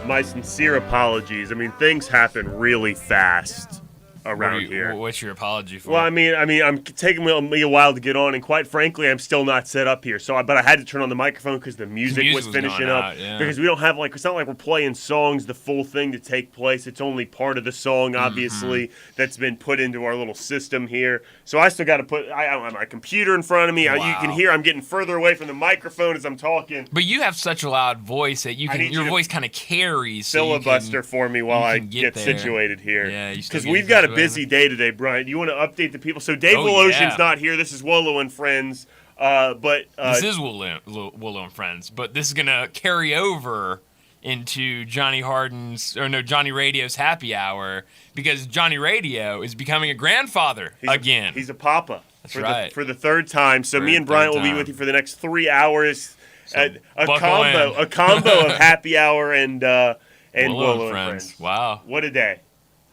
My sincere apologies. I mean, things happen really fast around here. What's your apology for? Well, I mean, I'm taking me a while to get on, and quite frankly, I'm still not set up here. But I had to turn on the microphone because the music was finishing up. Yeah. Because we don't have it's not like we're playing songs the full thing to take place. It's only part of the song, obviously, that's been put into our little system here. So I still got to put. I have my computer in front of me. Wow. You can hear I'm getting further away from the microphone as I'm talking. But you have such a loud voice that your voice kind of carries. Filibuster for me while I get situated here. Yeah, because we've got a busy day today, Brian. You want to update the people? So Dave Woloshin's not here. This is Wolo and Friends. This is Wolo and Friends, but this is gonna carry over into Johnny Radio's happy hour because Johnny Radio is becoming a grandfather again. He's a papa. That's right. For the third time. So me and Brian will be with you for the next 3 hours. So A combo of happy hour and Wolo and Friends. Wow. What a day.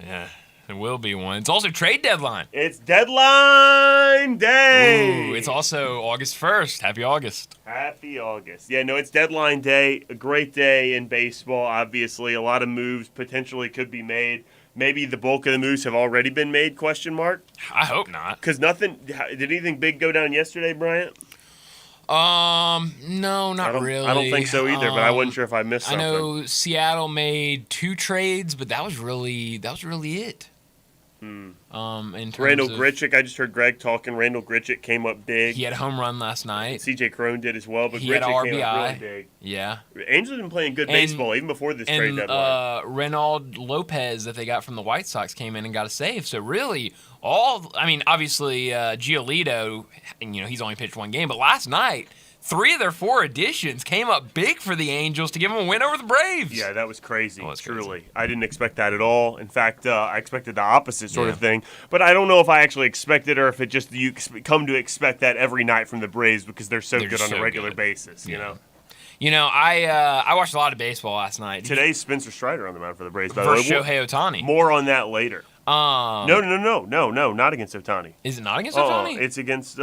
Yeah. It will be one. It's also trade deadline. It's deadline day. Ooh, it's also August 1st. Happy August. Happy August. Yeah, no, it's deadline day. A great day in baseball, obviously. A lot of moves potentially could be made. Maybe the bulk of the moves have already been made, question mark? I hope not. Because did anything big go down yesterday, Bryant? No, not really. I don't think so either, but I wasn't sure if I missed something. I know Seattle made 2 trades, but that was really it. Randall Grichuk, I just heard Greg talking. Randall Grichuk came up big. He had a home run last night. C.J. Crone did as well, but he Grichuk had RBI. came up really big. Yeah. Angels have been playing good baseball even before this trade deadline. Reynald Lopez that they got from the White Sox came in and got a save. So really, obviously Giolito, he's only pitched 1 game, but last night 3 of their 4 additions came up big for the Angels to give them a win over the Braves. Yeah, that was crazy. Truly. Crazy. I didn't expect that at all. In fact, I expected the opposite sort of thing. But I don't know if I actually expected or if it just you come to expect that every night from the Braves because they're good on a regular basis, you know? I watched a lot of baseball last night. Today's Spencer Strider on the mound for the Braves, by the way. Versus Shohei Ohtani. More on that later. No, not against Ohtani. Is it not against Ohtani? It's against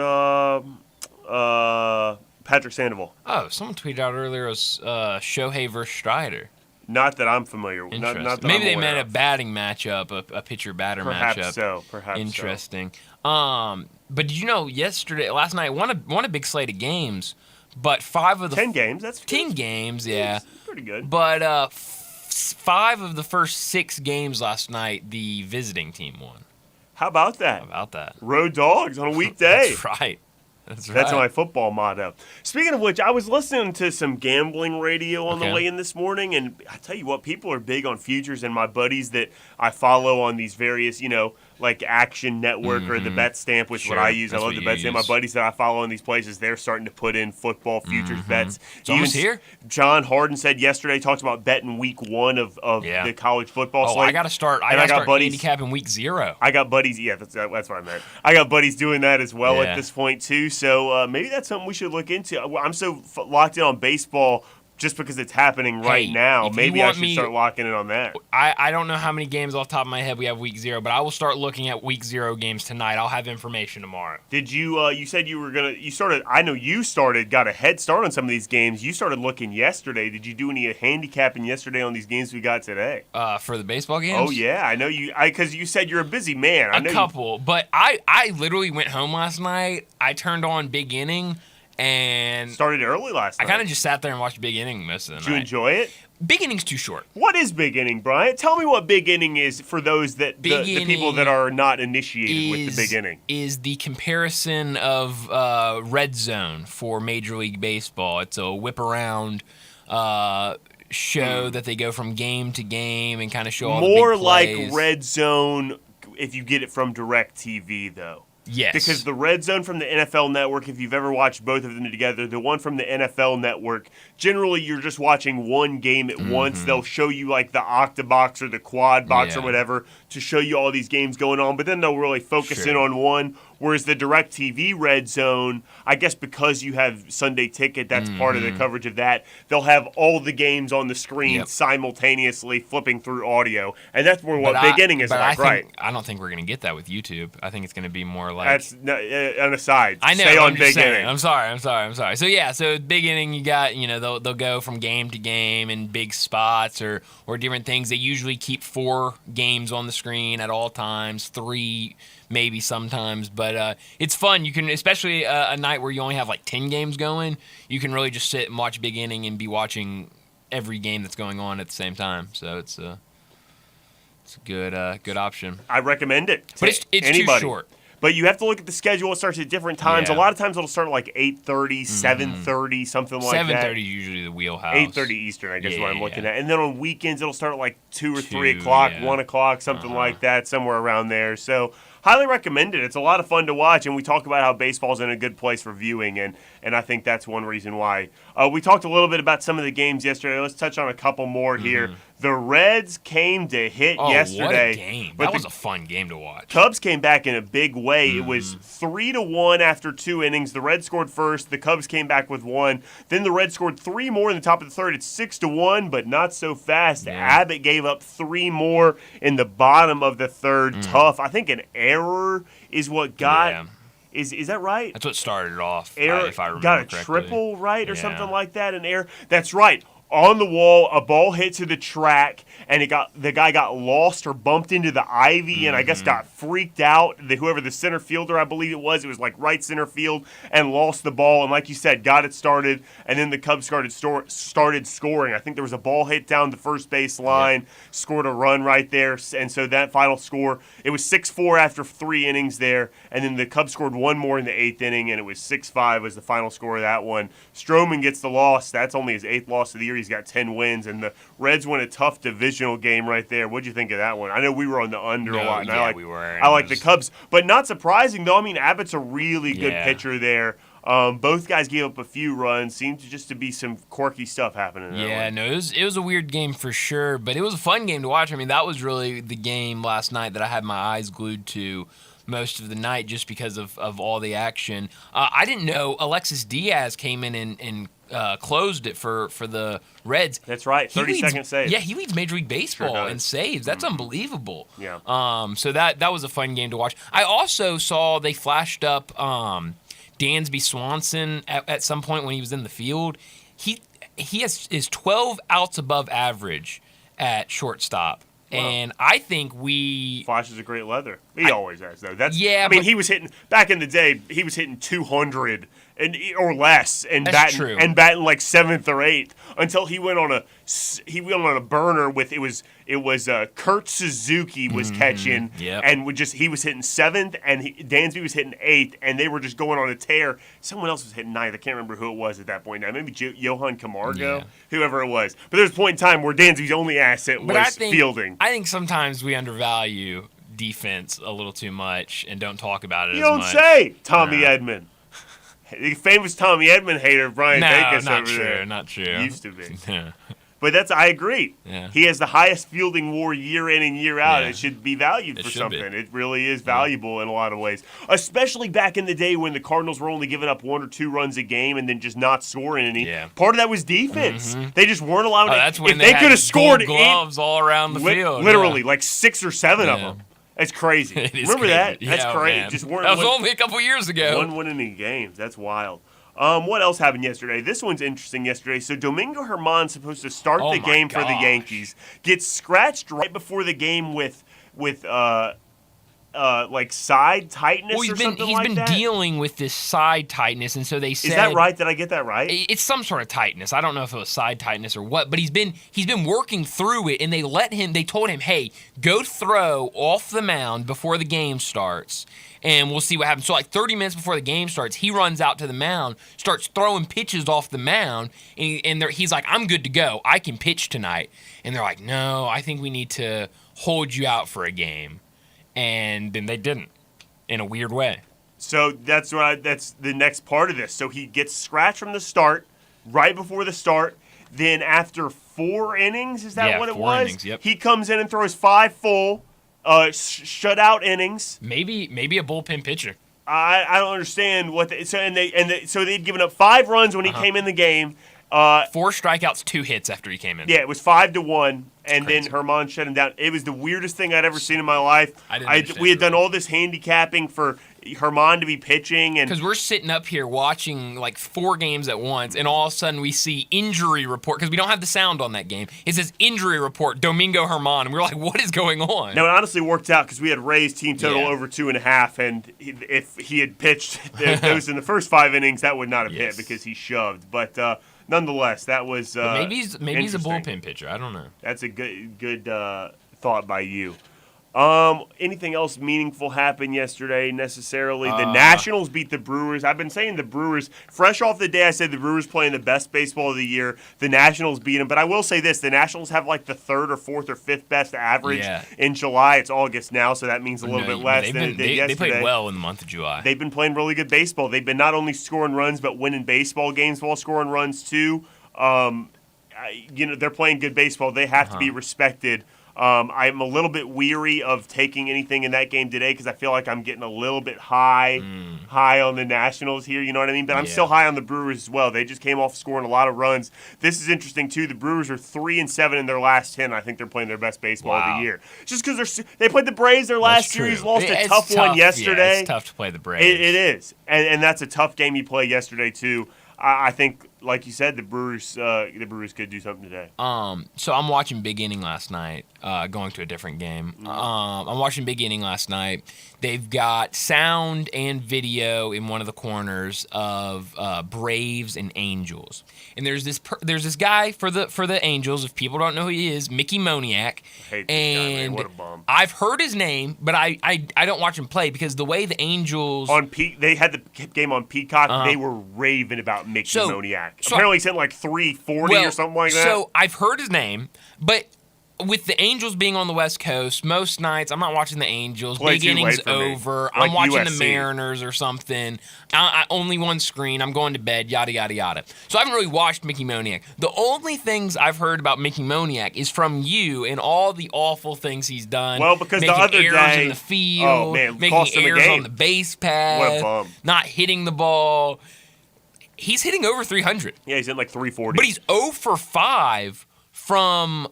Patrick Sandoval. Oh, someone tweeted out earlier it was Shohei versus Strider. Not that I'm familiar with. Maybe they meant a batting matchup, a pitcher-batter matchup. Perhaps Interesting. But did you know last night, won a big slate of games, but 5 of the 10 games. That's 10 games. Yeah, that's pretty good. But 5 of the first 6 games last night, the visiting team won. How about that? Road Dogs on a weekday. That's right. That's my football motto. Speaking of which, I was listening to some gambling radio on the way in this morning, and I tell you what, people are big on futures, and my buddies that I follow on these various, like Action Network or the Bet Stamp, which is what I use. I love the Bet Stamp. My buddies that I follow in these places, they're starting to put in football futures bets. It's almost here. John Harden said yesterday, talked about betting week 1 of the college football slate. I got to start. I got to start handicapping week 0. I got buddies. Yeah, that's what I meant. I got buddies doing that as well at this point too. So maybe that's something we should look into. I'm so locked in on baseball just because it's happening right now. Maybe I should start locking in on that. I don't know how many games off the top of my head we have week 0, but I will start looking at week 0 games tonight. I'll have information tomorrow. Did you, you said you were going to, I know you got a head start on some of these games. You started looking yesterday. Did you do any handicapping yesterday on these games we got today? For the baseball games? Oh, yeah. I know you, because you said you're a busy man. A couple, but I literally went home last night. I turned on Big Inning. And started early last night. I kind of just sat there and watched Big Inning most of the night. Did you enjoy it? Big Inning's too short. What is Big Inning, Brian? Tell me what Big Inning is for those that the people that are not initiated with the Big Inning. Is the comparison of Red Zone for Major League Baseball. It's a whip around show that they go from game to game and kind of show all the big plays. More like Red Zone if you get it from DirecTV, though. Yes. Because the Red Zone from the NFL Network, if you've ever watched both of them together, the one from the NFL Network, generally you're just watching one game at once. They'll show you like the Octabox or the Quad Box or whatever to show you all these games going on, but then they'll really focus in on one. Whereas the DirecTV Red Zone, I guess because you have Sunday Ticket, that's part of the coverage of that. They'll have all the games on the screen simultaneously flipping through audio. And that's more what Big Inning is like, right? I don't think we're going to get that with YouTube. I think it's going to be more like... That's an aside. I know. Stay on Big Inning. I'm sorry. So Big Inning, you got, they'll go from game to game in big spots or different things. They usually keep 4 games on the screen at all times, 3 maybe sometimes, but it's fun. You can, especially a night where you only have like 10 games going, you can really just sit and watch Big Inning and be watching every game that's going on at the same time. So it's a good option. I recommend it. But it's anybody. Too short. But you have to look at the schedule. It starts at different times. Yeah. A lot of times it'll start at like 8:30, 7:30, something like that. 7:30 is usually the wheelhouse. 8:30 Eastern, I guess, is what I'm looking at. And then on weekends, it'll start at like 2 or 3 o'clock, 1 o'clock, something like that, somewhere around there. So highly recommend it. It's a lot of fun to watch, and we talk about how baseball's in a good place for viewing, and I think that's one reason why. We talked a little bit about some of the games yesterday. Let's touch on a couple more here. The Reds came to hit yesterday. What a game. That was a fun game to watch. Cubs came back in a big way. It was 3-1 after 2 innings. The Reds scored first. The Cubs came back with 1. Then the Reds scored 3 more in the top of the third. It's 6-1, but not so fast. Yeah. Abbott gave up 3 more in the bottom of the third. Tough. I think an error is what got... Yeah. Is that right? That's what started it off, Error, if I remember got a correctly. triple, right, or something like that, an error. That's right. On the wall, a ball hit to the track, and the guy got lost or bumped into the ivy, and I guess got freaked out. Whoever the center fielder, I believe it was like right center field, and lost the ball. And like you said, got it started, and then the Cubs started scoring. I think there was a ball hit down the first base line, scored a run right there, and so that final score, it was 6-4 after 3 innings there, and then the Cubs scored 1 more in the 8th inning, and it was 6-5 was the final score of that one. Stroman gets the loss. That's only his 8th loss of the year. He's got 10 wins, and the Reds win a tough divisional game right there. What'd you think of that one? I know we were on the under a lot, and I like the Cubs. But not surprising, though. I mean, Abbott's a really good pitcher there. Both guys gave up a few runs. Seemed to be some quirky stuff happening. It was a weird game for sure, but it was a fun game to watch. I mean, that was really the game last night that I had my eyes glued to most of the night just because of all the action. I didn't know Alexis Diaz came in and closed it for the Reds. That's right, 30-second save. Yeah, he leads Major League Baseball in saves. That's unbelievable. Yeah. So that was a fun game to watch. I also saw they flashed up Dansby Swanson at some point when he was in the field. He is 12 outs above average at shortstop. Wow. And I think Flash is a great leather. He always has, though. He was hitting back in the day. He was hitting 200 or less, and batting like 7th or 8th until he went on a burner with it was Kurt Suzuki was catching, and he was hitting 7th, and Dansby was hitting 8th, and they were just going on a tear. Someone else was hitting 9th. I can't remember who it was at that point. Now maybe Johan Camargo, whoever it was. But there was a point in time where Dansby's only asset was fielding. I think sometimes we undervalue defense a little too much and don't talk about it you as don't much. Say, Tommy Edman. The famous Tommy Edman hater, Brian Dacus over there. Not true. Used to be. But I agree. Yeah. He has the highest fielding WAR year in and year out. It should be valued for something. It really is valuable in a lot of ways, especially back in the day when the Cardinals were only giving up 1 or 2 runs a game and then just not scoring any. Yeah. Part of that was defense. They just weren't allowed to. That's when if they could have scored gloves all around the field. Literally, like 6 or 7 of them. It's crazy. Remember crazy. That? That's crazy. That was only a couple years ago. One winning in games. That's wild. What else happened yesterday? This one's interesting yesterday. So Domingo Germán's supposed to start the game for the Yankees. Gets scratched right before the game with like side tightness or something like that? He's been dealing with this side tightness, and so they said... Is that right? Did I get that right? It's some sort of tightness. I don't know if it was side tightness or what, but he's been working through it, and they told him, hey, go throw off the mound before the game starts, and we'll see what happens. So like 30 minutes before the game starts, he runs out to the mound, starts throwing pitches off the mound, and he's like, I'm good to go. I can pitch tonight. And they're like, no, I think we need to hold you out for a game. And then they didn't, in a weird way. So that's the next part of this. So he gets scratched from the start, right before the start. Then after 4 innings, is that what it was? 4 innings, yep. He comes in and throws 5 full shutout innings. Maybe a bullpen pitcher. I don't understand what so they'd given up 5 runs when he came in the game. 4 strikeouts, 2 hits after he came in. Yeah, it was 5-1, and then Herman shut him down. It was the weirdest thing I'd ever seen in my life. We had done all this handicapping for Herman to be pitching, and because we're sitting up here watching like 4 games at once, and all of a sudden we see injury report because we don't have the sound on that game. It says injury report Domingo Herman, and we're like, what is going on? No, it honestly worked out because we had raised team total over 2.5, and if he had pitched those in the first 5 innings, that would not have hit because he shoved. But nonetheless, that was maybe he's a bullpen pitcher. I don't know. That's a good thought by you. Anything else meaningful happened yesterday necessarily? The Nationals beat the Brewers. I've been saying the Brewers, fresh off the day I said the Brewers playing the best baseball of the year. The Nationals beat them. But I will say this, the Nationals have like the 3rd or 4th or 5th best average in July. It's August now, so that means a little bit less than it did yesterday. They played well in the month of July. They've been playing really good baseball. They've been not only scoring runs, but winning baseball games while scoring runs too. They're playing good baseball. They have to be respected. I'm a little bit weary of taking anything in that game today because I feel like I'm getting a little bit high on the Nationals here, you know what I mean? But I'm still high on the Brewers as well. They just came off scoring a lot of runs. This is interesting, too. The Brewers are 3-7 in their last 10. I think they're playing their best baseball of the year. Just because they played the Braves their last series, lost a tough one yesterday. Yeah, it's tough to play the Braves. It is. And that's a tough game you play yesterday, too. I think, like you said, the Brewers could do something today. So I'm watching Big Inning last night, going to a different game. I'm watching Big Inning last night. They've got sound and video in one of the corners of Braves and Angels. And there's this guy for the Angels. If people don't know who he is, Mickey Moniak. I hate this guy, man. What a bum. I've heard his name, but I don't watch him play because the way the Angels they had the game on Peacock. They were raving about Mickey Moniak. Apparently he sent like 340 or something like that. So I've heard his name, but with the Angels being on the West Coast, most nights I'm not watching the Angels. Big Innings over. Like I'm watching USC. the Mariners or something. I only one screen. I'm going to bed. Yada yada yada. So I haven't really watched Mickey Moniak. The only things I've heard about Mickey Moniak is from you and all the awful things he's done. Well, because making the other errors day in the field, making errors on the base path, what a bum. not hitting the ball. He's hitting over 300. Yeah, he's in like 340. But he's 0 for 5 from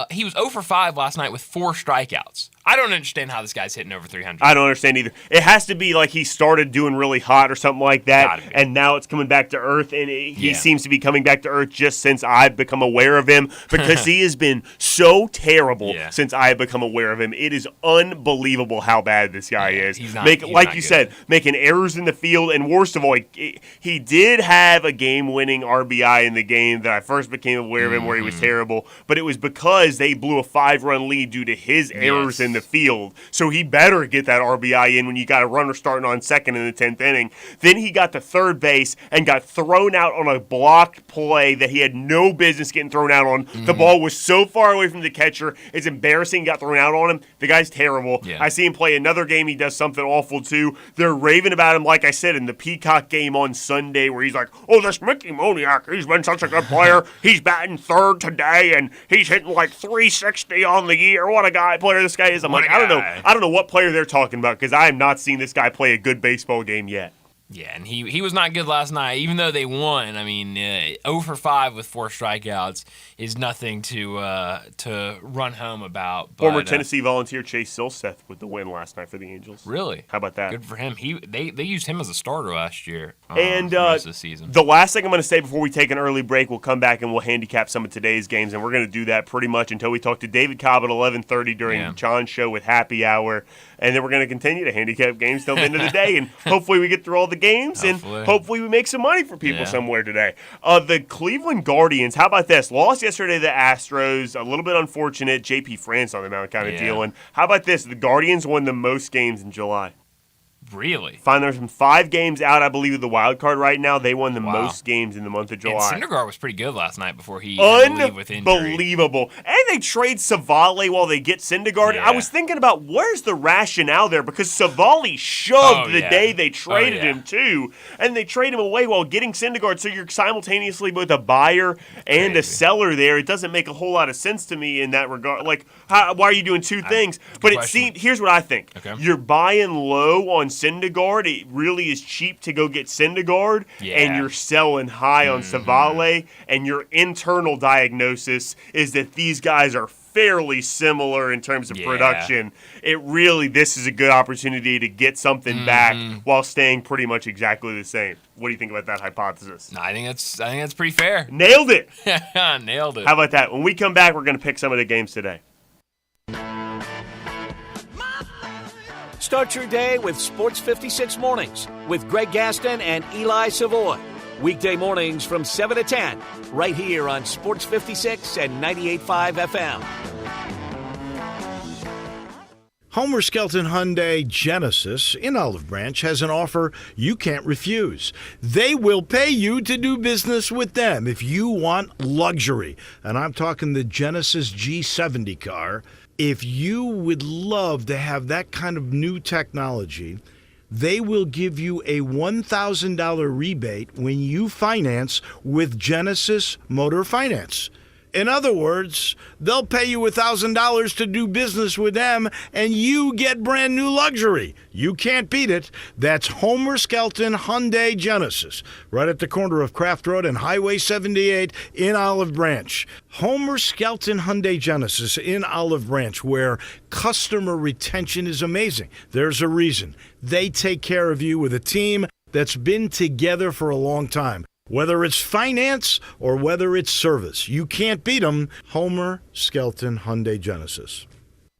he was 0 for 5 last night with 4 strikeouts. I don't understand how this guy's hitting over 300. I don't understand either. It has to be like he started doing really hot or something like that, and now it's coming back to earth, and he seems to be coming back to earth just since I've become aware of him because he has been so terrible since I've become aware of him. It is unbelievable how bad this guy is. He's not said, making errors in the field, and worst of all, he did have a game-winning RBI in the game that I first became aware of him where he was terrible, but it was because they blew a 5-run lead due to his errors in the field. So he better get that RBI in when you got a runner starting on second in the 10th inning. Then he got to third base and got thrown out on a blocked play that he had no business getting thrown out on. The ball was so far away from the catcher. It's embarrassing. He got thrown out on him. The guy's terrible. I see him play another game. He does something awful too. They're raving about him, like I said, in the Peacock game on Sunday where he's like, oh, this Mickey Moniak, he's been such a good player. He's batting third today and he's hitting like 360 on the year. What a player this guy is. I'm like, I don't know what player they're talking about because I have not seen this guy play a good baseball game yet. Yeah, and he was not good last night, even though they won. I mean, 0 for 5 with 4 strikeouts is nothing to run home about. But, former Tennessee Volunteer Chase Silseth with the win last night for the Angels. Really? How about that? Good for him. They used him as a starter last year. And for the rest of the season. The last thing I'm going to say before we take an early break, we'll come back and we'll handicap some of today's games, and we're going to do that pretty much until we talk to David Cobb at 11:30 during John's show with Happy Hour, and then we're going to continue to handicap games till the end of the day, and hopefully we get through all the games, and hopefully we make some money for people somewhere today. The Cleveland Guardians, how about this? Lost yesterday to the Astros, a little bit unfortunate. JP France on the mound kind of dealing. How about this? The Guardians won the most games in July. Really? Find there's from 5 games out, I believe, of the wild card right now. They won the most games in the month of July. And Syndergaard was pretty good last night before he had to leave with injury. Unbelievable. And they trade Savale while they get Syndergaard. Yeah. I was thinking about where's the rationale there because Savale shoved the day they traded him too. And they trade him away while getting Syndergaard. So you're simultaneously both a buyer and a seller there. It doesn't make a whole lot of sense to me in that regard. Like, why are you doing two things? But it seemed, here's what I think. Okay. You're buying low on Syndergaard, it really is cheap to go get Syndergaard, Yeah. and you're selling high on Savale, and your internal diagnosis is that these guys are fairly similar in terms of production. This is a good opportunity to get something back while staying pretty much exactly the same. What do you think about that hypothesis? No, I think that's pretty fair. Nailed it. Nailed it. How about that? When we come back, we're going to pick some of the games today. Start your day with Sports 56 Mornings with Greg Gaston and Eli Savoy. Weekday mornings from 7 to 10, right here on Sports 56 and 98.5 FM. Homer Skelton Hyundai Genesis in Olive Branch has an offer you can't refuse. They will pay you to do business with them if you want luxury. And I'm talking the Genesis G70 car. If you would love to have that kind of new technology, they will give you a $1,000 rebate when you finance with Genesis Motor Finance. In other words, they'll pay you $1,000 to do business with them, and you get brand new luxury. You can't beat it. That's Homer Skelton Hyundai Genesis, right at the corner of Craft Road and Highway 78 in Olive Branch. Homer Skelton Hyundai Genesis in Olive Branch, where customer retention is amazing. There's a reason. They take care of you with a team that's been together for a long time. Whether it's finance or whether it's service, you can't beat them. Homer Skelton Hyundai Genesis.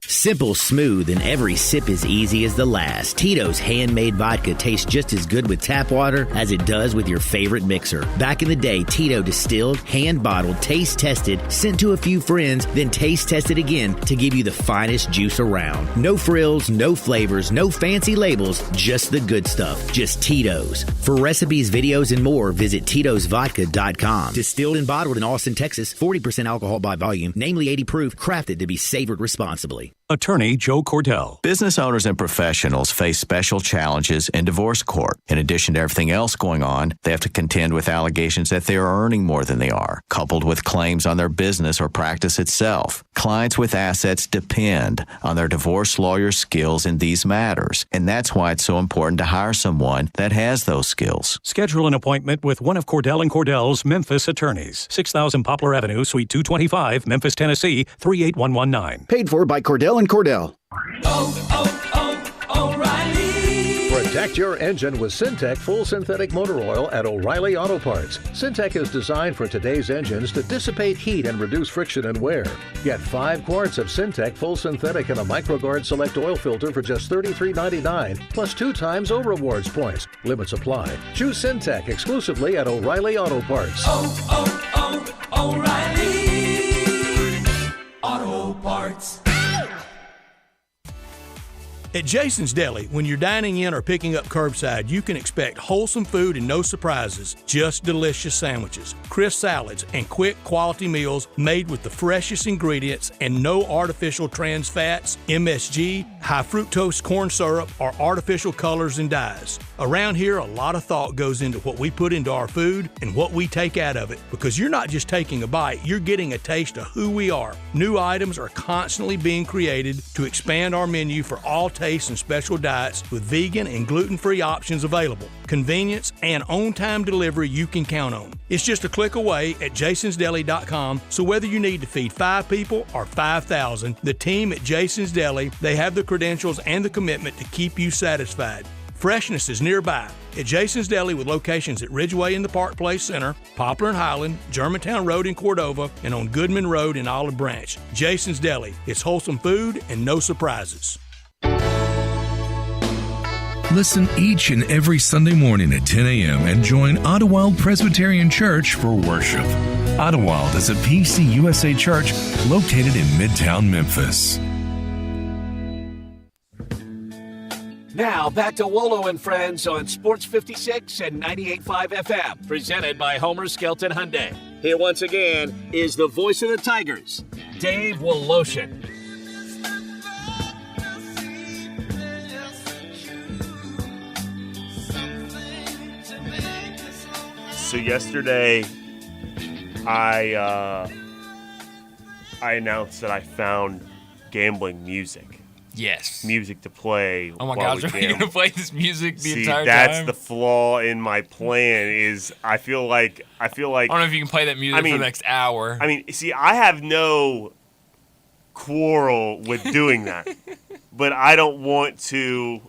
Simple, smooth, and every sip as easy as the last. Tito's handmade vodka tastes just as good with tap water as it does with your favorite mixer. Back in the day, Tito distilled, hand-bottled, taste-tested, sent to a few friends, then taste-tested again to give you the finest juice around. No frills, no flavors, no fancy labels, just the good stuff. Just Tito's. For recipes, videos, and more, visit Tito'sVodka.com. Distilled and bottled in Austin, Texas, 40% alcohol by volume, namely 80 proof, crafted to be savored responsibly. Attorney Joe Cordell. Business owners and professionals face special challenges in divorce court. In addition to everything else going on, they have to contend with allegations that they are earning more than they are, coupled with claims on their business or practice itself. Clients with assets depend on their divorce lawyer's skills in these matters, and that's why it's so important to hire someone that has those skills. Schedule an appointment with one of Cordell & Cordell's Memphis attorneys. 6000 Poplar Avenue, Suite 225, Memphis, Tennessee, 38119. Paid for by Cordell & Cordell. O'Reilly. Protect your engine with Syntec Full Synthetic Motor Oil at O'Reilly Auto Parts. Syntec is designed for today's engines to dissipate heat and reduce friction and wear. Get 5 quarts of Syntec Full Synthetic and a MicroGuard Select Oil Filter for just $33.99, plus 2 times O Rewards points. Limits apply. Choose Syntec exclusively at O'Reilly Auto Parts. O'Reilly Auto Parts. At Jason's Deli, when you're dining in or picking up curbside, you can expect wholesome food and no surprises, just delicious sandwiches, crisp salads, and quick quality meals made with the freshest ingredients and no artificial trans fats, MSG, high fructose corn syrup, or artificial colors and dyes. Around here, a lot of thought goes into what we put into our food and what we take out of it, because you're not just taking a bite, you're getting a taste of who we are. New items are constantly being created to expand our menu for all tastes and special diets with vegan and gluten-free options available. Convenience and on-time delivery you can count on. It's just a click away at jasonsdeli.com, so whether you need to feed 5 people or 5,000, the team at Jason's Deli, they have the credentials and the commitment to keep you satisfied. Freshness is nearby at Jason's Deli with locations at Ridgeway in the Park Place Center, Poplar and Highland, Germantown Road in Cordova, and on Goodman Road in Olive Branch. Jason's Deli. It's wholesome food and no surprises. Listen each and every Sunday morning at 10 a.m. and join Ottawald Presbyterian Church for worship. Ottawald is a PCUSA church located in Midtown Memphis. Now back to Wolo and Friends on Sports 56 and 98.5 FM, presented by Homer Skelton Hyundai. Here once again is the voice of the Tigers, Dave Woloshin. So yesterday, I announced that I found gambling music. Yes. music to play. Oh my while gosh, we are you jam. going to play this music the entire time? That's the flaw in my plan. Is I feel like I don't know if you can play that music for the next hour. I mean, see, I have no quarrel with doing that, but I don't want to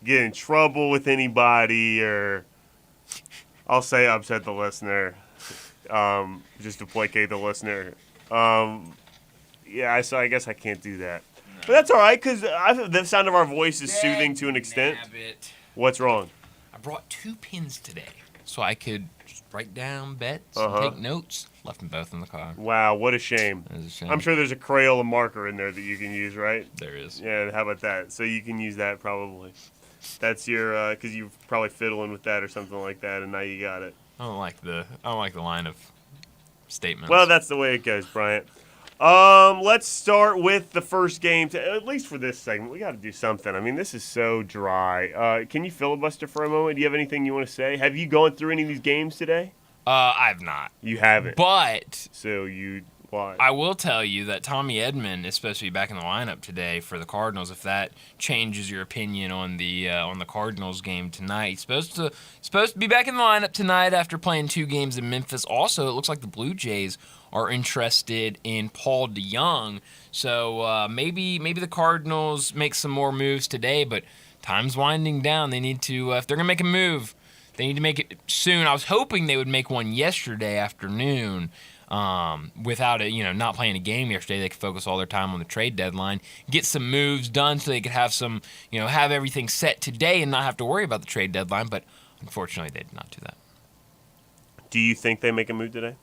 get in trouble with anybody, or I'll say upset the listener, just to placate the listener. Yeah, so I guess I can't do that. No. But that's all right, because the sound of our voice is soothing to an extent. What's wrong? I brought 2 pens today, so I could just write down bets and take notes. Left them both in the car. Wow, what a shame. That is a shame. I'm sure there's a Crayola marker in there that you can use, right? There is. Yeah, how about that? So you can use that probably. That's your, because you're probably fiddling with that or something like that, and now you got it. I don't like the line of statements. Well, that's the way it goes, Bryant. Let's start with the first game. At least for this segment, we got to do something. I mean, this is so dry. Can you filibuster for a moment? Do you have anything you want to say? Have you gone through any of these games today? I have not. You haven't. But why? I will tell you that Tommy Edman is supposed to be back in the lineup today for the Cardinals. If that changes your opinion on the Cardinals game tonight, he's supposed to be back in the lineup tonight after playing 2 games in Memphis. Also, it looks like the Blue Jays are interested in Paul DeJong. So maybe the Cardinals make some more moves today, but time's winding down. They need to, if they're going to make a move, they need to make it soon. I was hoping they would make one yesterday afternoon. Without not playing a game yesterday, they could focus all their time on the trade deadline, get some moves done so they could have some, have everything set today and not have to worry about the trade deadline. But unfortunately, they did not do that. Do you think they make a move today?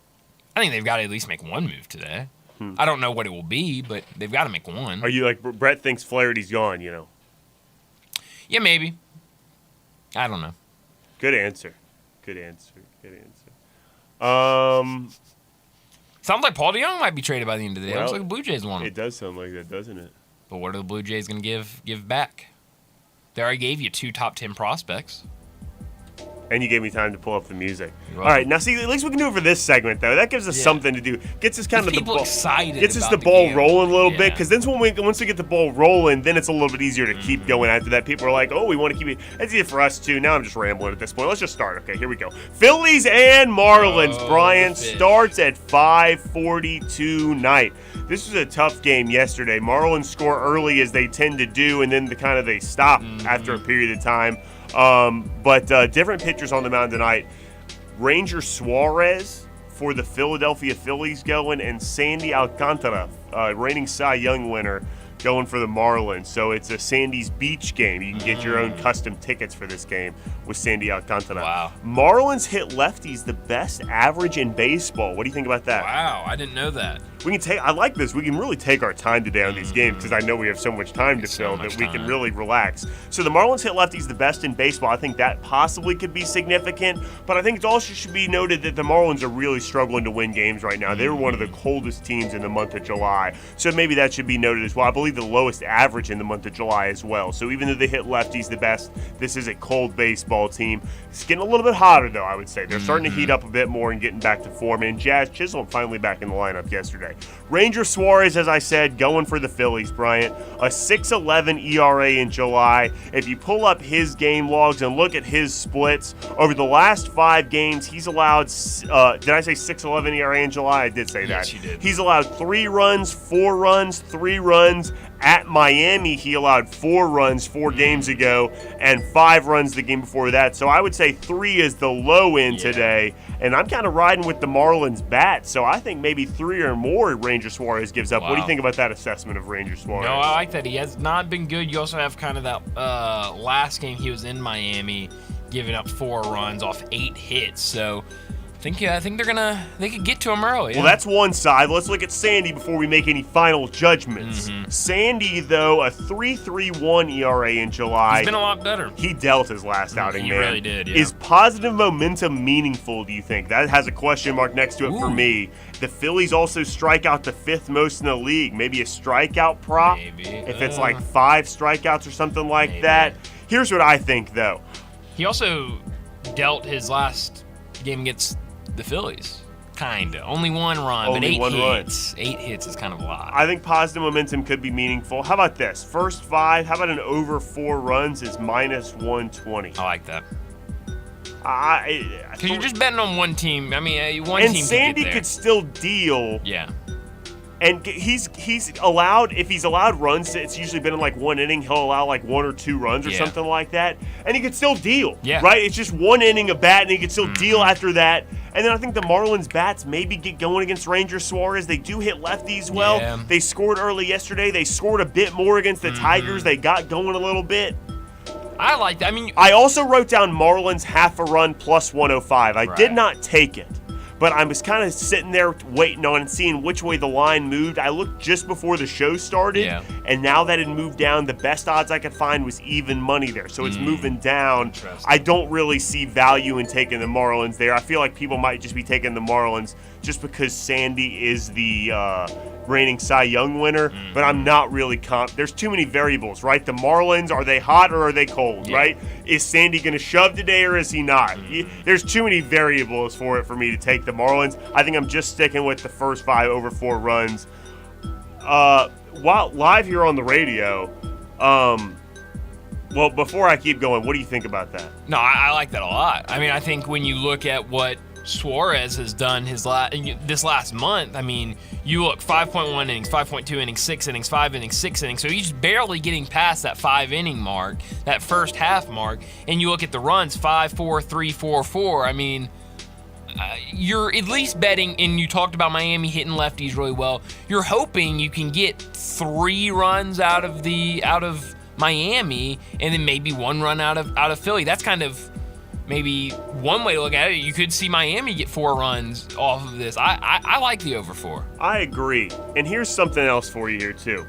I think they've got to at least make one move today. I don't know what it will be, but they've got to make one. Are you like Brett thinks Flaherty's gone? Yeah, maybe. I don't know. Good answer. Sounds like Paul DeJong might be traded by the end of the day. It looks like the Blue Jays want him. It does sound like that, doesn't it? But what are the Blue Jays going to give back? They already gave you 2 top 10 prospects. And you gave me time to pull up the music. All right, now see, at least we can do it for this segment, though. That gives us something to do. Gets us kind of people excited. Gets us the ball rolling a little bit, because then once we get the ball rolling, then it's a little bit easier to keep going after that. People are like, oh, we want to keep it. It's easy for us too. Now I'm just rambling at this point. Let's just start. Okay, here we go. Phillies and Marlins. Brian starts at 5:42 night. This was a tough game yesterday. Marlins score early as they tend to do, and then they stop after a period of time. But different pitchers on the mound tonight. Ranger Suarez for the Philadelphia Phillies going, and Sandy Alcantara, reigning Cy Young winner, going for the Marlins. So it's a Sandy's Beach game. You can get your own custom tickets for this game with Sandy Alcantara. Wow. Marlins hit lefties the best average in baseball. What do you think about that? Wow, I didn't know that. I like this. We can really take our time today on these games, because I know we have so much time to fill that we can really relax. So the Marlins hit lefties the best in baseball. I think that possibly could be significant, but I think it also should be noted that the Marlins are really struggling to win games right now. They're one of the coldest teams in the month of July, so maybe that should be noted as well. I believe the lowest average in the month of July as well. So even though they hit lefties the best, this is a cold baseball team. It's getting a little bit hotter, though, I would say. They're starting to heat up a bit more and getting back to form. And Jazz Chisholm finally back in the lineup yesterday. Ranger Suarez, as I said, going for the Phillies, Bryant. A 6.11 ERA in July. If you pull up his game logs and look at his splits, over the last 5 games, he's allowed, did I say 6.11 ERA in July? I did say that. Yes, you did. He's allowed 3 runs, 4 runs, 3 runs. At Miami, he allowed 4 runs 4 games ago and 5 runs the game before that. So I would say 3 is the low end today. And I'm kind of riding with the Marlins bat. So I think maybe 3 or more Ranger Suarez gives up. Wow. What do you think about that assessment of Ranger Suarez? No, I like that. He has not been good. You also have kind of that last game he was in Miami, giving up 4 runs off 8 hits. So I think they could get to him early. Well, that's one side. Let's look at Sandy before we make any final judgments. Sandy, though, a 3.31 ERA in July. He's been a lot better. He dealt his last outing, he man. He really did, yeah. Is positive momentum meaningful, do you think? That has a question mark next to it for me. The Phillies also strike out the 5th most in the league. Maybe a strikeout prop? Maybe. If it's like 5 strikeouts or something like that. Here's what I think, though. He also dealt his last game against the Phillies. Kinda. Only one run, Only but 8 one hits. 8 hits is kind of a lot. I think positive momentum could be meaningful. How about this? First 5, how about an over 4 runs is -120? I like that. Because you're just betting on one team. I mean, one and team Sandy could, could still deal. Yeah. And he's allowed, if he's allowed runs, it's usually been in like one inning, he'll allow like 1 or 2 runs or something like that. And he could still deal. Yeah. Right? It's just one inning of bat, and he could still deal after that. And then I think the Marlins bats maybe get going against Ranger Suarez. They do hit lefties well. Yeah. They scored early yesterday. They scored a bit more against the Tigers. They got going a little bit. I like that. I mean, I also wrote down Marlins half a run plus 105. I did not take it, but I was kind of sitting there waiting on and seeing which way the line moved. I looked just before the show started, and now that it moved down, the best odds I could find was even money there. So it's moving down. I don't really see value in taking the Marlins there. I feel like people might just be taking the Marlins just because Sandy is the reigning Cy Young winner, but I'm not really there's too many variables, right? The Marlins, are they hot or are they cold, right? Is Sandy going to shove today or is he not? There's too many variables for me to take the Marlins. I think I'm just sticking with the first 5 over 4 runs. While live here on the radio, well, before I keep going, what do you think about that? No, I like that a lot. I mean, I think when you look at what Suarez has done this last month, I mean, you look 5.1 innings, 5.2 innings, 6 innings, 5 innings, 6 innings. So he's barely getting past that 5-inning mark, that first half mark. And you look at the runs, 5, 4, 3, 4, 4. I mean, you're at least betting, and you talked about Miami hitting lefties really well. You're hoping you can get 3 runs out of Miami, and then maybe 1 run out of Philly. That's kind of maybe one way to look at it. You could see Miami get 4 runs off of this. I like the over 4. I agree. And here's something else for you here too.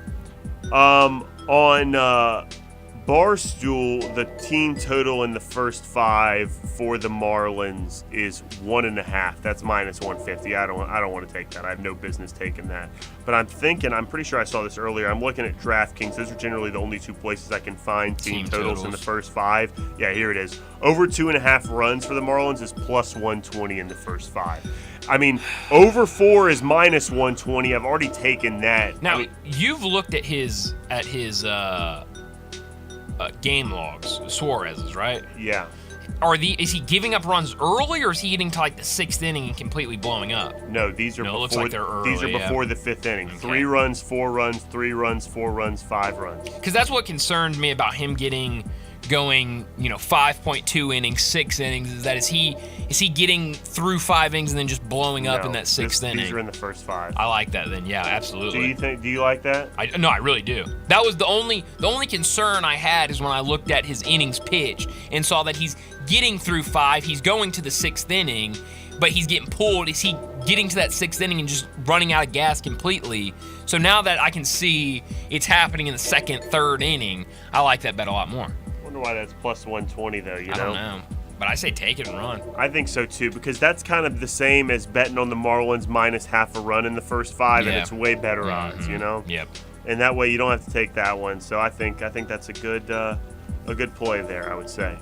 On Barstool, the team total in the first 5 for the Marlins is 1.5. That's -150. I don't want to take that. I have no business taking that. But I'm pretty sure I saw this earlier. I'm looking at DraftKings. Those are generally the only 2 places I can find team totals in the first 5. Yeah, here it is. Over 2.5 runs for the Marlins is +120 in the first 5. I mean, over 4 is -120. I've already taken that. Now, you've looked at his game logs, Suarez's, right? Yeah. Is he giving up runs early, or is he getting to like the 6th inning and completely blowing up? No, these are before. It looks like they're early, these are before the 5th inning. Okay. 3 runs, 4 runs, 3 runs, 4 runs, 5 runs. Because that's what concerned me about him going 5.2 innings, 6 innings. Is he getting through 5 innings and then just blowing up in that 6th inning? These are in the first 5. I like that. Then yeah, absolutely. Do you like that? No, I really do. That was the only concern I had is when I looked at his innings pitched and saw that he's getting through 5. He's going to the 6th inning, but he's getting pulled. Is he getting to that 6th inning and just running out of gas completely? So now that I can see it's happening in the 2nd, 3rd inning, I like that bet a lot more. Why that's +120 though, I don't know. But I say take it and run. I think so too, because that's kind of the same as betting on the Marlins -0.5 run in the first 5, and it's way better odds, Yep. And that way you don't have to take that one. So I think that's a good play there, I would say.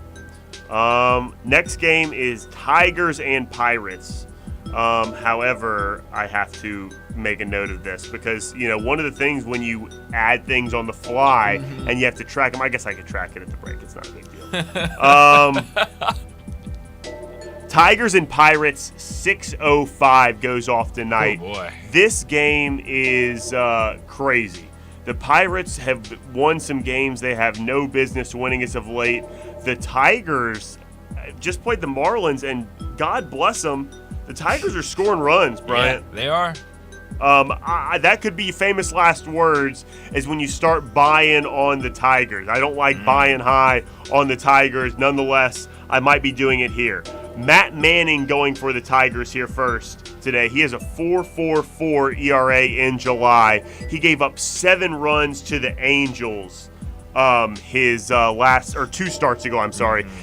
Next game is Tigers and Pirates. However, I have to make a note of this because, one of the things when you add things on the fly and you have to track them, I guess I could track it at the break. It's not a big deal. Tigers and Pirates, 6:05 goes off tonight. Oh, boy. This game is crazy. The Pirates have won some games they have no business winning as of late. The Tigers just played the Marlins, and God bless them, the Tigers are scoring runs, Bryant. Yeah, they are. That could be famous last words is when you start buying on the Tigers. I don't like buying high on the Tigers. Nonetheless, I might be doing it here. Matt Manning going for the Tigers here first today. He has a 4.44 ERA in July. He gave up 7 runs to the Angels his last 2 starts ago.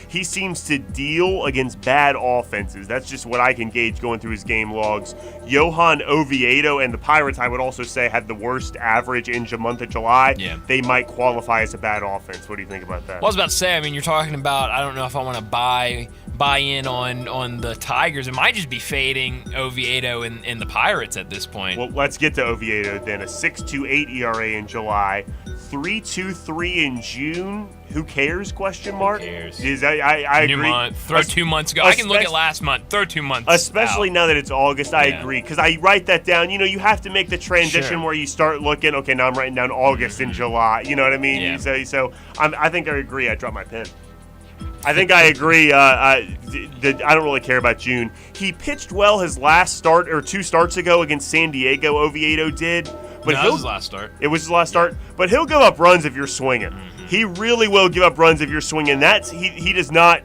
He seems to deal against bad offenses. That's just what I can gauge going through his game logs. Johan Oviedo and the Pirates, I would also say, had the worst average in the month of July. Yeah. They might qualify as a bad offense. What do you think about that? Well, I was about to say, you're talking about, I don't know if I want to buy buy in on the Tigers. It might just be fading Oviedo and the Pirates at this point. Well, let's get to Oviedo then. A 6.28 ERA in July, 3.23 in June. Who cares? Question mark. Who cares? I New agree. month. Throw 2 months ago. I can look at last month. Throw 2 months. Especially out. Now that it's August, I agree, because I write that down. You have to make the transition Sure. where you start looking. Okay, now I'm writing down August and July. You know what I mean? Yeah. So I think I agree. I dropped my pen. I think I agree. I don't really care about June. He pitched well his last start or 2 starts ago against San Diego. Oviedo did. But that was his last start. It was his last start. But he'll give up runs if you're swinging. He really will give up runs if you're swinging. He does not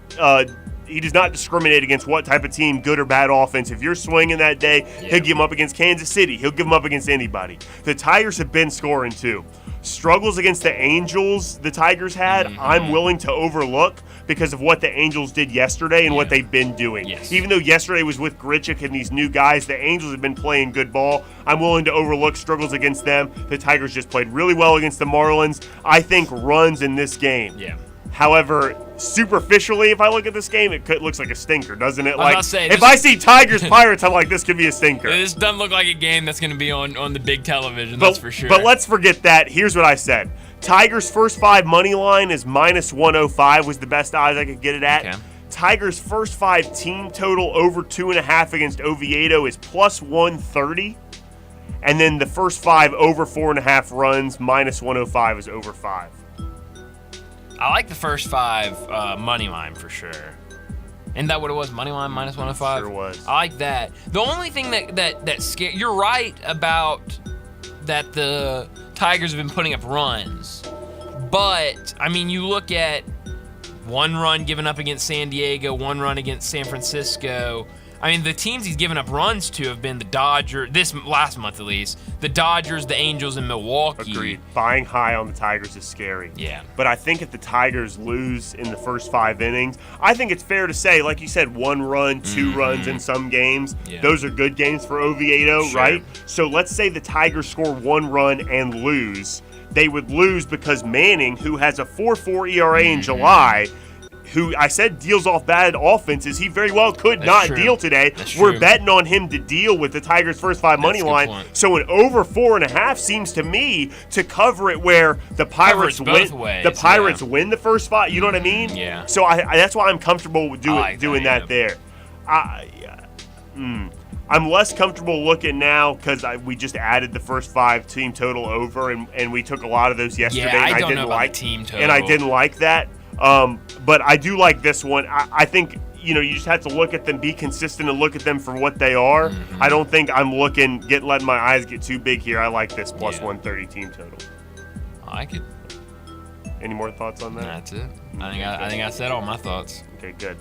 discriminate against what type of team, good or bad offense. If you're swinging that day, he'll give them up against Kansas City. He'll give them up against anybody. The Tigers have been scoring too. Struggles against the Angels the Tigers had, I'm willing to overlook because of what the Angels did yesterday and what they've been doing. Yes. Even though yesterday was with Grichuk and these new guys, the Angels have been playing good ball. I'm willing to overlook struggles against them. The Tigers just played really well against the Marlins. I think runs in this game. Yeah. However, superficially, if I look at this game, it looks like a stinker, doesn't it? If I see Tigers Pirates, I'm like, this could be a stinker. This doesn't look like a game that's going to be on the big television, that's for sure. But let's forget that. Here's what I said. Tigers' first 5 money line is minus 105 was the best odds I could get it at. Okay. Tigers' first 5 team total over 2.5 against Oviedo is plus 130. And then the first 5 over 4.5 runs, minus 105 is over 5. I like the first 5 money line for sure. Isn't that what it was? Money line minus 105? Sure was. I like that. The only thing that scares, you're right about that the Tigers have been putting up runs. But, I mean, you look at 1 run given up against San Diego, 1 run against San Francisco. I mean, the teams he's given up runs to have been the Dodgers, this last month at least, the Dodgers, the Angels, and Milwaukee. Agreed. Buying high on the Tigers is scary. Yeah. But I think if the Tigers lose in the first 5 innings, I think it's fair to say, like you said, 1 run, 2 runs in some games. Yeah. Those are good games for Oviedo, Sure. right? So let's say the Tigers score 1 run and lose. They would lose because Manning, who has a 4.4 ERA in July, who I said deals off bad offenses, he very well could not deal today. We're true. betting on him to deal with the Tigers' first 5 money a good line. point. So an over 4.5 seems to me to cover it where the Pirates Cover it win. both ways, The Pirates win the first 5. You know what I mean? Yeah. So that's why I'm comfortable with doing that yeah. there. I'm less comfortable looking now because we just added the first 5 team total over, and we took a lot of those yesterday. Yeah, and I don't didn't know about like the team total. and I didn't like that. But I do like this one. I think you just have to look at them, be consistent, and look at them for what they are. I don't think I'm letting my eyes get too big here. I like this plus 130 team total. I like it. Any more thoughts on that? That's it. I think I said all my thoughts. Okay, good.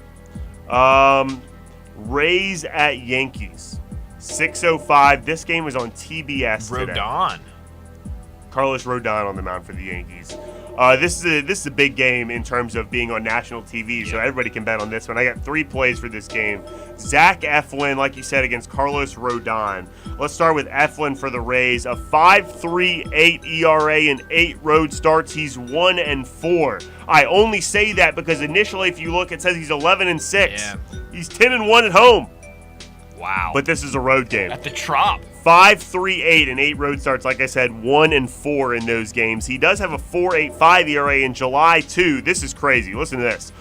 Rays at Yankees, 6:05. This game was on TBS today. Rodon. Carlos Rodon on the mound for the Yankees. This is a big game in terms of being on national TV, so everybody can bet on this one. I got 3 plays for this game. Zach Eflin, like you said, against Carlos Rodon. Let's start with Eflin for the Rays. A 5.38 ERA and 8 road starts. He's 1-4. I only say that because initially, if you look, it says he's 11-6. Yeah. He's 10-1 at home. Wow. But this is a road game. At the Trop. 5.38 and 8 road starts. Like I said, 1-4 in those games. He does have a 4.85 ERA in July, too. This is crazy. Listen to this.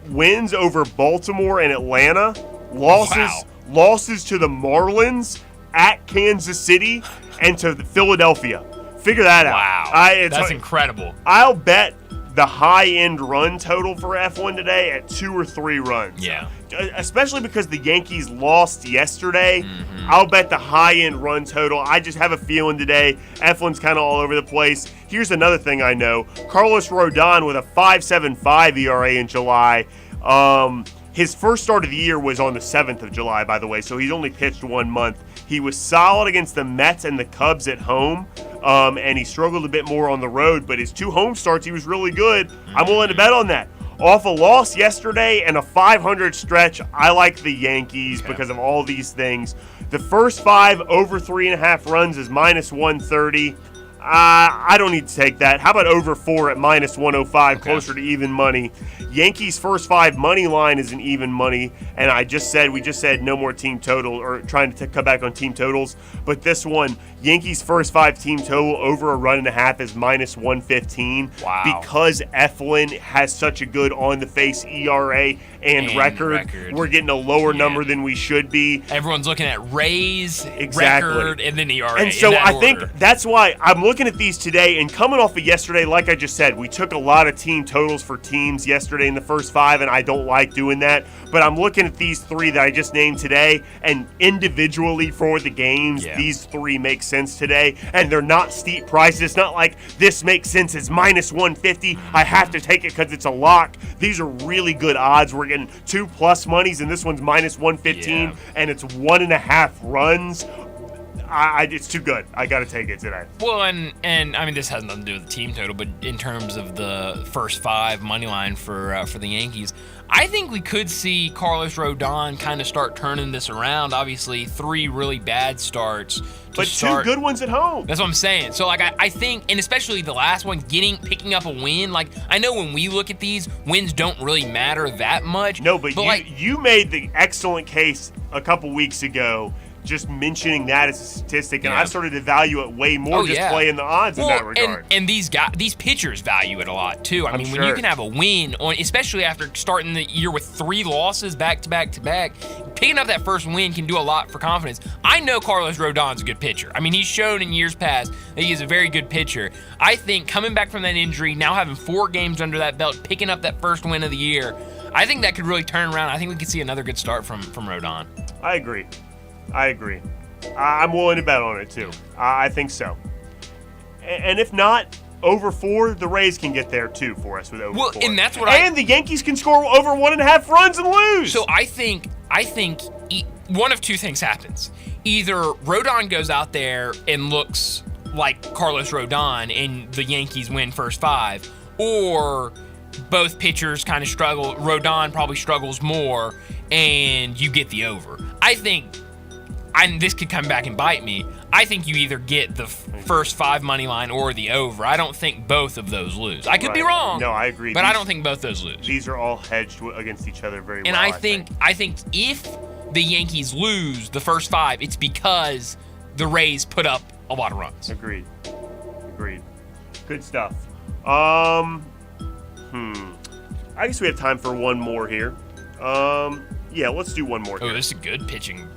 Wins over Baltimore and Atlanta. Losses to the Marlins, at Kansas City, and to Philadelphia. Figure that out. Wow. That's incredible. I'll bet the high-end run total for F1 today at 2 or 3 runs. Yeah. Especially because the Yankees lost yesterday. I'll bet the high-end run total. I just have a feeling today F1's kind of all over the place. Here's another thing I know. Carlos Rodon with a 5.75 ERA in July. His first start of the year was on the 7th of July, by the way, so he's only pitched 1 month. He was solid against the Mets and the Cubs at home, and he struggled a bit more on the road, but his 2 home starts, he was really good. I'm willing to bet on that. Off a loss yesterday and a 500 stretch, I like the Yankees because of all these things. The first 5 over 3.5 runs is minus 130. I don't need to take that. How about over 4 at minus 105, closer to even money? Yankees first 5 money line is an even money, and we just said no more team total, or trying to cut back on team totals. But this one, Yankees first 5 team total over a run and a half is minus 115. Wow. Because Eflin has such a good on the face ERA and record, we're getting a lower number than we should be. Everyone's looking at Rays, record, and then ERA. And so I think that's why I'm looking at these today, and coming off of yesterday, like I just said, we took a lot of team totals for teams yesterday in the first 5, and I don't like doing that. But I'm looking at these 3 that I just named today, and individually for the games, these 3 make sense today, and they're not steep prices. It's not like this makes sense as minus 150. I have to take it because it's a lock. These are really good odds. We're getting 2+ monies, and this one's minus 115, and it's 1.5 runs. It's too good. I got to take it today. Well, and I mean, this has nothing to do with the team total, but in terms of the first 5 money line for the Yankees, I think we could see Carlos Rodon kind of start turning this around. Obviously, 3 really bad starts. But 2 good ones at home. That's what I'm saying. So, like, I think, and especially the last one, picking up a win. Like, I know when we look at these, wins don't really matter that much. No, but you made the excellent case a couple weeks ago, just mentioning that as a statistic, and I started to value it way more playing the odds in that regard. And these pitchers value it a lot too. I mean, when you can have a win, especially after starting the year with 3 losses back to back to back, picking up that first win can do a lot for confidence. I know Carlos Rodon's a good pitcher. I mean, he's shown in years past that he is a very good pitcher. I think coming back from that injury, now having 4 games under that belt, picking up that first win of the year, I think that could really turn around. I think we could see another good start from Rodon. I agree. I'm willing to bet on it, too. I think so. And if not, over 4, the Rays can get there, too, for us with over 4. And that's what And the Yankees can score over 1.5 runs and lose. So I think one of 2 things happens. Either Rodon goes out there and looks like Carlos Rodon and the Yankees win first 5, or both pitchers kind of struggle. Rodon probably struggles more, and you get the over. I think... And this could come back and bite me. I think you either get the first 5 money line or the over. I don't think both of those lose. I could be wrong. No, I agree. But I don't think both those lose. These are all hedged against each other very well. And I think if the Yankees lose the first 5, it's because the Rays put up a lot of runs. Agreed. Good stuff. I guess we have time for one more here. Yeah, let's do one more. Oh, this is a good pitching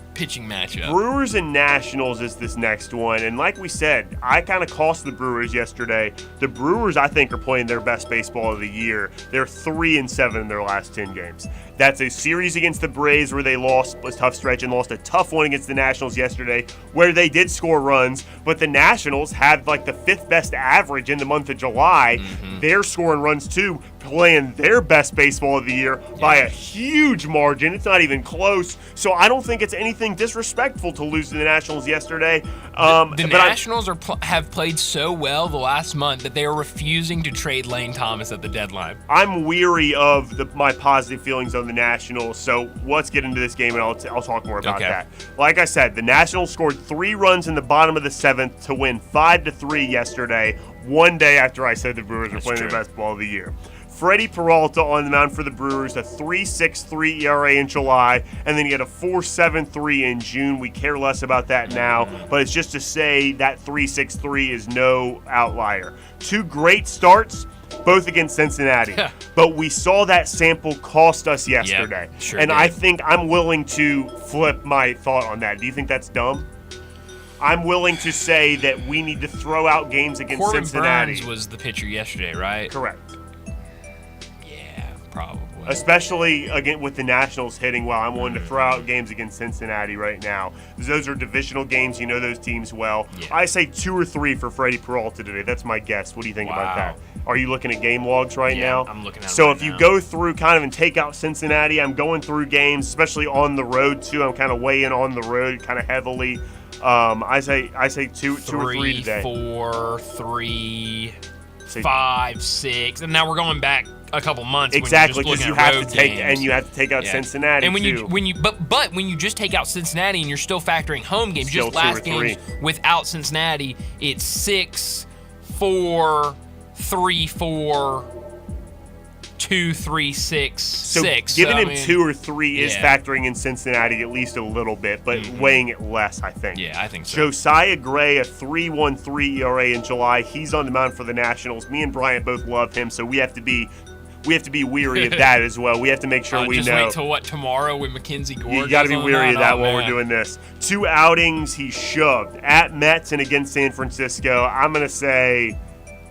matchup. Brewers and Nationals is this next one, and like we said, I kind of cost the Brewers yesterday. The Brewers, I think, are playing their best baseball of the year. They're 3-7 in their last 10 games. That's a series against the Braves where they lost a tough stretch and lost a tough one against the Nationals yesterday where they did score runs, but the Nationals had like the 5th best average in the month of July. They're scoring runs too, playing their best baseball of the year by a huge margin. It's not even close. So I don't think it's anything disrespectful to lose to the Nationals yesterday. The Nationals have played so well the last month that they are refusing to trade Lane Thomas at the deadline. I'm weary of my positive feelings on the Nationals, so let's get into this game and I'll talk more about that. Like I said, the Nationals scored 3 runs in the bottom of the 7th to win 5-3 yesterday, one day after I said the Brewers were playing their best ball of the year. Freddie Peralta on the mound for the Brewers, a 3.63 ERA in July, and then he had a 4.73 in June. We care less about that now, but it's just to say that 3.63 is no outlier. 2 great starts, both against Cincinnati, but we saw that sample cost us yesterday. Did. I think I'm willing to flip my thought on that. Do you think that's dumb? I'm willing to say that we need to throw out games against Cincinnati. Corbin Burnes was the pitcher yesterday, right? Correct. Probably. Especially again with the Nationals hitting well. I'm willing to throw out games against Cincinnati right now. Those are divisional games. You know those teams well. Yeah. I say 2 or 3 for Freddie Peralta today. That's my guess. What do you think about that? Are you looking at game logs now? I'm looking at So right if you now. go through kind of and take out Cincinnati, I'm going through games, especially on the road too. I'm kind of weighing on the road kind of heavily. I say 2 or 3 today. 4, 3, 5, 6, and now we're going back a couple months. Exactly, because you have to take out Cincinnati. And when you just take out Cincinnati and you're still factoring home games, still just last games without Cincinnati, it's 6, 4-3-4, 2-3-6, So 6. giving him 2 or 3 is yeah. factoring in Cincinnati at least a little bit, but weighing it less, I think. Yeah, I think so. Josiah Gray, a 3.13 ERA in July. He's on the mound for the Nationals. Me and Bryant both love him, so we have to be weary of that as well. We have to make sure we just know. Wait till tomorrow when Mackenzie Gore. You got to be weary of that while man. we're doing this. 2 outings he shoved at Mets and against San Francisco. I'm gonna say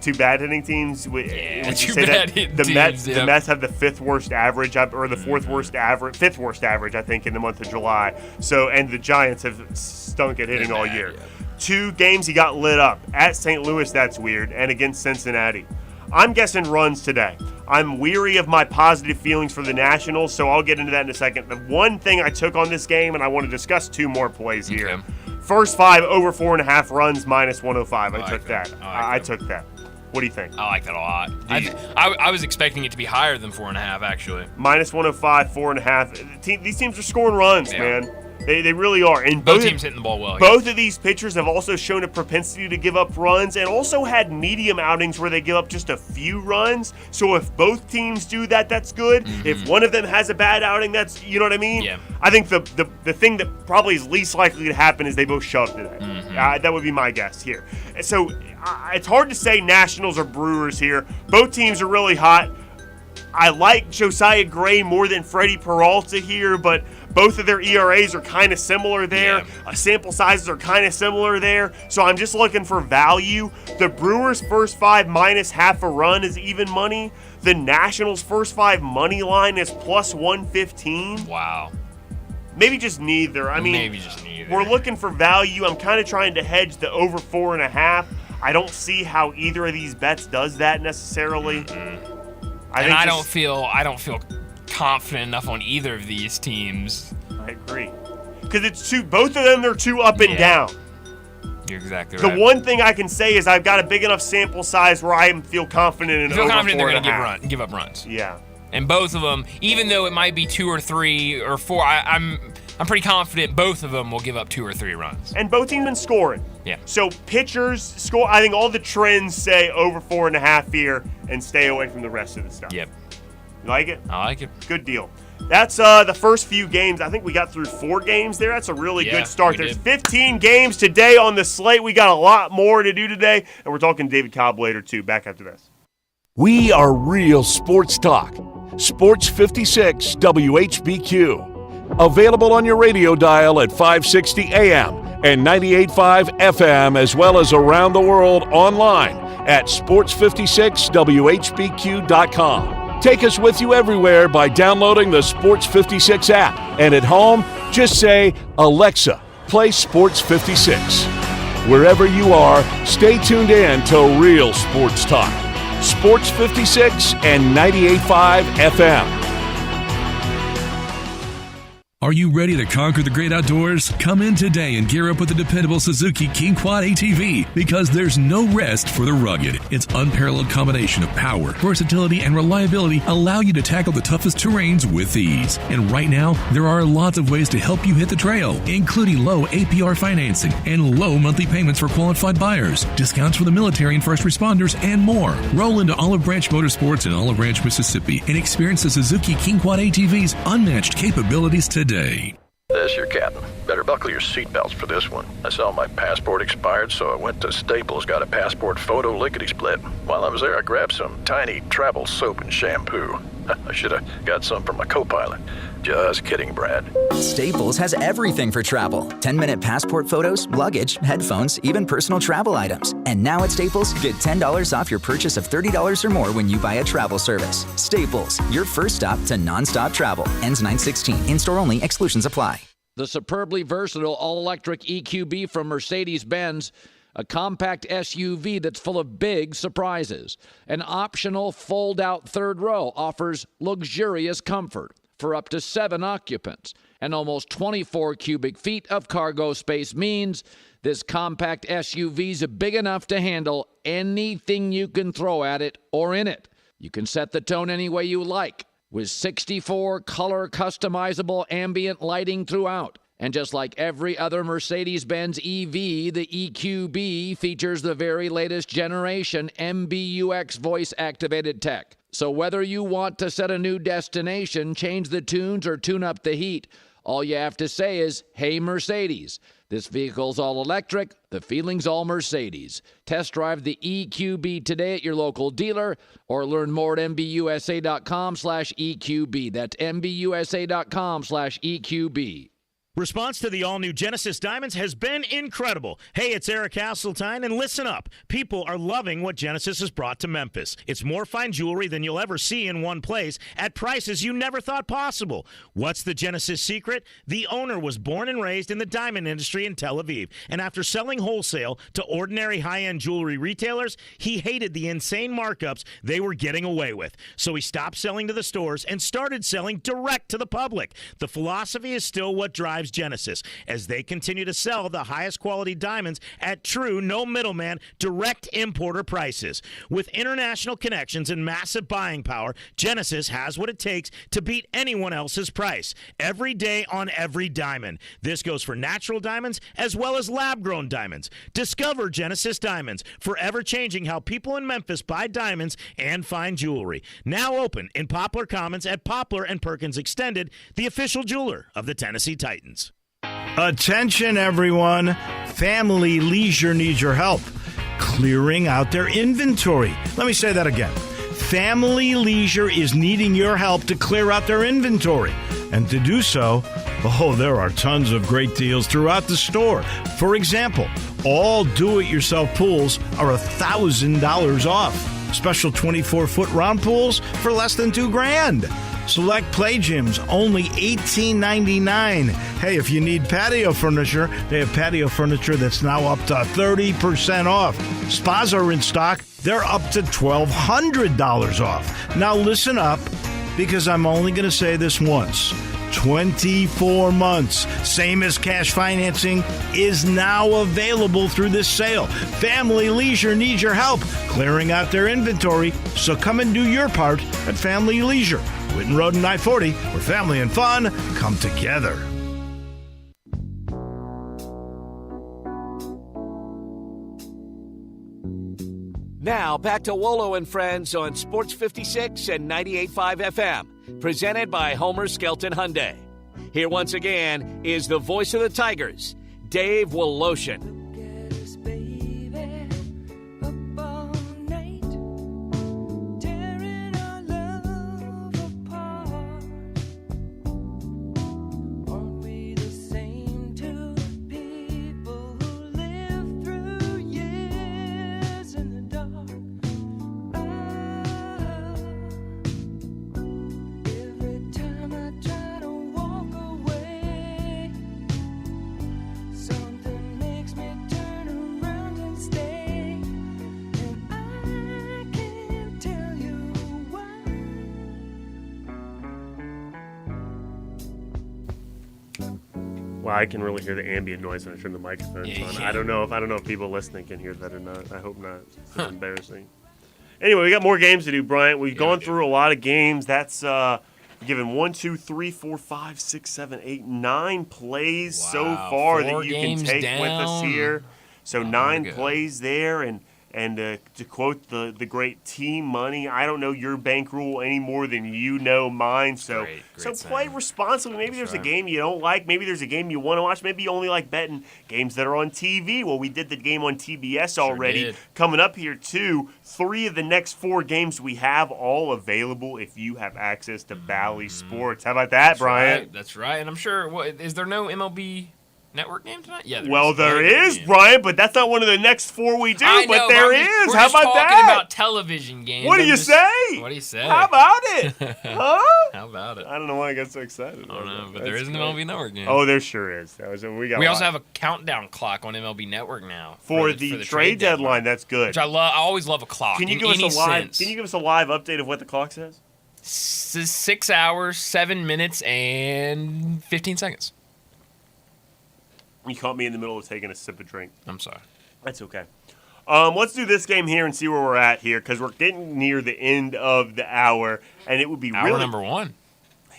2 bad hitting teams. Would you say that the Mets have the 5th worst average, or the 4th worst average, 5th worst average, I think, in the month of July. So, and the Giants have stunk at hitting all year. 2 games he got lit up at St. Louis. That's weird, and against Cincinnati. I'm guessing runs today. I'm weary of my positive feelings for the Nationals, so I'll get into that in a second. The one thing I took on this game, and I want to discuss 2 more plays here. Okay. First 5 over 4.5 runs minus 105. I took that. I took that. What do you think? I like that a lot. I was expecting it to be higher than 4.5, actually. Minus 105, 4.5. These teams are scoring runs, man. They really are. And both teams hitting the ball well. Both of these pitchers have also shown a propensity to give up runs and also had medium outings where they give up just a few runs. So if both teams do that, that's good. If one of them has a bad outing, that's, you know what I mean? Yeah. I think the thing that probably is least likely to happen is they both shove today. That would be my guess here. So it's hard to say Nationals or Brewers here. Both teams are really hot. I like Josiah Gray more than Freddie Peralta here, but both of their ERAs are kind of similar there. Sample sizes are kind of similar there. So I'm just looking for value. The Brewers' first 5 minus half a run is even money. The Nationals' first 5 money line is plus 115. Wow. Maybe just neither. I mean, maybe just neither. We're looking for value. I'm kind of trying to hedge the over 4.5. I don't see how either of these bets does that necessarily. I don't feel confident enough on either of these teams. I agree. Because it's both of them, they're too up and down. You're exactly right. The one thing I can say is I've got a big enough sample size where I feel confident in over 4.5. They're going to give up runs. Yeah. And both of them, even though it might be 2 or 3 or 4, I'm pretty confident both of them will give up 2 or 3 runs. And both teams been scoring. Yeah. So pitchers score. I think all the trends say over 4.5 here and stay away from the rest of the stuff. Yep. You like it? I like it. Good deal. That's the first few games. I think we got through 4 games there. That's a really good start. There's 15 games today on the slate. We got a lot more to do today, and we're talking to David Cobb later too. Back after this. We are real sports talk. Sports 56 WHBQ. Available on your radio dial at 560 AM and 98.5 FM, as well as around the world online at sports56whbq.com. Take us with you everywhere by downloading the Sports 56 app. And at home, just say, Alexa, play Sports 56. Wherever you are, stay tuned in to Real Sports Talk. Sports 56 and 98.5 FM. Are you ready to conquer the great outdoors? Come in today and gear up with the dependable Suzuki King Quad ATV, because there's no rest for the rugged. Its unparalleled combination of power, versatility, and reliability allow you to tackle the toughest terrains with ease. And right now, there are lots of ways to help you hit the trail, including low APR financing and low monthly payments for qualified buyers, discounts for the military and first responders, and more. Roll into Olive Branch Motorsports in Olive Branch, Mississippi, and experience the Suzuki King Quad ATV's unmatched capabilities today. This your captain. Better buckle your seatbelts for this one. I saw my passport expired, so I went to Staples, got a passport photo lickety-split. While I was there, I grabbed some tiny travel soap and shampoo. I should have got some for my co-pilot. Just kidding, Brad. Staples has everything for travel. 10-minute passport photos, luggage, headphones, even personal travel items. And now at Staples, get $10 off your purchase of $30 or more when you buy a travel service. Staples, your first stop to nonstop travel. Ends 9/16. In-store only. Exclusions apply. The superbly versatile all-electric EQB from Mercedes-Benz, a compact SUV that's full of big surprises. An optional fold-out third row offers luxurious comfort for up to 7 occupants. And almost 24 cubic feet of cargo space means this compact SUV's big enough to handle anything you can throw at it or in it. You can set the tone any way you like, with 64 color customizable ambient lighting throughout. And just like every other Mercedes-Benz EV, the EQB features the very latest generation MBUX voice-activated tech. So whether you want to set a new destination, change the tunes, or tune up the heat, all you have to say is, "Hey, Mercedes." This vehicle's all electric. The feeling's all Mercedes. Test drive the EQB today at your local dealer or learn more at MBUSA.com/EQB. That's MBUSA.com/EQB. Response to the all-new Genesis Diamonds has been incredible. Hey, it's Eric Hasseltine, and listen up. People are loving what Genesis has brought to Memphis. It's more fine jewelry than you'll ever see in one place at prices you never thought possible. What's the Genesis secret? The owner was born and raised in the diamond industry in Tel Aviv, and after selling wholesale to ordinary high-end jewelry retailers, he hated the insane markups they were getting away with. So he stopped selling to the stores and started selling direct to the public. The philosophy is still what drives Genesis, as they continue to sell the highest quality diamonds at true, no middleman, direct importer prices. With international connections and massive buying power, Genesis has what it takes to beat anyone else's price. Every day on every diamond. This goes for natural diamonds as well as lab-grown diamonds. Discover Genesis Diamonds, forever changing how people in Memphis buy diamonds and fine jewelry. Now open in Poplar Commons at Poplar and Perkins Extended, the official jeweler of the Tennessee Titans. Attention, everyone. Family Leisure needs your help clearing out their inventory. Let me say that again. Family Leisure is needing your help to clear out their inventory. And to do so, there are tons of great deals throughout the store. For example, all do-it-yourself pools are $1,000 off. Special 24-foot round pools for less than $2,000. Select play gyms, only $18.99. Hey, if you need patio furniture, they have patio furniture that's now up to 30% off. Spas are in stock. They're up to $1,200 off. Now listen up, because I'm only going to say this once. 24 months, same as cash financing, is now available through this sale. Family Leisure needs your help clearing out their inventory, so come and do your part at Family Leisure. Whitten Road and I-40, where family and fun come together. Now back to Wolo and Friends on Sports 56 and 98.5 FM, presented by Homer Skelton Hyundai. Here once again is the voice of the Tigers, Dave Woloshin. Well, I can really hear the ambient noise when I turn the microphones on. I don't know if people listening can hear that or not. I hope not. It's embarrassing. Anyway, we got more games to do, Bryant. We've gone through a lot of games. That's given 1, 2, 3, 4, 5, 6, 7, 8, 9 plays so far that you can take with us here. So 9 plays there, and to quote the great Team Money, I don't know your bankroll any more than you know mine. So great play responsibly. Maybe there's a game you don't like. Maybe there's a game you want to watch. Maybe you only like betting games that are on TV. Well, we did the game on TBS already. Coming up here, too. 3 of the next 4 games we have all available if you have access to Bally Sports. How about that, Brian? That's right. And I'm sure, is there no MLB Network game tonight? Yeah. There is, Brian, but that's not one of the next 4 we do. I know, but there is. We're How just about talking that? About television games. What do you say? What do you say? How about it? Huh? How about it? I don't know why I got so excited. I don't know, but there is an MLB Network game. Oh, there sure is. We also have a countdown clock on MLB Network now for the trade deadline. That's good. Which I love. I always love a clock. Can you give us a live update of what the clock says? 6 hours, 7 minutes, and 15 seconds. You caught me in the middle of taking a sip of drink. I'm sorry. That's okay. Let's do this game here and see where we're at here, because we're getting near the end of the hour, and it would be hour number 1.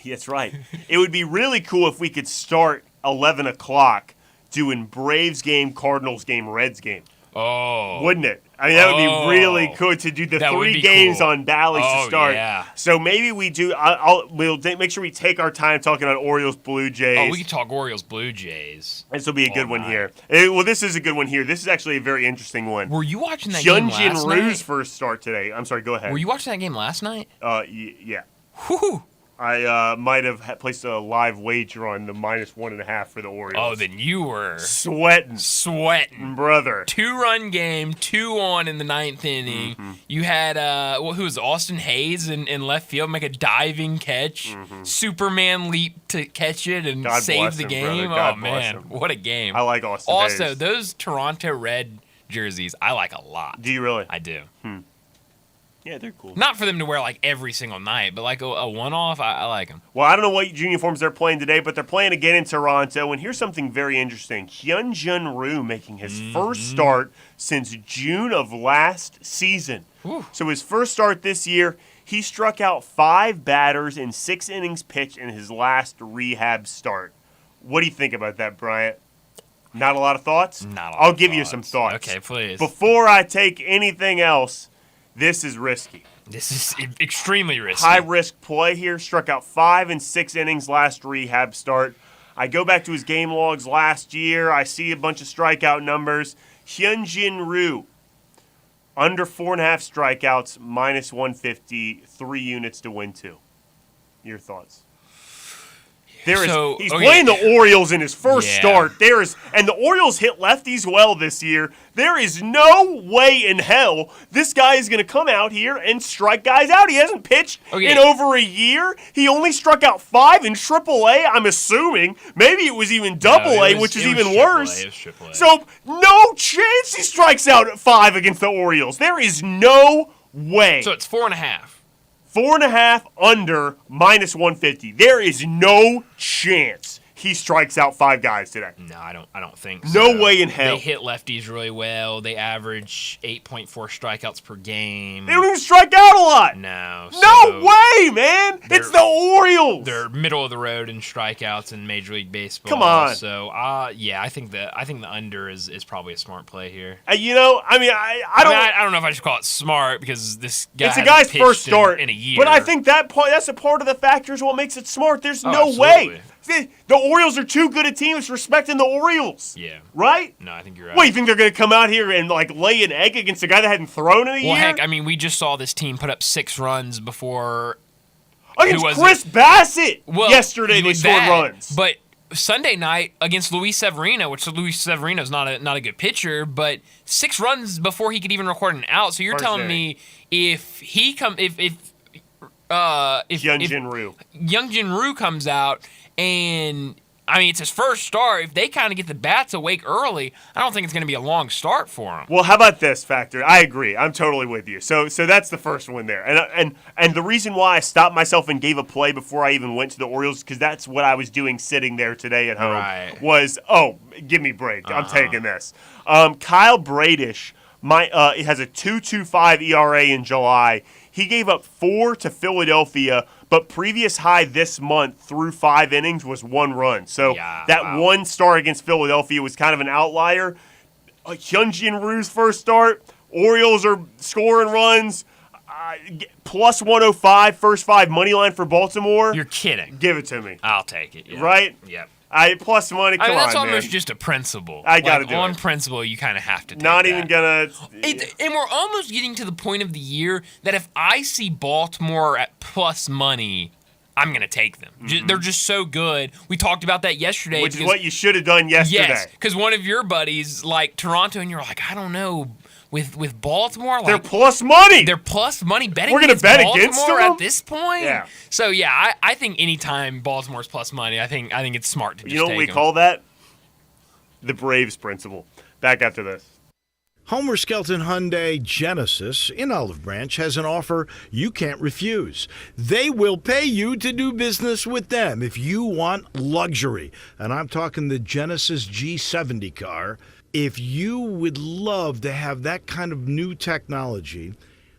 That's right. It would be really cool if we could start 11 o'clock doing Braves game, Cardinals game, Reds game. Oh. Wouldn't it? I mean, that would be really cool to do the That would 3 be games cool. on Bally's to start. Yeah. So maybe we do. We'll make sure we take our time talking about Orioles, Blue Jays. Oh, we could talk Orioles, Blue Jays. This will be a good one here. Well, this is a good one here. This is actually a very interesting one. Were you watching that game last Hyunjin night? Roo's first start today. I'm sorry, go ahead. Were you watching that game last night? Yeah. Whew. I might have placed a live wager on the -1.5 for the Orioles. Oh, then you were sweating, brother. 2-run game, 2-on in the 9th inning. Mm-hmm. You had who was Austin Hayes in left field make a diving catch. Superman leap to catch it and Mm-hmm. God save bless the him, game. brother. God Oh bless man, him. what a game! I like Austin Also, Hayes. those Toronto Red jerseys, I like a lot. Do you really? I do. Yeah, they're cool. Not for them to wear like every single night, but like a one-off, I like them. Well, I don't know what uniforms they're playing today, but they're playing again in Toronto. And here's something very interesting. Hyunjin Roo making his first start since June of last season. So his first start this year, he struck out 5 batters in 6 innings pitched in his last rehab start. What do you think about that, Bryant? Not a lot of thoughts? I'll give you some thoughts. Okay, please. Before I take anything else, this is risky. This is extremely risky. High risk play here. Struck out 5 in 6 innings last rehab start. I go back to his game logs last year. I see a bunch of strikeout numbers. Hyunjin Roo, under 4.5 strikeouts, -150, 3 units to win 2. Your thoughts? He's playing the Orioles in his first start. And the Orioles hit lefties well this year. There is no way in hell this guy is going to come out here and strike guys out. He hasn't pitched in over a year. He only struck out 5 in AAA, I'm assuming. Maybe it was even AA, which is even worse. So no chance he strikes out at 5 against the Orioles. There is no way. So it's 4.5. 4.5 under -150. There is no chance he strikes out 5 guys today. No, I don't think so. No way in hell. They hit lefties really well. They average 8.4 strikeouts per game. They don't even strike out a lot. No. No way, man. It's the Orioles. They're middle of the road in strikeouts in Major League Baseball. Come on. So, yeah, I think the under is probably a smart play here. I don't know if I should call it smart because this guy it's a guy's hasn't first pitched start in a year. But I think that's a part of the factors what makes it smart. There's no absolutely. way. The Orioles are too good a team. It's respecting the Orioles. Yeah. Right? No, I think you're right. What, you think they're going to come out here and lay an egg against a guy that hadn't thrown in a year? Well, heck, I mean, we just saw this team put up 6 runs before. Against Chris Bassett yesterday, they scored runs. But Sunday night against Luis Severino, which Luis Severino's not a good pitcher, but 6 runs before he could even record an out. So you're telling me if Hyunjin Roo comes out and I mean it's his first start, if they kind of get the bats awake early, I don't think it's going to be a long start for him. Well, how about this factor? I agree. I'm totally with you. So that's the first one there. And the reason why I stopped myself and gave a play before I even went to the Orioles, because that's what I was doing sitting there today at home, was, give me a break. I'm taking this. Kyle Bradish has a 2.25 ERA in July. He gave up 4 to Philadelphia, but previous high this month through 5 innings was 1 run. So one start against Philadelphia was kind of an outlier. Hyunjin Roo's first start, Orioles are scoring runs. Plus 105, first 5 money line for Baltimore. You're kidding. Give it to me. I'll take it. Yeah. Right? Yep. Plus money. Come on, that's man. almost just a principle. I gotta do it. On principle, you kind of have to. Not even gonna. And we're almost getting to the point of the year that if I see Baltimore at plus money, I'm gonna take them. They're just so good. We talked about that yesterday, which is what you should have done yesterday. Yes, because one of your buddies like Toronto, and you're like, I don't know. With Baltimore, they're plus money. They're plus money betting. We're gonna bet against them at this point. Yeah. So yeah, I think anytime Baltimore's plus money, I think it's smart to just take them. You know what we call that? The Braves principle. Back after this. Homer Skelton Hyundai Genesis in Olive Branch has an offer you can't refuse. They will pay you to do business with them if you want luxury. And I'm talking the Genesis G70 car. If you would love to have that kind of new technology,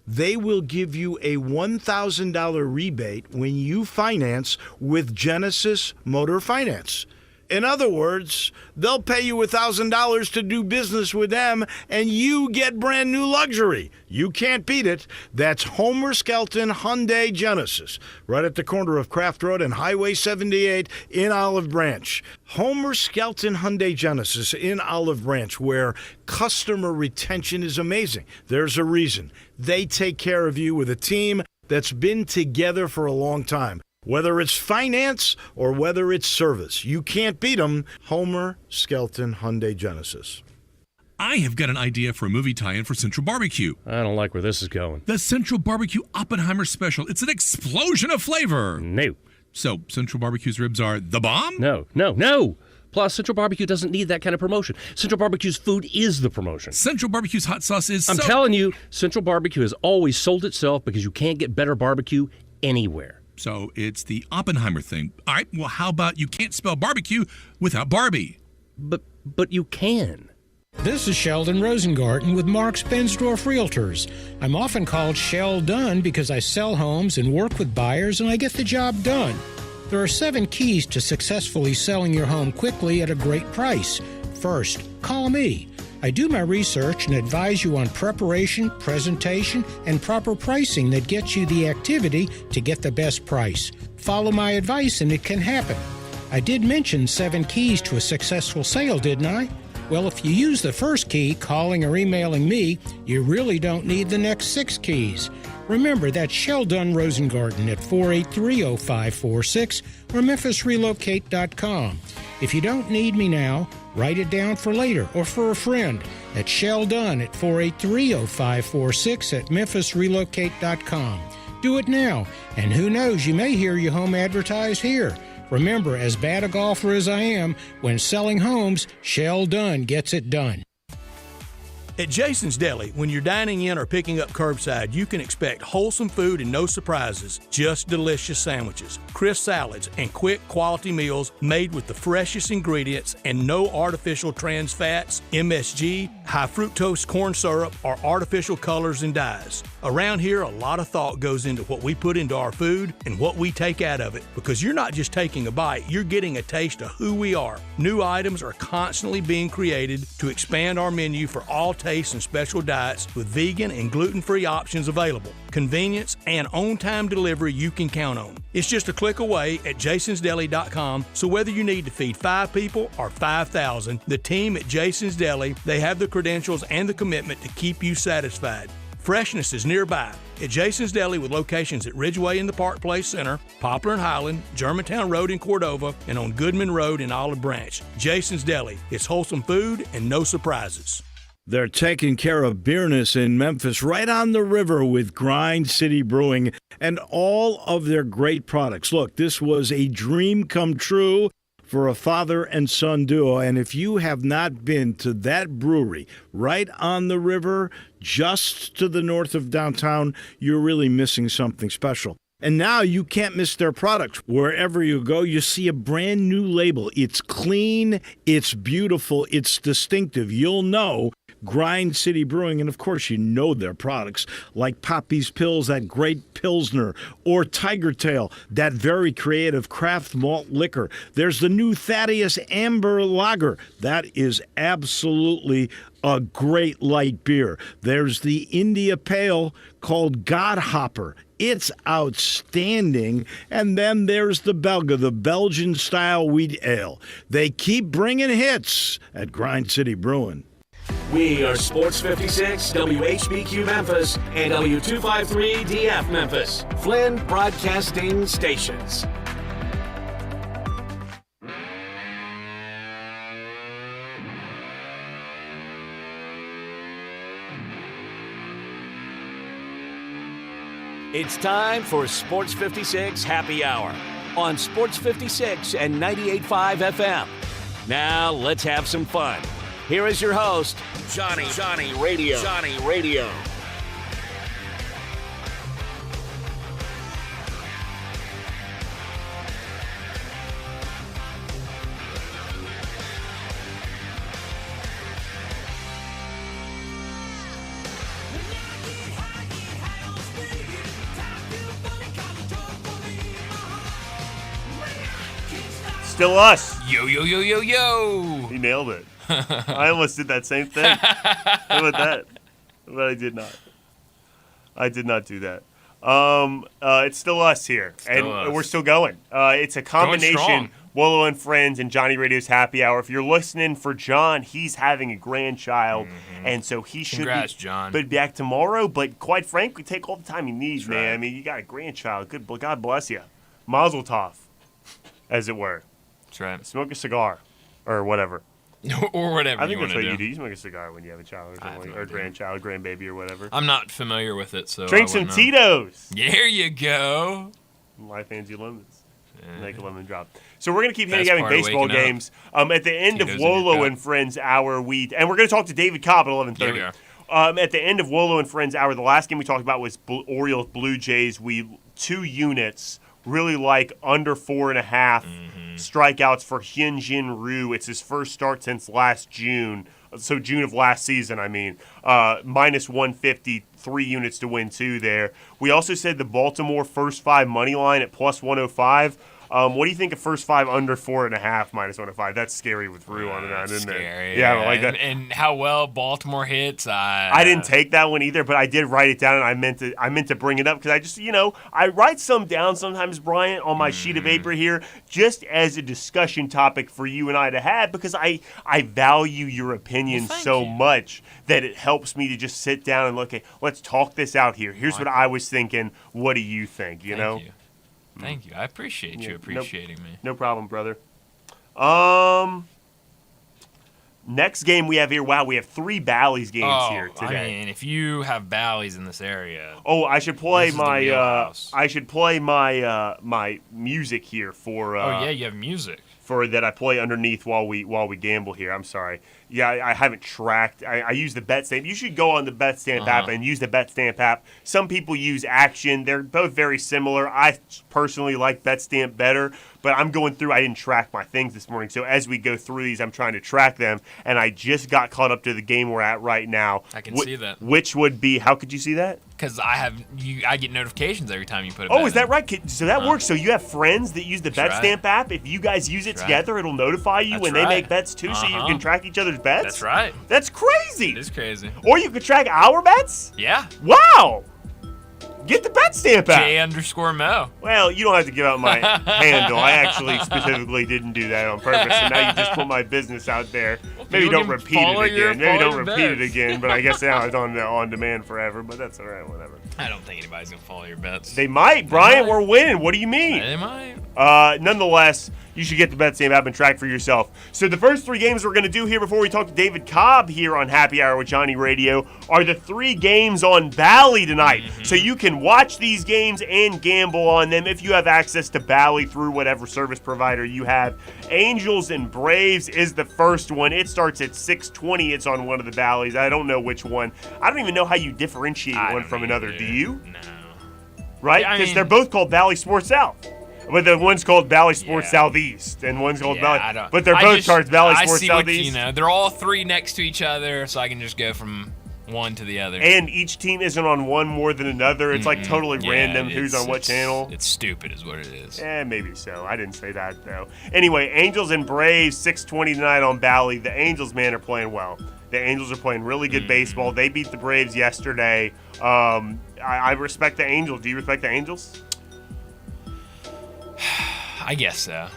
they will give you a $1,000 rebate when you finance with Genesis Motor Finance. In other words, they'll pay you $1,000 to do business with them, and you get brand new luxury. You can't beat it. That's Homer Skelton Hyundai Genesis, right at the corner of Craft Road and Highway 78 in Olive Branch. Homer Skelton Hyundai Genesis in Olive Branch, where customer retention is amazing. There's a reason. They take care of you with a team that's been together for a long time. Whether it's finance or whether it's service, you can't beat them. Homer Skelton Hyundai Genesis. I have got an idea for a movie tie-in for Central Barbecue. I don't like where this is going. The Central Barbecue Oppenheimer Special. It's an explosion of flavor. No. So, Central Barbecue's ribs are the bomb? No. Plus, Central Barbecue doesn't need that kind of promotion. Central Barbecue's food is the promotion. Central Barbecue's hot sauce is I'm telling you, Central Barbecue has always sold itself because you can't get better barbecue anywhere. So it's the Oppenheimer thing. All right, well, how about you can't spell barbecue without Barbie? But you can. This is Sheldon Rosengarten with Mark's Bensdorf Realtors. I'm often called Shell Done because I sell homes and work with buyers and I get the job done. There are 7 keys to successfully selling your home quickly at a great price. First, call me. I do my research and advise you on preparation, presentation, and proper pricing that gets you the activity to get the best price. Follow my advice and it can happen. I did mention 7 keys to a successful sale, didn't I? Well, if you use the first key, calling or emailing me, you really don't need the next 6 keys. Remember, that's Sheldon Rosengarten at 483-0546 or MemphisRelocate.com. If you don't need me now, write it down for later or for a friend. That's Sheldon at 483-0546 at MemphisRelocate.com. Do it now, and who knows, you may hear your home advertised here. Remember, as bad a golfer as I am, when selling homes, Sheldon gets it done. At Jason's Deli, when you're dining in or picking up curbside, you can expect wholesome food and no surprises, just delicious sandwiches, crisp salads, and quick quality meals made with the freshest ingredients and no artificial trans fats, MSG, high fructose corn syrup, or artificial colors and dyes. Around here, a lot of thought goes into what we put into our food and what we take out of it, because you're not just taking a bite, you're getting a taste of who we are. New items are constantly being created to expand our menu for all tastes and special diets with vegan and gluten-free options available. Convenience and on-time delivery you can count on. It's just a click away at jasonsdeli.com, so whether you need to feed 5 people or 5,000, the team at Jason's Deli, they have the credentials and the commitment to keep you satisfied. Freshness is nearby at Jason's Deli with locations at Ridgeway in the Park Place Center, Poplar and Highland, Germantown Road in Cordova, and on Goodman Road in Olive Branch. Jason's Deli. It's wholesome food and no surprises. They're taking care of beerness in Memphis right on the river with Grind City Brewing and all of their great products. Look, this was a dream come true for a father and son duo. And if you have not been to that brewery right on the river, just to the north of downtown, you're really missing something special. And now you can't miss their products. Wherever you go, you see a brand new label. It's clean, it's beautiful, it's distinctive. You'll know Grind City Brewing, and of course you know their products like Poppy's Pills, that great Pilsner, or Tiger Tail, that very creative craft malt liquor. There's the new Thaddeus Amber Lager. That is absolutely a great light beer. There's the India Pale called Godhopper. It's outstanding. And then there's the Belga, the Belgian-style wheat ale. They keep bringing hits at Grind City Brewing. We are Sports 56, WHBQ Memphis, and W253DF Memphis, Flynn Broadcasting Stations. It's time for Sports 56 Happy Hour on Sports 56 and 98.5 FM. Now let's have some fun. Here is your host, Johnny Radio. Still us. Yo, yo, yo, yo, yo. He nailed it. I almost did that same thing. How about that? But I did not. I did not do that. It's still us here. We're still going. It's a combination. Wolo and Friends and Johnny Radio's Happy Hour. If you're listening for John, he's having a grandchild, and so he should John. be back tomorrow. But quite frankly, take all the time he needs, man. right. I mean, you got a grandchild. God bless you. Mazel tov, as it were. That's right. Smoke a cigar, or whatever. Or whatever I think you that's want what to do. you smoke a cigar when you have a child or something, or a grandchild, grandbaby, or whatever. I'm not familiar with it, so Drink I some wouldn't know. Tito's. There you go. Life hands you lemons. Make a lemon drop. So we're going to keep Best handicapping part of baseball waking up. games. At the end Tito's of in your Wolo cup. and Friends Hour, and we're going to talk to David Cobb at 11:30. Yeah, we are. At the end of Wolo and Friends Hour, the last game we talked about was Orioles Blue Jays. 2 units, really like under 4.5 strikeouts for Hyun-Jin Ryu. It's his first start since last June. So June of last season, I mean. Minus 150, 3 units to win 2 there. We also said the Baltimore first 5 money line at plus 105. What do you think of first 5 under 4.5 minus 105? That's scary with Rue on that, isn't Scary. it? Yeah, I don't like that. And how well Baltimore hits. I didn't take that one either, but I did write it down, and I meant to bring it up because I just, I write some down sometimes, Brian, on my sheet of paper here, just as a discussion topic for you and I to have, because I value your opinion so much that it helps me to just sit down and look at, let's talk this out here. Here's what I was thinking. What do you think? You know? Thank you. I appreciate you appreciating me. No problem, brother. Next game we have here. Wow, we have 3 Bally's games here today. I mean, if you have Bally's in this area. Oh, I should play this is the wheelhouse. my music here for. You have music. For that I play underneath while we gamble here. I'm sorry. Yeah, I haven't tracked. I use the BetStamp. You should go on the BetStamp app and use the BetStamp app. Some people use Action. They're both very similar. I personally like BetStamp better, but I'm going through. I didn't track my things this morning, so as we go through these, I'm trying to track them, and I just got caught up to the game we're at right now. I can see that. Which would be, how could you see that? Because I get notifications every time you put a Oh, bet is that right? So that works. So you have friends that use the That's BetStamp app. If you guys use it together, it'll notify you when they make bets too, so you can track each other's bets. That's right. That's crazy. It is crazy. Or you could track our bets. Yeah. Wow. Get the BetStamp app. J_Mo. Well, you don't have to give out my handle. I actually specifically didn't do that on purpose, and now you just put my business out there. Maybe don't repeat it again. Maybe don't repeat it again, but I guess now it's on demand forever, but that's all right, whatever. I don't think anybody's going to follow your bets. They might. Brian, we're winning. What do you mean? They might. Nonetheless, you should get the BetStamp app and track for yourself. So the first 3 games we're going to do here before we talk to David Cobb here on Happy Hour with Johnny Radio are the 3 games on Bally tonight. So you can watch these games and gamble on them if you have access to Bally through whatever service provider you have. Angels and Braves is the first one. It starts at 6:20. It's on one of the Bally's. I don't know which one. I don't even know how you differentiate one from another. Do you? No. Right? Yeah, Because they're both called Bally Sports South. But the one's called Bally Sports Southeast, and one's called Bally. But they're both cards Bally Sports Southeast. They're all 3 next to each other, so I can just go from one to the other. And each team isn't on one more than another. It's like totally random who's on what channel. It's stupid is what it is. Maybe so. I didn't say that, though. Anyway, Angels and Braves, 6:20 tonight on Bally. The Angels, man, are playing well. The Angels are playing really good baseball. They beat the Braves yesterday. I respect the Angels. Do you respect the Angels? I guess so.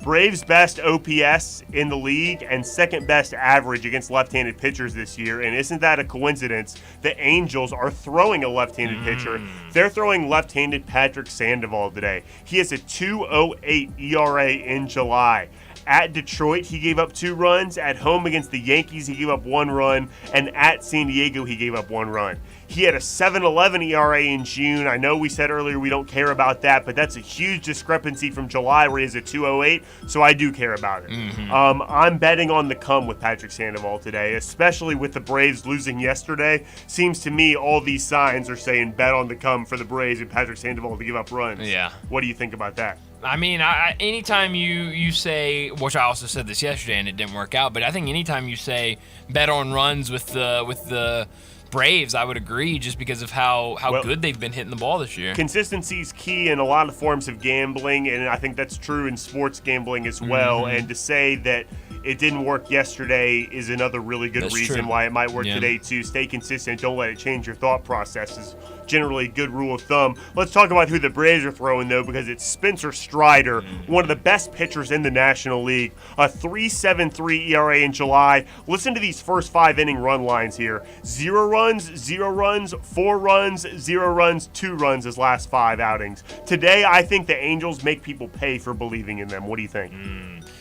Braves' best OPS in the league and second best average against left-handed pitchers this year. And isn't that a coincidence? The Angels are throwing a left-handed pitcher. They're throwing left-handed Patrick Sandoval today. He has a 2.08 ERA in July. At Detroit, he gave up 2 runs. At home against the Yankees, he gave up 1 run. And at San Diego, he gave up 1 run. He had a 7.11 ERA in June. I know we said earlier we don't care about that, but that's a huge discrepancy from July where he has a 2.08, so I do care about it. I'm betting on the come with Patrick Sandoval today, especially with the Braves losing yesterday. Seems to me all these signs are saying bet on the come for the Braves and Patrick Sandoval to give up runs. Yeah. What do you think about that? I mean, anytime you say, which I also said this yesterday and it didn't work out, but I think anytime you say bet on runs with the Braves, I would agree, just because of how good they've been hitting the ball this year. Consistency is key in a lot of forms of gambling, and I think that's true in sports gambling as well. Mhm. And to say that it didn't work yesterday is another really good reason true. why it might work Yeah. today too. Stay consistent. Don't let it change your thought process is generally a good rule of thumb. Let's talk about who the Braves are throwing, though, because it's Spencer Strider, one of the best pitchers in the National League. A 3.73 ERA in July. Listen to these first 5 inning run lines here. 0 runs, 0 runs, 4 runs, 0 runs, 2 runs his last 5 outings. Today, I think the Angels make people pay for believing in them. What do you think?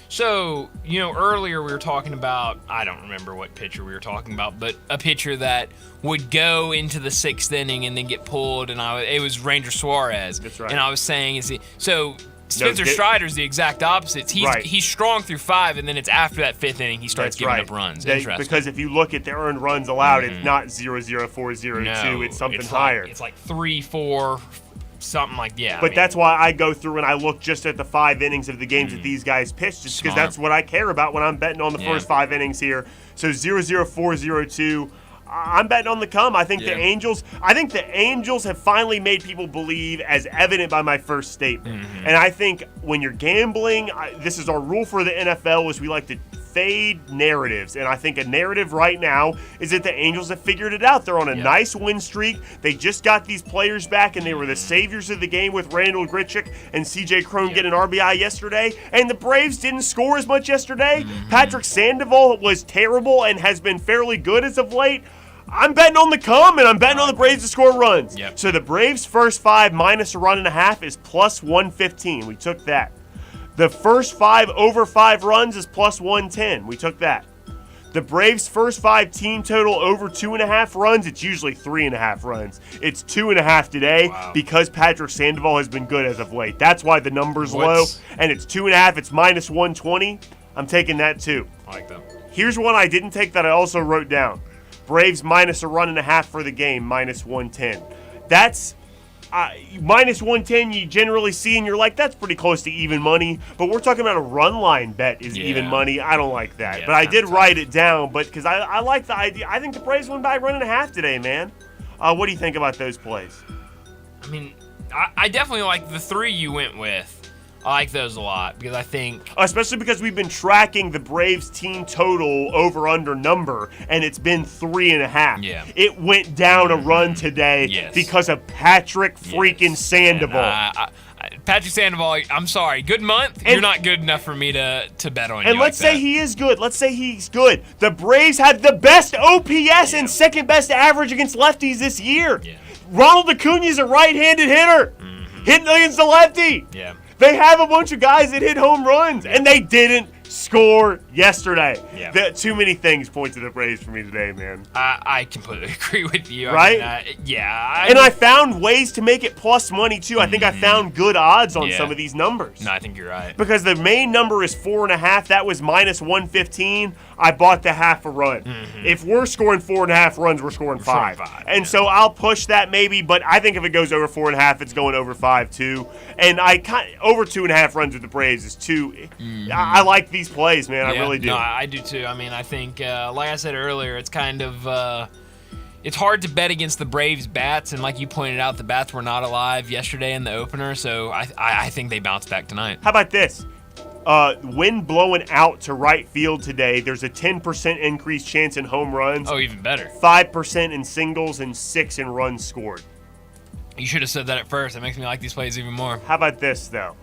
So, earlier we were talking about, I don't remember what pitcher we were talking about, but a pitcher that would go into the 6th inning and then get pulled, and it was Ranger Suarez. That's right. And I was saying, Spencer Strider's the exact opposite. He's strong through 5, and then it's after that 5th inning he starts giving up runs. Interesting. Because if you look at the earned runs allowed, it's not 0-0, 4-0, 2. It's something higher. It's like 3-4. Something like But that's why I go through and I look just at the 5 innings of the games that these guys pitched, just because that's what I care about when I'm betting on the first 5 innings here. So 0-0, 4-0, 2. I'm betting on the come. I think the Angels have finally made people believe, as evident by my first statement. And I think when you're gambling, this is our rule for the NFL, is we like to fade narratives. And I think a narrative right now is that the Angels have figured it out. They're on a nice win streak. They just got these players back, and they were the saviors of the game with Randall Grichuk and C.J. Cron getting an RBI yesterday. And the Braves didn't score as much yesterday. Patrick Sandoval was terrible and has been fairly good as of late. I'm betting on the come, and I'm betting on the Braves to score runs. So the Braves' first 5 minus a run and a half is plus 115. We took that. The first 5 over 5 runs is plus 110. We took that. The Braves' first 5 team total over 2.5 runs, it's usually 3.5 runs. It's 2.5 today because Patrick Sandoval has been good as of late. That's why the number's low, and it's 2.5. It's minus 120. I'm taking that too. I like that. Here's one I didn't take that I also wrote down. Braves minus a run and a half for the game, minus 110. That's minus 110 you generally see, and you're like, that's pretty close to even money. But we're talking about a run line bet is even money. I don't like that. But I did write it down, but because I like the idea. I think the Braves won by a run and a half today, man. What do you think about those plays? I mean, I definitely like the 3 you went with. I like those a lot because I think... Especially because we've been tracking the Braves team total over-under number, and it's been 3.5. Yeah. It went down a run today because of Patrick freaking Sandoval. Patrick Sandoval, I'm sorry. Good month. You're not good enough for me to bet on you. And let's say he is good. Let's say he's good. The Braves had the best OPS and second best average against lefties this year. Ronald Acuna is a right-handed hitter. Hitting against the lefty. They have a bunch of guys that hit home runs, and they didn't score yesterday. Too many things point to the Braves for me today, man. I completely agree with you. Right? I found ways to make it plus money, too. I think I found good odds on some of these numbers. No, I think you're right. Because the main number is 4.5. That was minus 115. I bought the half a run. If we're scoring 4.5 runs, we're scoring 5. And so I'll push that maybe, but I think if it goes over 4.5, it's going over 5 too. And over 2.5 runs with the Braves is too. I like these plays, man. I really do. No, I do too. I mean, I think, like I said earlier, it's kind of. It's hard to bet against the Braves' bats, and like you pointed out, the bats were not alive yesterday in the opener, so I think they bounce back tonight. How about this? Wind blowing out to right field today. There's a 10% increased chance in home runs. Oh, even better. 5% in singles and 6 in runs scored. You should have said that at first. That makes me like these plays even more. How about this, though?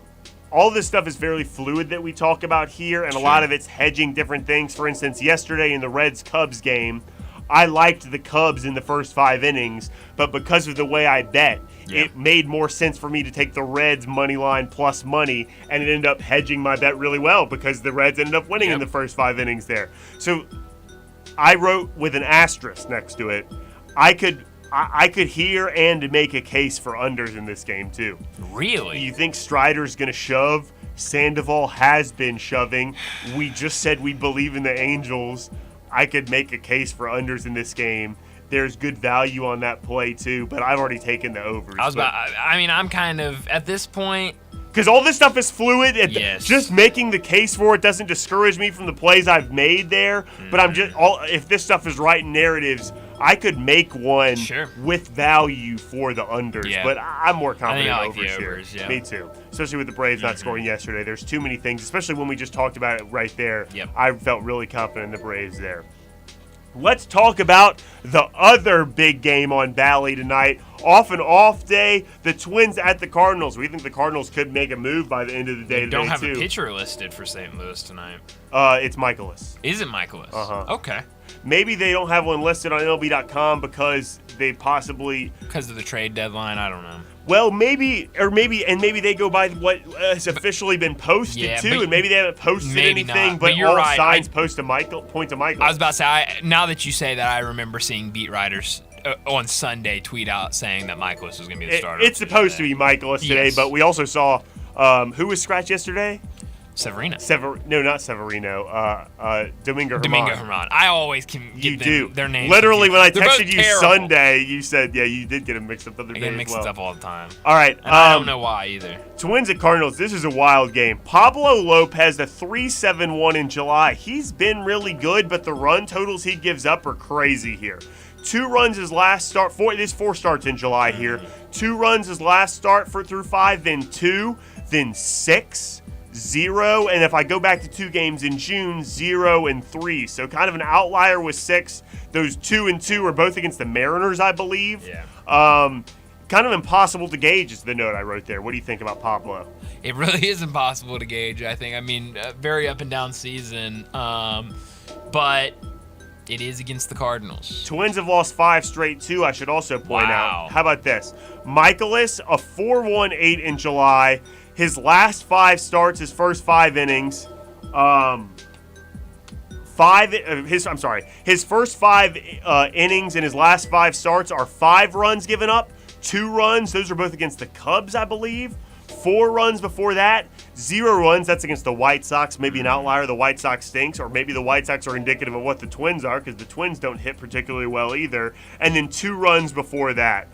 All this stuff is very fluid that we talk about here, and a lot of it's hedging different things. For instance, yesterday in the Reds-Cubs game, I liked the Cubs in the first 5 innings, but because of the way I bet, it made more sense for me to take the Reds money line plus money, and it ended up hedging my bet really well because the Reds ended up winning in the first 5 innings there. So I wrote with an asterisk next to it. I could hear and make a case for unders in this game too. Really? You think Strider's going to shove? Sandoval has been shoving. We just said we believe in the Angels. I could make a case for unders in this game. There's good value on that play too, but I've already taken the overs. I'm kind of, at this point... Because all this stuff is fluid. Just making the case for it doesn't discourage me from the plays I've made there. But I'm just if this stuff is right in narratives, I could make one with value for the unders, but I'm more confident in overs here. Yeah. Me too. Especially with the Braves not scoring yesterday. There's too many things, especially when we just talked about it right there. I felt really confident in the Braves there. Let's talk about the other big game on Bally tonight. Off and off day, the Twins at the Cardinals. We think the Cardinals could make a move by the end of the day. They don't have a pitcher listed for St. Louis tonight. It's Michaelis. Is it Michaelis? Okay. Maybe they don't have one listed on MLB.com because they possibly... Because of the trade deadline, I don't know. Well, maybe they go by what has officially been posted too, and maybe they haven't posted anything, but all right. signs point to Michael. I was about to say, now that you say that, I remember seeing beat writers on Sunday tweet out saying that Michaelis was going to be the starter. It's supposed to be Michaelis today, but we also saw who was scratched yesterday? Severino. No, not Severino. Domingo Germán. Domingo Germán. I always can get their names. Literally, when I They're texted both you terrible. Sunday, you said, you did get them mixed up the other day. I get mixed up all the time. All right. And I don't know why either. Twins at Cardinals. This is a wild game. Pablo Lopez, the 3.71 in July. He's been really good, but the run totals he gives up are crazy here. 2 runs his last start. 4 starts in July here. 2 runs his last start through 5, then 2, then 6. 0, and if I go back to 2 games in June, 0 and 3. So kind of an outlier with 6. Those 2 and 2 are both against the Mariners, I believe. Yeah. Kind of impossible to gauge is the note I wrote there. What do you think about Pablo? It really is impossible to gauge, I think. I mean, very up and down season, but it is against the Cardinals. Twins have lost 5 straight, too, I should also point out. How about this? Michaelis, a 4.18 in July. His last 5 starts, his first 5 innings, his first 5 innings and his last 5 starts are 5 runs given up, 2 runs. Those are both against the Cubs, I believe. 4 runs before that, 0 runs. That's against the White Sox. Maybe an outlier. The White Sox stinks, or maybe the White Sox are indicative of what the Twins are because the Twins don't hit particularly well either. And then 2 runs before that.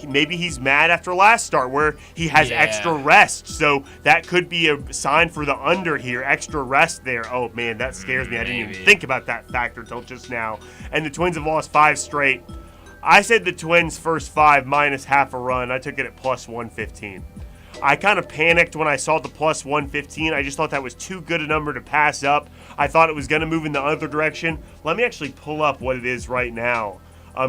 Maybe he's mad after last start where he has extra rest. So that could be a sign for the under here. Extra rest there. Oh, man, that scares me. I didn't even think about that factor until just now. And the Twins have lost 5 straight. I said the Twins first 5 minus half a run. I took it at plus 115. I kind of panicked when I saw the plus 115. I just thought that was too good a number to pass up. I thought it was going to move in the other direction. Let me actually pull up what it is right now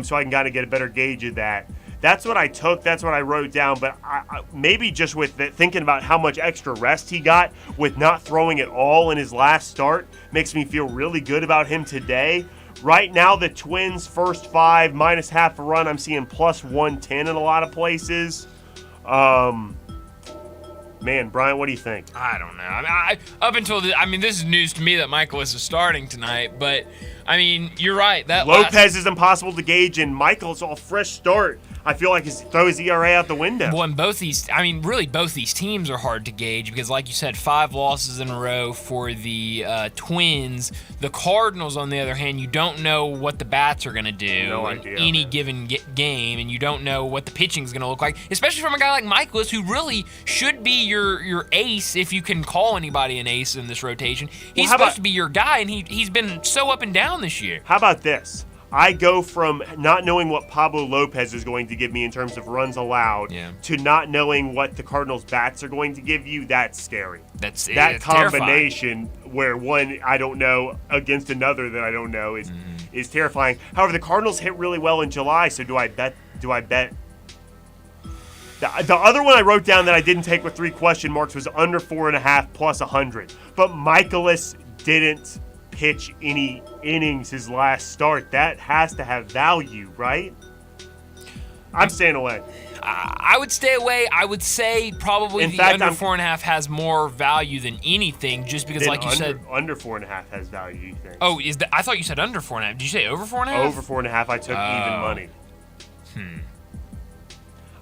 so I can kind of get a better gauge of that. That's what I took. That's what I wrote down. But I maybe just with thinking about how much extra rest he got with not throwing at all in his last start makes me feel really good about him today. Right now, the Twins' first 5 minus half a run, I'm seeing plus 110 in a lot of places. Man, Brian, what do you think? I don't know. This is news to me that Michaelis is starting tonight, but I mean, you're right. That Lopez is impossible to gauge, and Michael's all fresh start. I feel like throw his ERA out the window. Well, and both these teams are hard to gauge because, like you said, 5 losses in a row for the Twins. The Cardinals, on the other hand, you don't know what the bats are going to do in any given game, and you don't know what the pitching is going to look like, especially from a guy like Michaelis, who really should be your ace, if you can call anybody an ace in this rotation. He's supposed to be your guy, and he's been so up and down this year. How about this? I go from not knowing what Pablo Lopez is going to give me in terms of runs allowed to not knowing what the Cardinals' bats are going to give you. That's scary. That combination terrifying. Where one I don't know against another that I don't know is terrifying. However, the Cardinals hit really well in July, so do I bet? The other one I wrote down that I didn't take with 3 question marks was under 4.5 plus 100. But Michaelis didn't pitch any innings his last start. That has to have value, right? I'm staying away. I would stay away. I would say probably under 4.5 has more value than anything, just because, like you said, under 4.5 has value. You think? Oh, I thought you said under 4.5. Did you say over 4.5? Over 4.5. I took even money.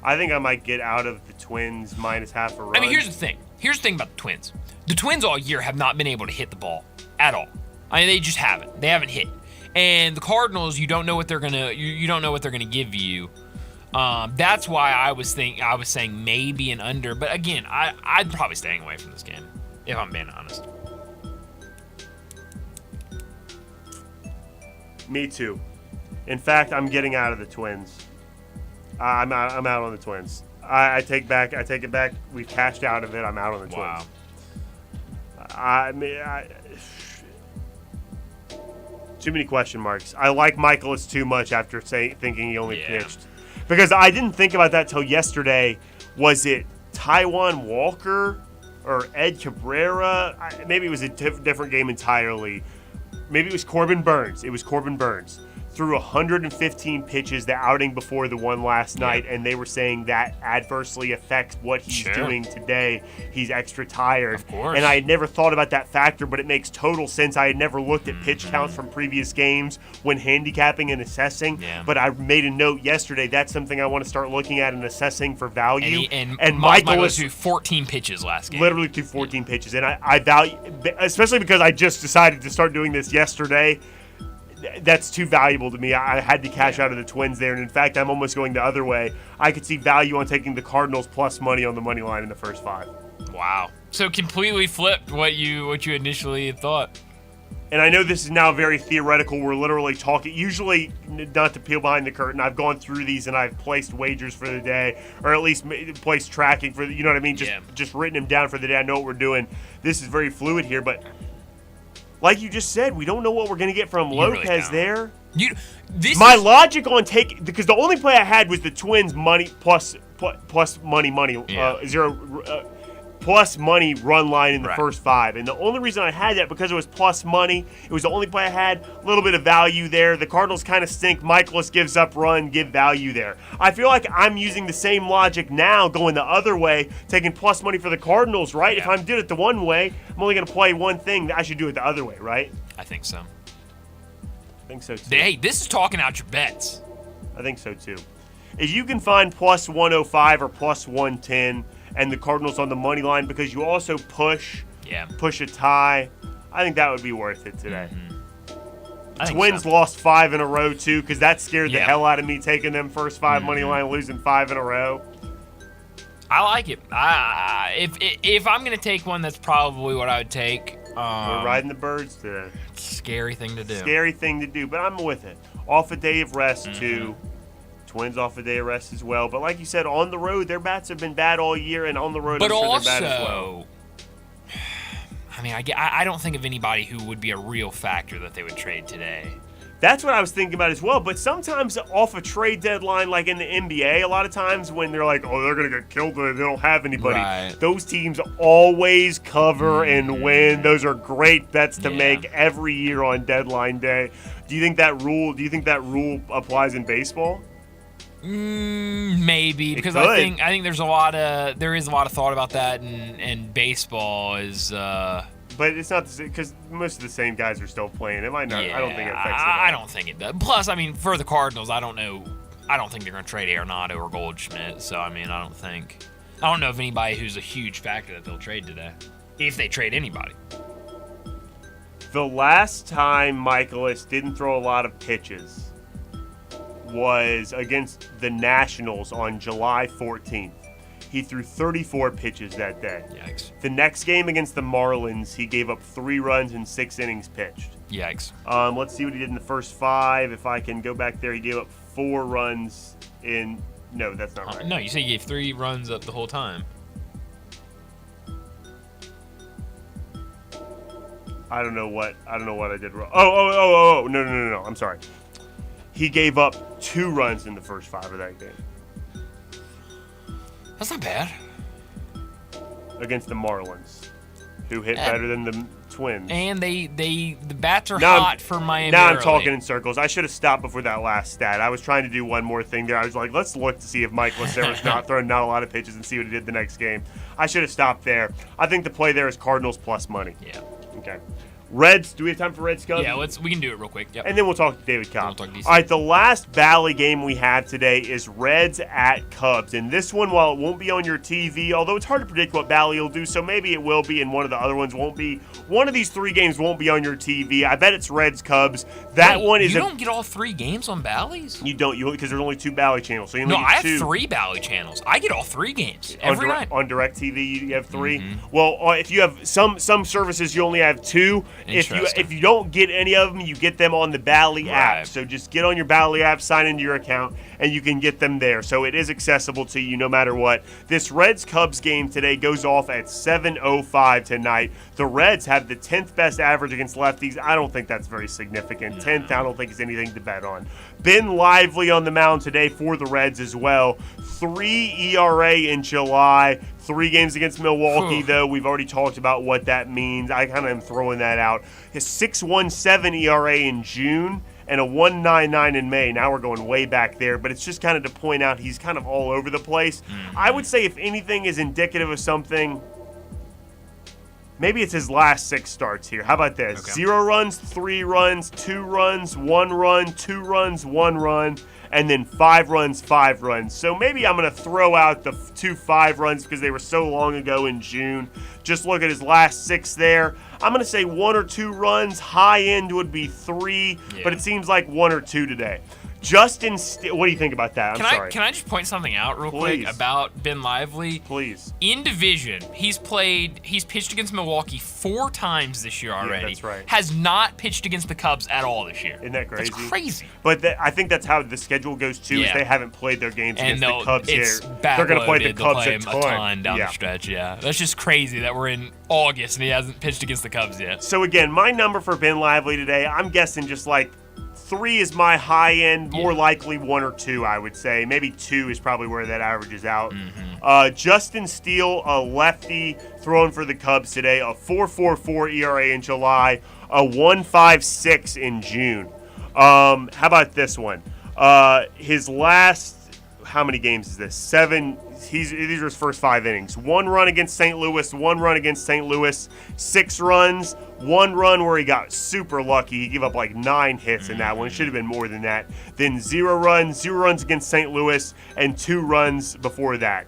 I think I might get out of the Twins minus half a run. I mean, here's the thing. Here's the thing about the Twins. The Twins all year have not been able to hit the ball at all. I mean, they just haven't. They haven't hit. And the Cardinals, you don't know what they're gonna. You don't know what they're gonna give you. That's why I was saying maybe an under. But again, I'd probably staying away from this game if I'm being honest. Me too. In fact, I'm getting out of the Twins. I'm out on the Twins. I take it back. We've cashed out of it. I'm out on the Twins. Wow. Too many question marks. I like Michaelis too much after thinking he only pitched. Because I didn't think about that till yesterday. Was it Taijuan Walker or Ed Cabrera? Maybe it was a different game entirely. Maybe it was Corbin Burns. It was Corbin Burns. Threw 115 pitches the outing before the one last night, and they were saying that adversely affects what he's doing today. He's extra tired. Of course. And I had never thought about that factor, but it makes total sense. I had never looked at pitch counts from previous games when handicapping and assessing, but I made a note yesterday. That's something I want to start looking at and assessing for value. And Michaelis threw 14 pitches last game. Literally threw 14 pitches. And I value, especially because I just decided to start doing this yesterday, that's too valuable to me. I had to cash out of the Twins there, and in fact, I'm almost going the other way. I could see value on taking the Cardinals plus money on the money line in the first 5. Wow. So completely flipped what you initially had thought. And I know this is now very theoretical. We're literally talking, usually not to peel behind the curtain, I've gone through these and I've placed wagers for the day, or at least placed tracking for, you know what I mean? Just written them down for the day. I know what we're doing. This is very fluid here, but like you just said, we don't know what we're going to get from Lopez there. My logic on because the only play I had was the Twins money plus money, plus money run line in the first 5. And the only reason I had that because it was plus money. It was the only play I had. A little bit of value there. The Cardinals kind of stink. Michaelis gives up run, give value there. I feel like I'm using the same logic now going the other way, taking plus money for the Cardinals, right? Yeah. If I'm doing it the one way, I'm only going to play one thing. I should do it the other way, right? I think so. I think so, too. Hey, this is talking out your bets. I think so, too. If you can find plus 105 or plus 110 and the Cardinals on the money line because you also push a tie, I think that would be worth it today. Twins lost 5 in a row, too, because that scared the hell out of me taking them first 5 money line, losing 5 in a row. I like it. If I'm going to take one, that's probably what I would take. We're riding the birds today. Scary thing to do. Scary thing to do, but I'm with it. Off a day of rest, too. Twins off a day of rest as well. But like you said, on the road, their bats have been bad all year, and on the road, I'm sure they're bad as well. I mean, I don't think of anybody who would be a real factor that they would trade today. That's what I was thinking about as well. But sometimes off a trade deadline, like in the NBA, a lot of times when they're like, oh, they're going to get killed, they don't have anybody. Those teams always cover and win. Those are great bets to make every year on deadline day. Do you think that rule applies in baseball? Maybe, because I think there is a lot of thought about that, and baseball is. But it's not because most of the same guys are still playing. It might not. I don't think it affects it. I don't think it does. Plus, I mean, for the Cardinals, I don't know. I don't think they're going to trade Arenado or Goldschmidt. So I mean, I don't know of anybody who's a huge factor that they'll trade today, if they trade anybody. The last time Michaelis didn't throw a lot of pitches was against the Nationals on July 14th. He threw 34 pitches that day. Yikes. The next game against the Marlins, he gave up 3 runs in 6 innings pitched. Yikes. Let's see what he did in the first 5. If I can go back there, he gave up 4 runs in... No, that's not right. No, you say he gave 3 runs up the whole time. I don't know what I did wrong. Oh, no. I'm sorry. He gave up 2 runs in the first 5 of that game. That's not bad. Against the Marlins, who hit better than the Twins. And the bats are hot for Miami. Now I'm talking in circles. I should have stopped before that last stat. I was trying to do one more thing there. I was like, let's look to see if Michaelis there was not throwing not a lot of pitches and see what he did the next game. I should have stopped there. I think the play there is Cardinals plus money. Yeah. Okay. Reds, do we have time for Reds, Cubs? Yeah, we can do it real quick. Yep. And then we'll talk to David Cobb. All right, the last Valley game we have today is Reds at Cubs. And this one, while it won't be on your TV, although it's hard to predict what Valley will do, so maybe it will be and one of the other ones won't be. One of these 3 games won't be on your TV. I bet it's Reds Cubs. That one is You don't get all 3 games on Bally's? You don't, because there's only 2 Valley channels. So you only get I have 3 Valley channels. I get all 3 games every night. On DirecTV, you have 3? Well, if you have some services, you only have 2. if you don't get any of them, you get them on the Bally app. So just get on your Bally app, sign into your account, and you can get them there. So it is accessible to you no matter what. This Reds-Cubs game today goes off at 7:05 tonight. The Reds have the 10th best average against lefties. I don't think that's very significant. 10th, I don't think is anything to bet on. Ben Lively on the mound today for the Reds as well. 3 ERA in July. 3 games against Milwaukee, though. We've already talked about what that means. I kind of am throwing that out. His 6.17 ERA in June and a 1.99 in May. Now we're going way back there, but it's just kind of to point out he's kind of all over the place. I would say if anything is indicative of something, maybe it's his last 6 starts here. How about this? 0 runs, 3 runs, 2 runs, 1 run, 2 runs, 1 run, and then 5 runs, 5 runs. So maybe I'm going to throw out the 2 5 runs because they were so long ago in June. Just look at his last 6 there. I'm going to say 1 or 2 runs. High end would be 3, but it seems like 1 or 2 today. Justin, what do you think about that? Can I just point something out real quick about Ben Lively? Please. In division, he's pitched against Milwaukee 4 times this year already. Yeah, that's right. Has not pitched against the Cubs at all this year. Isn't that crazy? That's crazy. But I think that's how the schedule goes too. Is they haven't played their games against the Cubs here. They're going to play the Cubs a ton down the stretch. Yeah, that's just crazy that we're in August and he hasn't pitched against the Cubs yet. So again, my number for Ben Lively today, I'm guessing just like 3 is my high end, more likely 1 or 2, I would say. Maybe 2 is probably where that averages out. Justin Steele, a lefty, throwing for the Cubs today, a 4.44 ERA in July, a 1.56 in June. How about this one? His last, how many games is this? 7. These are his first 5 innings. 1 run against St. Louis, 1 run against St. Louis, 6 runs, 1 run where he got super lucky. He gave up like 9 hits in that one. It should have been more than that. Then 0 runs against St. Louis, and 2 runs before that.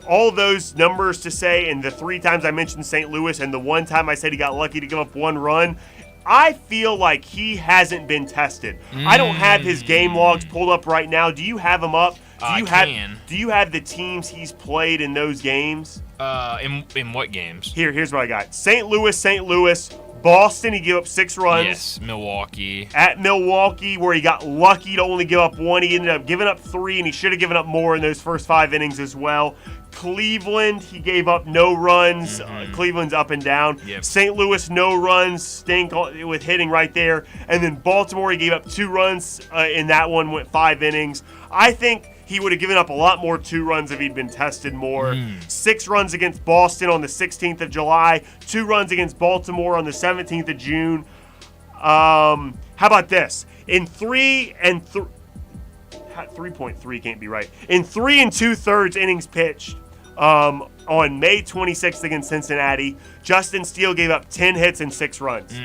All those numbers to say, and the 3 times I mentioned St. Louis, and the 1 time I said he got lucky to give up 1 run, I feel like he hasn't been tested. I don't have his game logs pulled up right now. Do you have them up? Do you have the teams he's played in those games? In what games? Here's what I got. St. Louis. Boston, he gave up 6 runs. Yes, Milwaukee. At Milwaukee, where he got lucky to only give up 1. He ended up giving up 3, and he should have given up more in those first 5 innings as well. Cleveland, he gave up no runs. Cleveland's up and down. St. Louis, no runs. Stink with hitting right there. And then Baltimore, he gave up 2 runs in that one, went 5 innings. I think he would have given up a lot more 2 runs if he'd been tested more. 6 runs against Boston on the 16th of July. 2 runs against Baltimore on the 17th of June. How about this? In 3.3 can't be right. In 3 2/3 innings pitched on May 26th against Cincinnati, Justin Steele gave up 10 hits and 6 runs.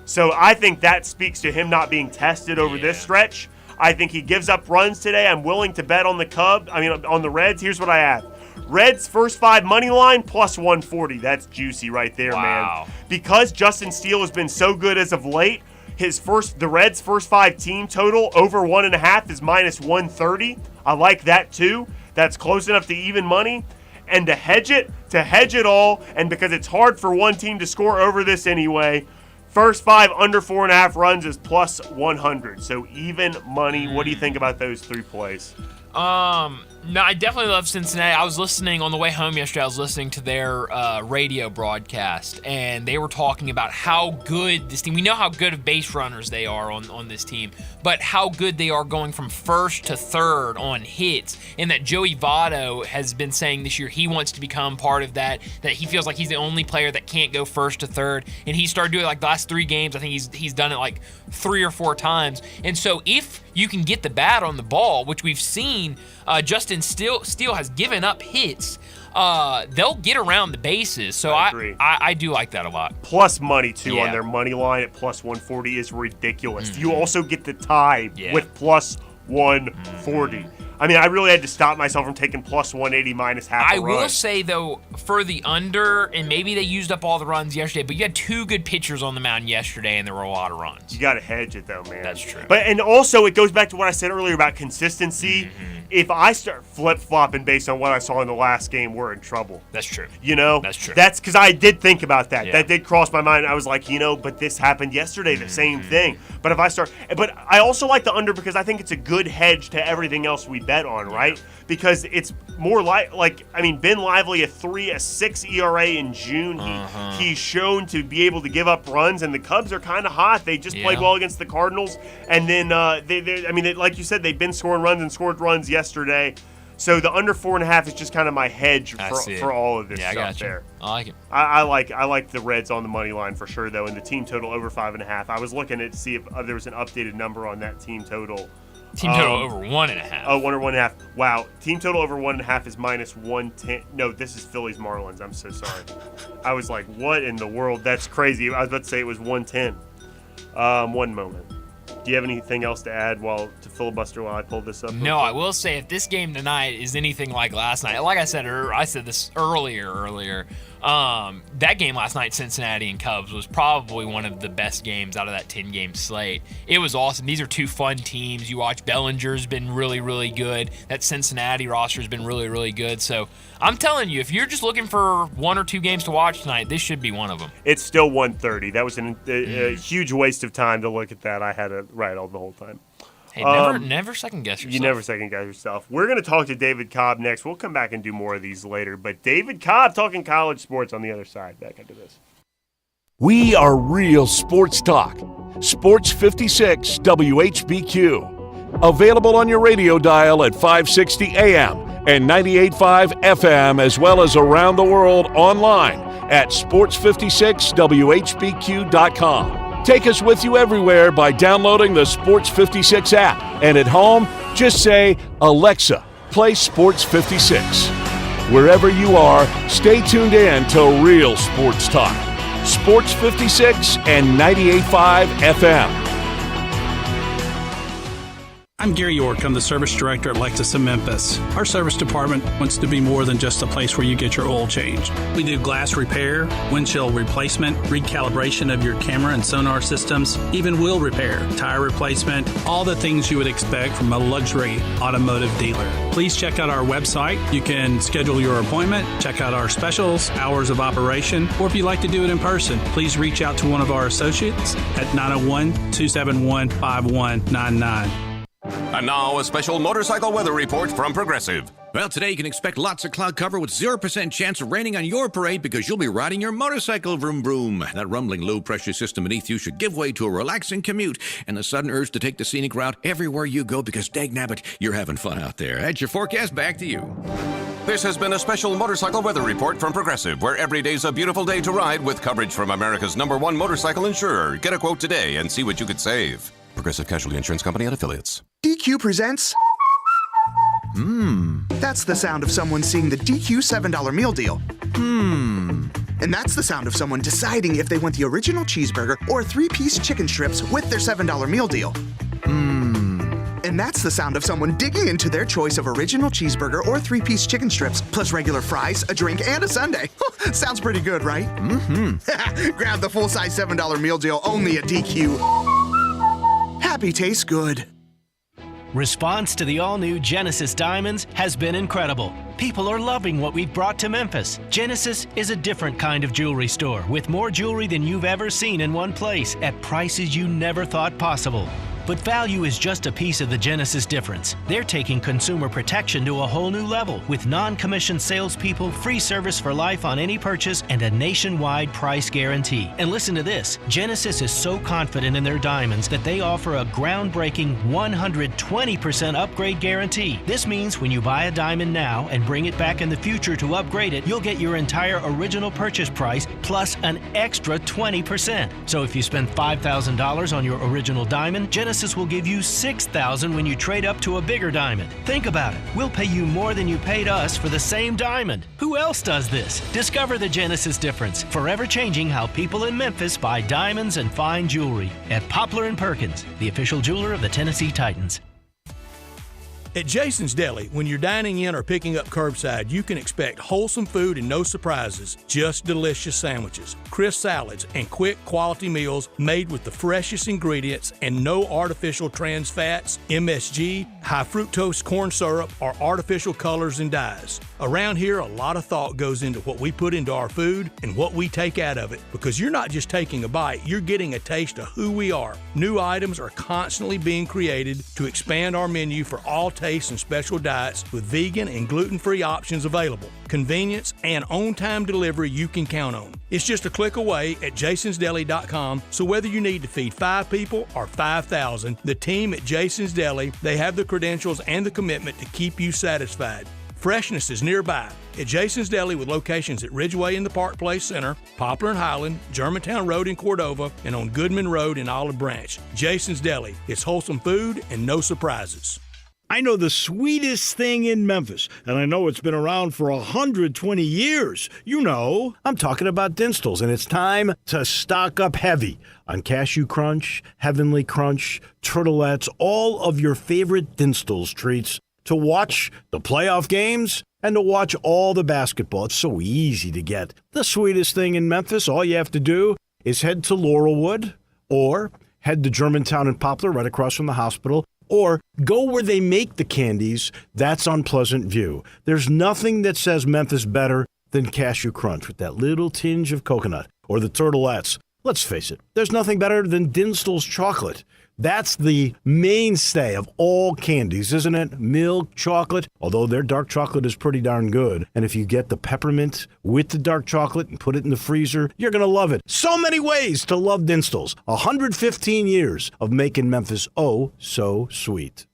So I think that speaks to him not being tested over this stretch. I think he gives up runs today. I'm willing to bet on on the Reds. Here's what I have. Reds first 5 money line plus 140. That's juicy right there, man. Because Justin Steele has been so good as of late, the Reds' first 5 team total over 1.5 is minus 130. I like that too. That's close enough to even money. And to hedge it all, and because it's hard for one team to score over this anyway, first 5 under 4.5 runs is plus 100. So even money. What do you think about those 3 plays? No, I definitely love Cincinnati. I was listening on the way home yesterday. I was listening to their radio broadcast, and they were talking about how good this team. We know how good of base runners they are on this team, but how good they are going from first to third on hits. And that Joey Votto has been saying this year he wants to become part of that. That he feels like he's the only player that can't go first to third, and he started doing it like the last 3 games. I think he's done it like 3 or 4 times. And so if you can get the bat on the ball, which we've seen, Justin Steele has given up hits. They'll get around the bases, so I agree. I do like that a lot. Plus money too on their money line at plus 140 is ridiculous. You also get the tie with plus 140. I mean, I really had to stop myself from taking plus 180 minus half a run. I will say, though, for the under, and maybe they used up all the runs yesterday, but you had 2 good pitchers on the mound yesterday, and there were a lot of runs. You got to hedge it, though, man. That's true. And also, it goes back to what I said earlier about consistency. if I start flip-flopping based on what I saw in the last game, we're in trouble. That's true. That's true. That's because I did think about that. Yeah. That did cross my mind. I was like, but this happened yesterday, the same thing. But but I also like the under because I think it's a good hedge to everything else we bet on, right? Because it's more Ben Lively, a 3.6 ERA in June. He's shown to be able to give up runs, and the Cubs are kind of hot. They just played well against the Cardinals, and then like you said, they've been scoring runs and scored runs yesterday. So the under 4.5 is just kind of my hedge for all of this stuff there. I like it. I like the Reds on the money line for sure, though, and the team total over 5.5. I was looking to see if there was an updated number on that team total. Team total over 1.5. Oh, 1.5. Wow. Team total over 1.5 is minus 110. No, this is Phillies Marlins. I'm so sorry. I was like, what in the world? That's crazy. I was about to say it was 110. One moment. Do you have anything else to add to filibuster while I pull this up? No, I will say if this game tonight is anything like last night, like I said this earlier. That game last night, Cincinnati and Cubs, was probably one of the best games out of that 10-game slate. It was awesome. These are two fun teams. You watch Bellinger's been really, really good. That Cincinnati roster's been really, really good. So I'm telling you, if you're just looking for one or two games to watch tonight, this should be one of them. It's still 1:30. That was a huge waste of time to look at that. I had it right all the whole time. Hey, never second guess yourself. You never second guess yourself. We're going to talk to David Cobb next. We'll come back and do more of these later. But David Cobb talking college sports on the other side. Back into this. We are real sports talk. Sports 56 WHBQ. Available on your radio dial at 560 AM and 98.5 FM, as well as around the world online at sports56whbq.com. Take us with you everywhere by downloading the Sports 56 app. And at home, just say, Alexa, play Sports 56. Wherever you are, stay tuned in to Real Sports Talk. Sports 56 and 98.5 FM. I'm Gary York. I'm the service director at Lexus of Memphis. Our service department wants to be more than just a place where you get your oil changed. We do glass repair, windshield replacement, recalibration of your camera and sonar systems, even wheel repair, tire replacement, all the things you would expect from a luxury automotive dealer. Please check out our website. You can schedule your appointment, check out our specials, hours of operation, or if you'd like to do it in person, please reach out to one of our associates at 901-271-5199. And now a special motorcycle weather report from Progressive. Well, today you can expect lots of cloud cover with 0% chance of raining on your parade because you'll be riding your motorcycle vroom vroom. That rumbling low-pressure system beneath you should give way to a relaxing commute and the sudden urge to take the scenic route everywhere you go because, dagnabbit, you're having fun out there. That's your forecast. Back to you. This has been a special motorcycle weather report from Progressive, where every day's a beautiful day to ride with coverage from America's #1 motorcycle insurer. Get a quote today and see what you could save. Progressive Casualty Insurance Company and Affiliates. DQ presents... That's the sound of someone seeing the DQ $7 meal deal. And that's the sound of someone deciding if they want the original cheeseburger or 3-piece chicken strips with their $7 meal deal. And that's the sound of someone digging into their choice of original cheeseburger or 3-piece chicken strips, plus regular fries, a drink, and a sundae. Sounds pretty good, right? Grab the full-size $7 meal deal only at DQ. Happy tastes good. Response to the all-new Genesis Diamonds has been incredible. People are loving what we've brought to Memphis. Genesis is a different kind of jewelry store with more jewelry than you've ever seen in one place at prices you never thought possible. But value is just a piece of the Genesis difference. They're taking consumer protection to a whole new level with non-commissioned salespeople, free service for life on any purchase, and a nationwide price guarantee. And listen to this. Genesis is so confident in their diamonds that they offer a groundbreaking 120% upgrade guarantee. This means when you buy a diamond now and bring it back in the future to upgrade it, you'll get your entire original purchase price plus an extra 20%. So if you spend $5,000 on your original diamond, Genesis will give you $6,000 when you trade up to a bigger diamond. Think about it. We'll pay you more than you paid us for the same diamond. Who else does this? Discover the Genesis difference, forever changing how people in Memphis buy diamonds and fine jewelry at Poplar & Perkins, the official jeweler of the Tennessee Titans. At Jason's Deli, when you're dining in or picking up curbside, you can expect wholesome food and no surprises, just delicious sandwiches, crisp salads, and quick quality meals made with the freshest ingredients and no artificial trans fats, MSG, high fructose corn syrup, or artificial colors and dyes. Around here, a lot of thought goes into what we put into our food and what we take out of it, because you're not just taking a bite, you're getting a taste of who we are. New items are constantly being created to expand our menu for all tastes and special diets with vegan and gluten-free options available. Convenience and on-time delivery you can count on. It's just a click away at jasonsdeli.com, so whether you need to feed 5 people or 5,000, the team at Jason's Deli, they have the credentials and the commitment to keep you satisfied. Freshness is nearby at Jason's Deli with locations at Ridgeway in the Park Place Center, Poplar and Highland, Germantown Road in Cordova, and on Goodman Road in Olive Branch. Jason's Deli. It's wholesome food and no surprises. I know the sweetest thing in Memphis, and I know it's been around for 120 years. You know, I'm talking about Dinstall's, and it's time to stock up heavy on Cashew Crunch, Heavenly Crunch, Turtlettes, all of your favorite Dinstall's treats to watch the playoff games and to watch all the basketball. It's so easy to get. The sweetest thing in Memphis, all you have to do is head to Laurelwood or head to Germantown and Poplar right across from the hospital, or go where they make the candies. That's on Pleasant View. There's nothing that says Memphis better than Cashew Crunch with that little tinge of coconut, or the Turtlettes. Let's face it, there's nothing better than Dinstall's chocolate. That's the mainstay of all candies, isn't it? Milk chocolate, although their dark chocolate is pretty darn good. And if you get the peppermint with the dark chocolate and put it in the freezer, you're going to love it. So many ways to love Dinstall's. 115 years of making Memphis oh so sweet.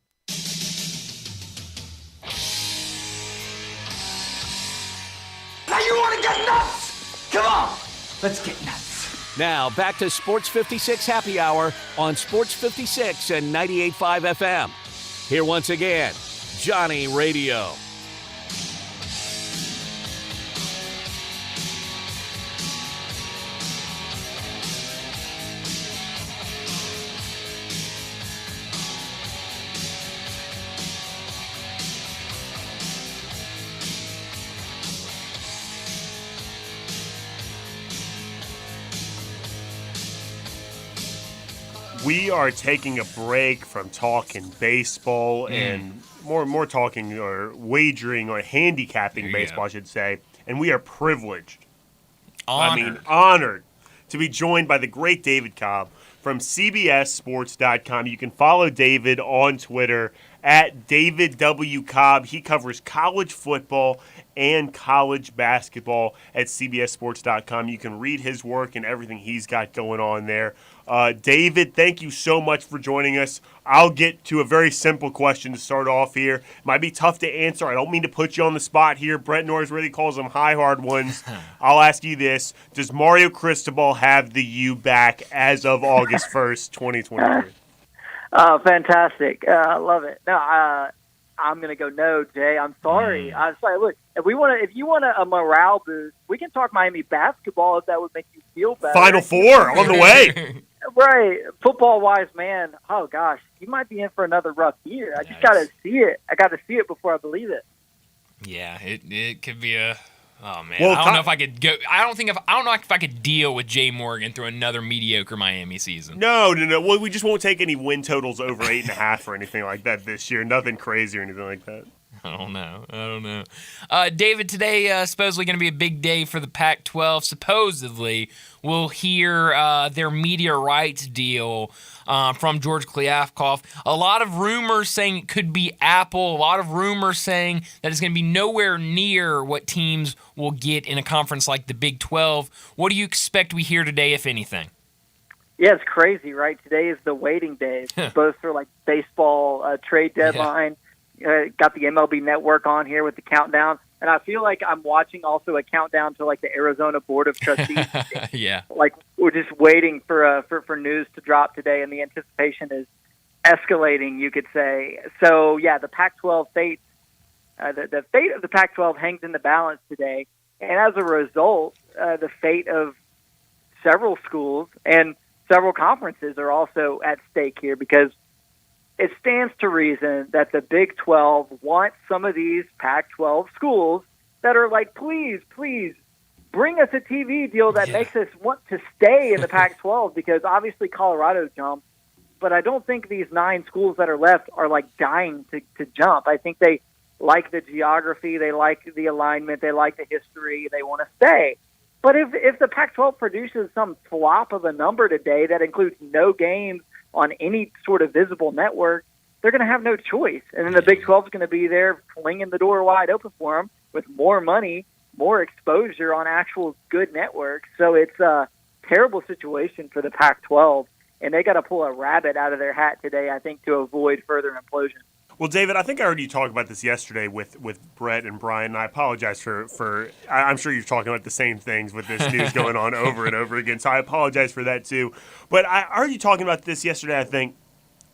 Now you want to get nuts? Come on, let's get nuts. Now, back to Sports 56 Happy Hour on Sports 56 and 98.5 FM. Here once again, Johnny Radio. We are taking a break from talking baseball and more talking or wagering or handicapping baseball, I should say. And we are privileged, honored to be joined by the great David Cobb from CBSSports.com. You can follow David on Twitter at David W. Cobb. He covers college football and college basketball at CBSSports.com. You can read his work and everything he's got going on there. David, thank you so much for joining us. I'll get to a very simple question to start off here. It might be tough to answer. I don't mean to put you on the spot here. Brett Norris really calls them high hard ones. I'll ask you this. Does Mario Cristobal have the U back as of August 1st, 2023? Oh, fantastic. I love it. No, I'm going to go no, Jay. I'm sorry. I'm sorry. Look, if you want a morale boost, we can talk Miami basketball if that would make you feel better. Final Four on the way. Right. Football-wise, man, oh, gosh, you might be in for another rough year. I just got to see it. I got to see it before I believe it. Yeah, it could be a – oh, man. Well, I don't know if I could go – I don't know if I could deal with Jay Morgan through another mediocre Miami season. No. Well, we just won't take any win totals over 8.5 or anything like that this year. Nothing crazy or anything like that. I don't know. David, today supposedly going to be a big day for the Pac-12. Supposedly, we'll hear their media rights deal from George Kliavkoff. A lot of rumors saying it could be Apple. A lot of rumors saying that it's going to be nowhere near what teams will get in a conference like the Big 12. What do you expect we hear today, if anything? Yeah, it's crazy, right? Today is the waiting day, both for like baseball trade deadline. Yeah. Got the MLB Network on here with the countdown, and I feel like I'm watching also a countdown to like the Arizona Board of Trustees. Yeah, like we're just waiting for news to drop today, and the anticipation is escalating, you could say. So yeah, the Pac-12 fate, the fate of the Pac-12 hangs in the balance today, and as a result, the fate of several schools and several conferences are also at stake here, because it stands to reason that the Big 12 wants some of these Pac-12 schools that are like, please, bring us a TV deal that makes us want to stay in the Pac-12, because obviously Colorado jumped but I don't think these 9 schools that are left are like dying to jump. I think they like the geography, they like the alignment, they like the history, they want to stay. But if the Pac-12 produces some flop of a number today that includes no games on any sort of visible network, they're going to have no choice. And then the Big 12 is going to be there flinging the door wide open for them with more money, more exposure on actual good networks. So it's a terrible situation for the Pac-12, and they got to pull a rabbit out of their hat today, I think, to avoid further implosion. Well, David, I think I heard you talk about this yesterday with Brett and Brian, and I apologize for I'm sure you're talking about the same things with this news going on over and over again, so I apologize for that too. But I heard you talking about this yesterday, I think,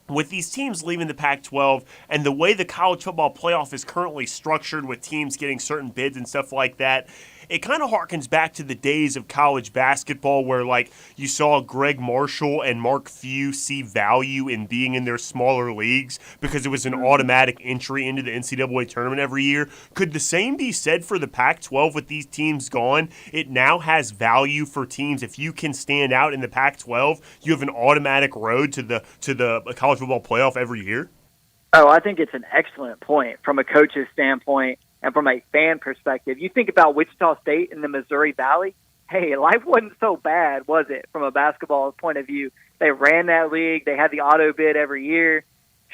with these teams leaving the Pac-12 and the way the college football playoff is currently structured with teams getting certain bids and stuff like that, it kind of harkens back to the days of college basketball where, like, you saw Greg Marshall and Mark Few see value in being in their smaller leagues because it was an automatic entry into the NCAA tournament every year. Could the same be said for the Pac-12 with these teams gone? It now has value for teams. If you can stand out in the Pac-12, you have an automatic road to the college football playoff every year? Oh, I think it's an excellent point from a coach's standpoint. And from a fan perspective, you think about Wichita State and the Missouri Valley. Hey, life wasn't so bad, was it, from a basketball point of view? They ran that league. They had the auto bid every year.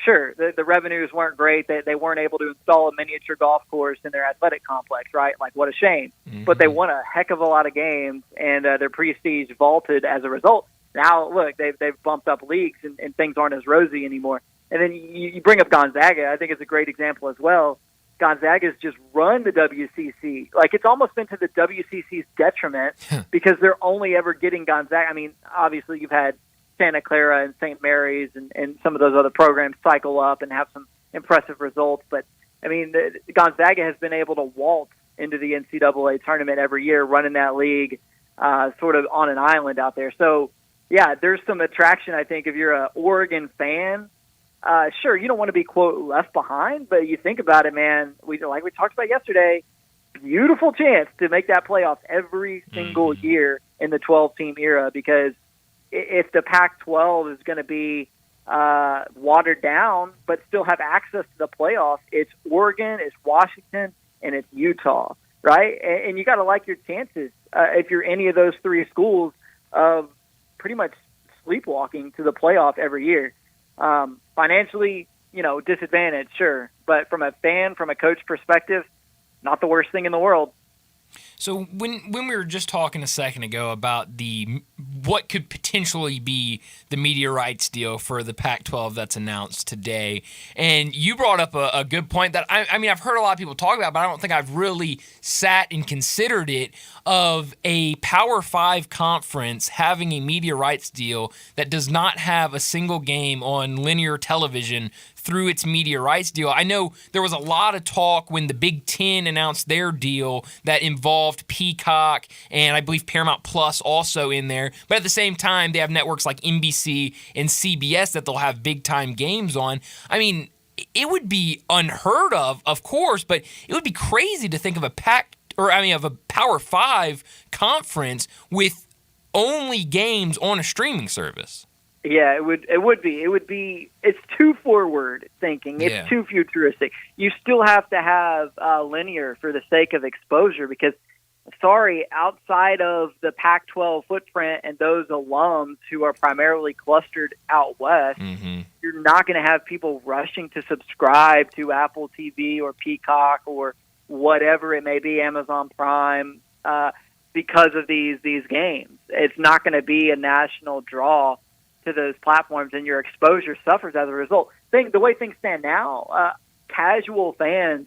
Sure, the revenues weren't great. They weren't able to install a miniature golf course in their athletic complex, right? Like, what a shame. Mm-hmm. But they won a heck of a lot of games, and their prestige vaulted as a result. Now, look, they've bumped up leagues, and things aren't as rosy anymore. And then you bring up Gonzaga. I think it's a great example as well. Gonzaga's just run the WCC. Like, it's almost been to the WCC's detriment because they're only ever getting Gonzaga. I mean, obviously you've had Santa Clara and St. Mary's and some of those other programs cycle up and have some impressive results. But, I mean, Gonzaga has been able to waltz into the NCAA tournament every year, running that league sort of on an island out there. So, yeah, there's some attraction, I think, if you're an Oregon fan. Sure, you don't want to be, quote, left behind, but you think about it, man, like we talked about yesterday, beautiful chance to make that playoff every single year in the 12-team era, because if the Pac-12 is going to be watered down but still have access to the playoff, it's Oregon, it's Washington, and it's Utah, right? And you got to like your chances if you're any of those 3 schools of pretty much sleepwalking to the playoff every year. Financially, disadvantaged, sure. But from a fan, from a coach perspective, not the worst thing in the world. So when we were just talking a second ago about what could potentially be the media rights deal for the Pac-12 that's announced today, and you brought up a good point that I mean I've heard a lot of people talk about, but I don't think I've really sat and considered it, of a Power 5 conference having a media rights deal that does not have a single game on linear television through its media rights deal. I know there was a lot of talk when the Big Ten announced their deal that involved Peacock and I believe Paramount Plus also in there. But at the same time, they have networks like NBC and CBS that they'll have big-time games on. I mean, it would be unheard of course, but it would be crazy to think of a Power 5 conference with only games on a streaming service. Yeah, it would be. It's too forward thinking. It's too futuristic. You still have to have linear for the sake of exposure because, outside of the Pac-12 footprint and those alums who are primarily clustered out west, you're not going to have people rushing to subscribe to Apple TV or Peacock or whatever it may be, Amazon Prime, because of these games. It's not going to be a national draw to those platforms, and your exposure suffers as a result. The way things stand now, casual fans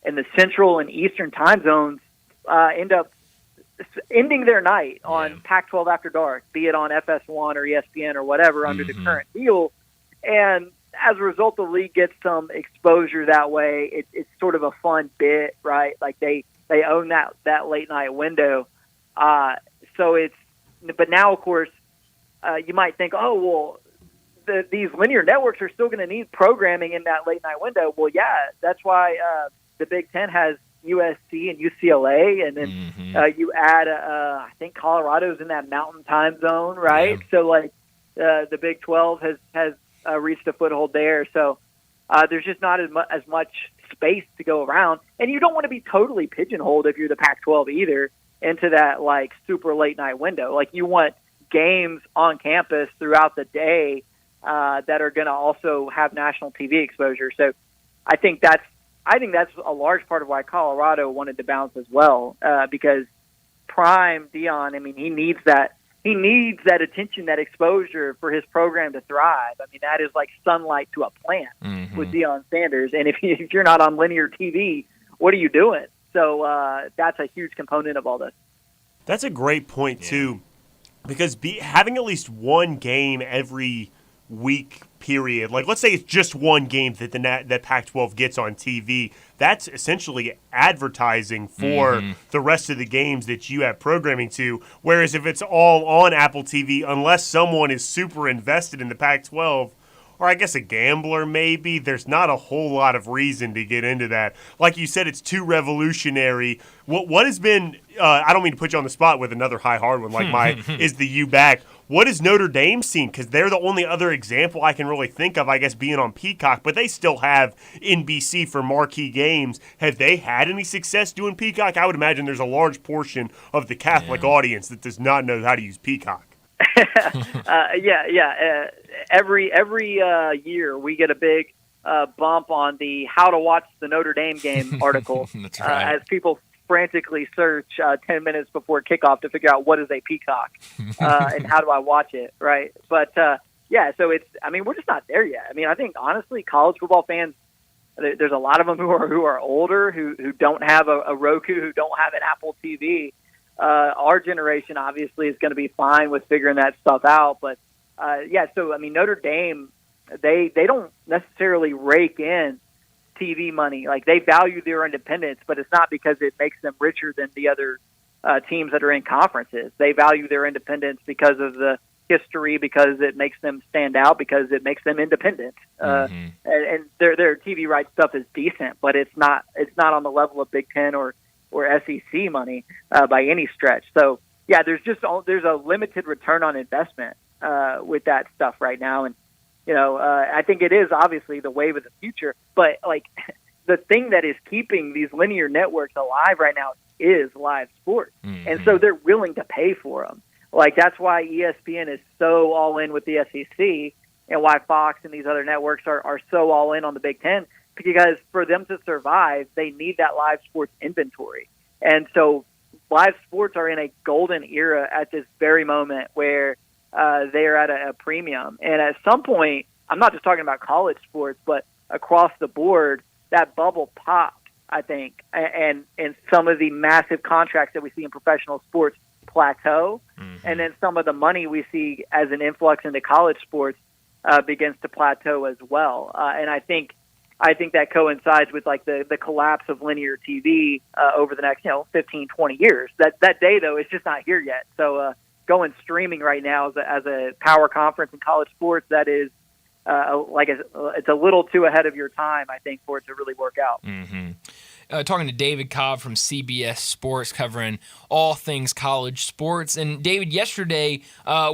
in the central and eastern time zones end up ending their night on Pac-12 After Dark, be it on FS1 or ESPN or whatever under the current deal. And as a result, the league gets some exposure that way. It's sort of a fun bit, right? Like they own that late night window. But now, of course, you might think, these linear networks are still going to need programming in that late night window. Well, yeah, that's why the Big Ten has USC and UCLA, and then you add, I think Colorado's in that Mountain Time zone, right? Yeah. So, the Big 12 has reached a foothold there. So there's just not as much space to go around. And you don't want to be totally pigeonholed if you're the Pac-12 either into that, like, super late night window. Like, you want games on campus throughout the day that are going to also have national TV exposure. So I think that's a large part of why Colorado wanted to bounce as well, because prime Deion, I mean, he needs that attention, that exposure for his program to thrive. I mean, that is like sunlight to a plant with Deion Sanders. And if you're not on linear TV, what are you doing? So that's a huge component of all this. That's a great point, too, because having at least one game every week period, like let's say it's just one game that Pac-12 gets on TV, that's essentially advertising for the rest of the games that you have programming to. Whereas if it's all on Apple TV, unless someone is super invested in the Pac-12, or I guess a gambler maybe, there's not a whole lot of reason to get into that. Like you said, it's too revolutionary. What has been, I don't mean to put you on the spot with another high hard one like my is the U back. What has Notre Dame seen? Because they're the only other example I can really think of, I guess, being on Peacock, but they still have NBC for marquee games. Have they had any success doing Peacock? I would imagine there's a large portion of the Catholic audience that does not know how to use Peacock. Every year we get a big bump on the how to watch the Notre Dame game article. That's right. As people frantically search 10 minutes before kickoff to figure out what is a Peacock and how do I watch it, right? But so we're just not there yet. I mean, I think honestly, college football fans, there's a lot of them who are older, who don't have a Roku, who don't have an Apple TV. Our generation obviously is going to be fine with figuring that stuff out. But so I mean, Notre Dame, they don't necessarily rake in TV money. Like, they value their independence, but it's not because it makes them richer than the other teams that are in conferences. They value their independence because of the history, because it makes them stand out, because it makes them independent. And their TV rights stuff is decent, but it's not on the level of Big Ten or SEC money by any stretch. So there's a limited return on investment with that stuff right now. And I think it is obviously the wave of the future, but like the thing that is keeping these linear networks alive right now is live sports. And so they're willing to pay for them. Like, that's why ESPN is so all in with the SEC, and why Fox and these other networks are so all in on the Big Ten, because for them to survive, they need that live sports inventory. And so live sports are in a golden era at this very moment where they are at a premium. And at some point, I'm not just talking about college sports, but across the board, that bubble popped, I think, and some of the massive contracts that we see in professional sports plateau, and then some of the money we see as an influx into college sports begins to plateau as well. And I think that coincides with like the collapse of linear TV over the next 15, 20 years. That day, though, is just not here yet. So going streaming right now as a power conference in college sports, that is it's a little too ahead of your time, I think, for it to really work out. Talking to David Cobb from CBS Sports, covering all things college sports. And David, yesterday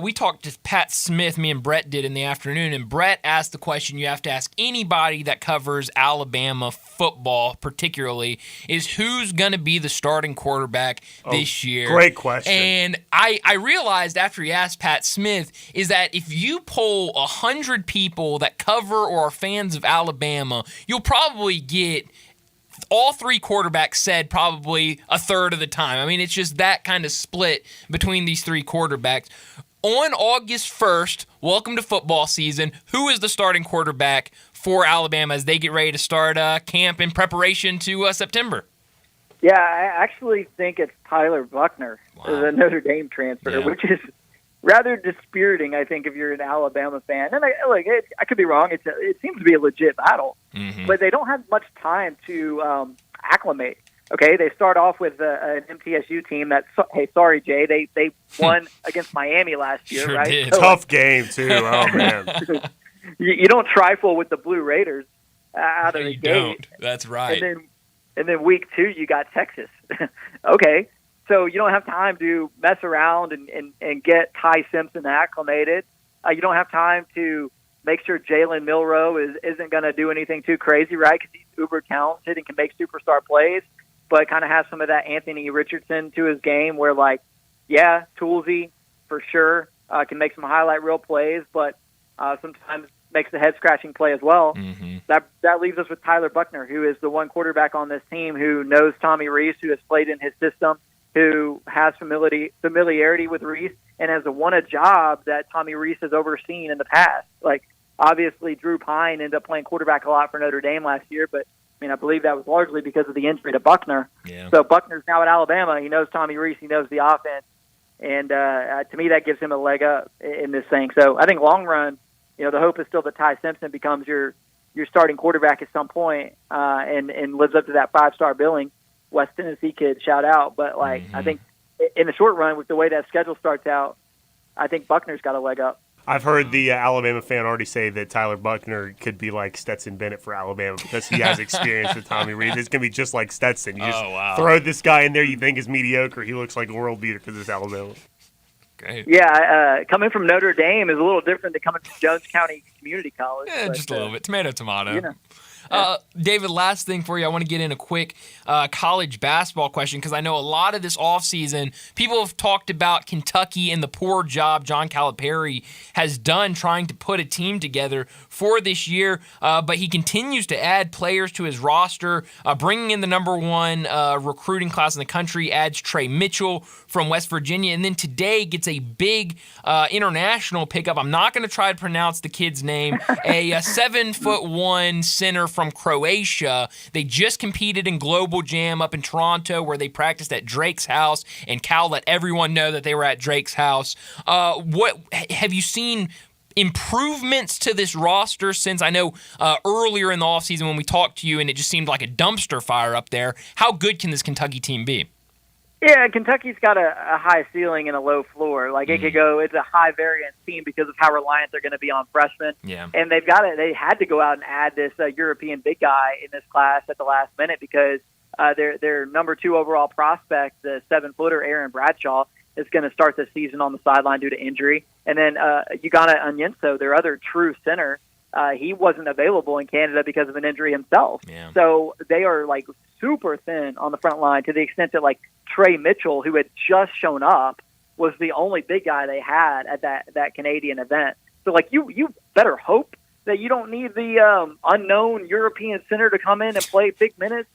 we talked to Pat Smith, me and Brett did in the afternoon, and Brett asked the question you have to ask anybody that covers Alabama football particularly, is who's going to be the starting quarterback this year? Great question. And I realized after he asked Pat Smith is that if you poll 100 people that cover or are fans of Alabama, you'll probably get all three quarterbacks said probably a third of the time. I mean, it's just that kind of split between these three quarterbacks. On August 1st, welcome to football season, who is the starting quarterback for Alabama as they get ready to start camp in preparation to September? Yeah, I actually think it's Tyler Buckner, the Notre Dame transfer, which is rather dispiriting, I think, if you're an Alabama fan. And I could be wrong. It seems to be a legit battle. But they don't have much time to acclimate. Okay, they start off with an MTSU team that, hey, sorry, Jay, they won against Miami last year, right? Did. So, tough game, too. Oh, man. You don't trifle with the Blue Raiders out of the gate. Don't. That's right. And then week 2, you got Texas. Okay. So you don't have time to mess around and get Ty Simpson acclimated. You don't have time to make sure Jalen Milroe isn't going to do anything too crazy, right? Because he's uber talented and can make superstar plays, but kind of has some of that Anthony Richardson to his game where, like, yeah, toolsy for sure, can make some highlight reel plays, but sometimes makes the head-scratching play as well. Mm-hmm. That leaves us with Tyler Buckner, who is the one quarterback on this team who knows Tommy Rees, who has played in his system, who has familiarity with Rees, and has won a job that Tommy Rees has overseen in the past. Like, obviously, Drew Pine ended up playing quarterback a lot for Notre Dame last year, but I believe that was largely because of the injury to Buckner. Yeah. So Buckner's now at Alabama. He knows Tommy Rees. He knows the offense. And to me, that gives him a leg up in this thing. So I think long run, the hope is still that Ty Simpson becomes your starting quarterback at some point, and lives up to that 5-star billing. West Tennessee kid, shout out. But, I think in the short run, with the way that schedule starts out, I think Buckner's got a leg up. I've heard the Alabama fan already say that Tyler Buckner could be like Stetson Bennett for Alabama because he has experience with Tommy Rees. It's going to be just like Stetson. You just throw this guy in there you think is mediocre. He looks like a world beater because it's Alabama. Great. Yeah, coming from Notre Dame is a little different than coming from Jones County Community College. Yeah, but, just a little bit. Tomato. You know. David, last thing for you. I want to get in a quick college basketball question because I know a lot of this offseason, people have talked about Kentucky and the poor job John Calipari has done trying to put a team together for this year, but he continues to add players to his roster, bringing in the number one recruiting class in the country, adds Trey Mitchell from West Virginia, and then today gets a big international pickup. I'm not going to try to pronounce the kid's name, a 7'1" center from Croatia. They just competed in Global Jam up in Toronto where they practiced at Drake's house, and Cal let everyone know that they were at Drake's house. What have you seen improvements to this roster since I know earlier in the offseason when we talked to you and it just seemed like a dumpster fire up there? How good can this Kentucky team be? Yeah, Kentucky's got a high ceiling and a low floor. Like, it could go, it's a high variance team because of how reliant they're going to be on freshmen. Yeah. And they had to go out and add this European big guy in this class at the last minute because their number 2 overall prospect, the 7-footer Aaron Bradshaw, is going to start the season on the sideline due to injury. And then Ugonna Onyenso, their other true center, he wasn't available in Canada because of an injury himself. Yeah. So they are, like, super thin on the front line to the extent that, like, Trey Mitchell, who had just shown up, was the only big guy they had at that Canadian event. So, like, you better hope that you don't need the unknown European center to come in and play big minutes.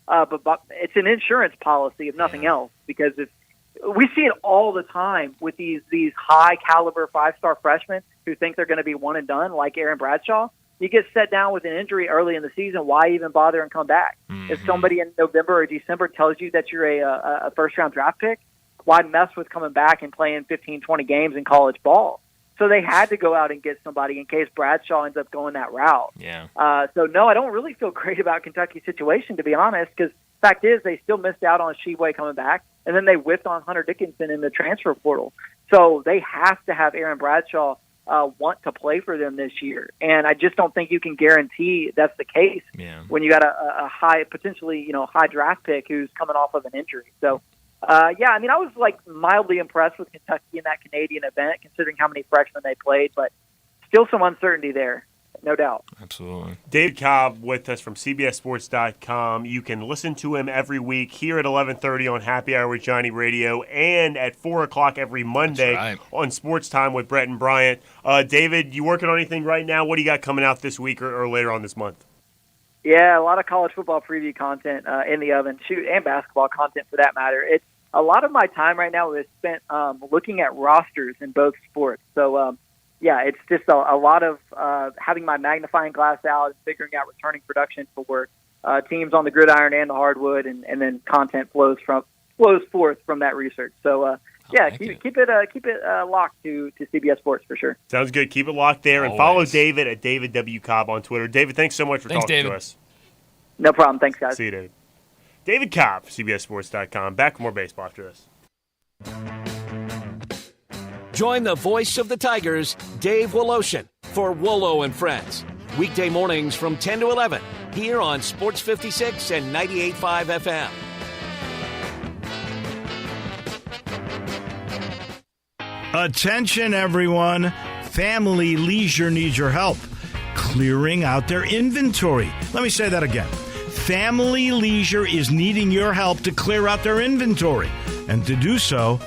But it's an insurance policy, if nothing else, because we see it all the time with these high-caliber 5-star freshmen who think they're going to be one and done, like Aaron Bradshaw. You get set down with an injury early in the season, why even bother and come back? Mm-hmm. If somebody in November or December tells you that you're a first-round draft pick, why mess with coming back and playing 15, 20 games in college ball? So they had to go out and get somebody in case Bradshaw ends up going that route. Yeah. So, no, I don't really feel great about Kentucky's situation, to be honest, because the fact is they still missed out on Sheway coming back, and then they whiffed on Hunter Dickinson in the transfer portal. So they have to have Aaron Bradshaw want to play for them this year. And I just don't think you can guarantee that's the case when you got a high, potentially, high draft pick who's coming off of an injury. So, I was like mildly impressed with Kentucky in that Canadian event, considering how many freshmen they played, but still some uncertainty there. No doubt. Absolutely. David Cobb with us from CBSSports.com. You can listen to him every week here at 11:30 on Happy Hour with Johnny Radio and at 4 o'clock every Monday on Sports Time with Brett and Bryant. David, you working on anything right now? What do you got coming out this week or later on this month? Yeah, a lot of college football preview content in the oven, and basketball content for that matter. It's a lot of my time right now is spent looking at rosters in both sports. So, it's just a lot of having my magnifying glass out and figuring out returning production for teams on the gridiron and the hardwood, and then content flows forth from that research. So, keep it locked to CBS Sports for sure. Sounds good. Keep it locked there. And follow David at David W. Cobb on Twitter. David, thanks so much for talking to us. No problem. Thanks, guys. See you, David. David Cobb, CBSSports.com. Back with more baseball after this. Join the voice of the Tigers, Dave Woloshin, for Wolo and Friends. Weekday mornings from 10 to 11 here on Sports 56 and 98.5 FM. Attention, everyone. Family Leisure needs your help clearing out their inventory. Let me say that again. Family Leisure is needing your help to clear out their inventory. And to do so,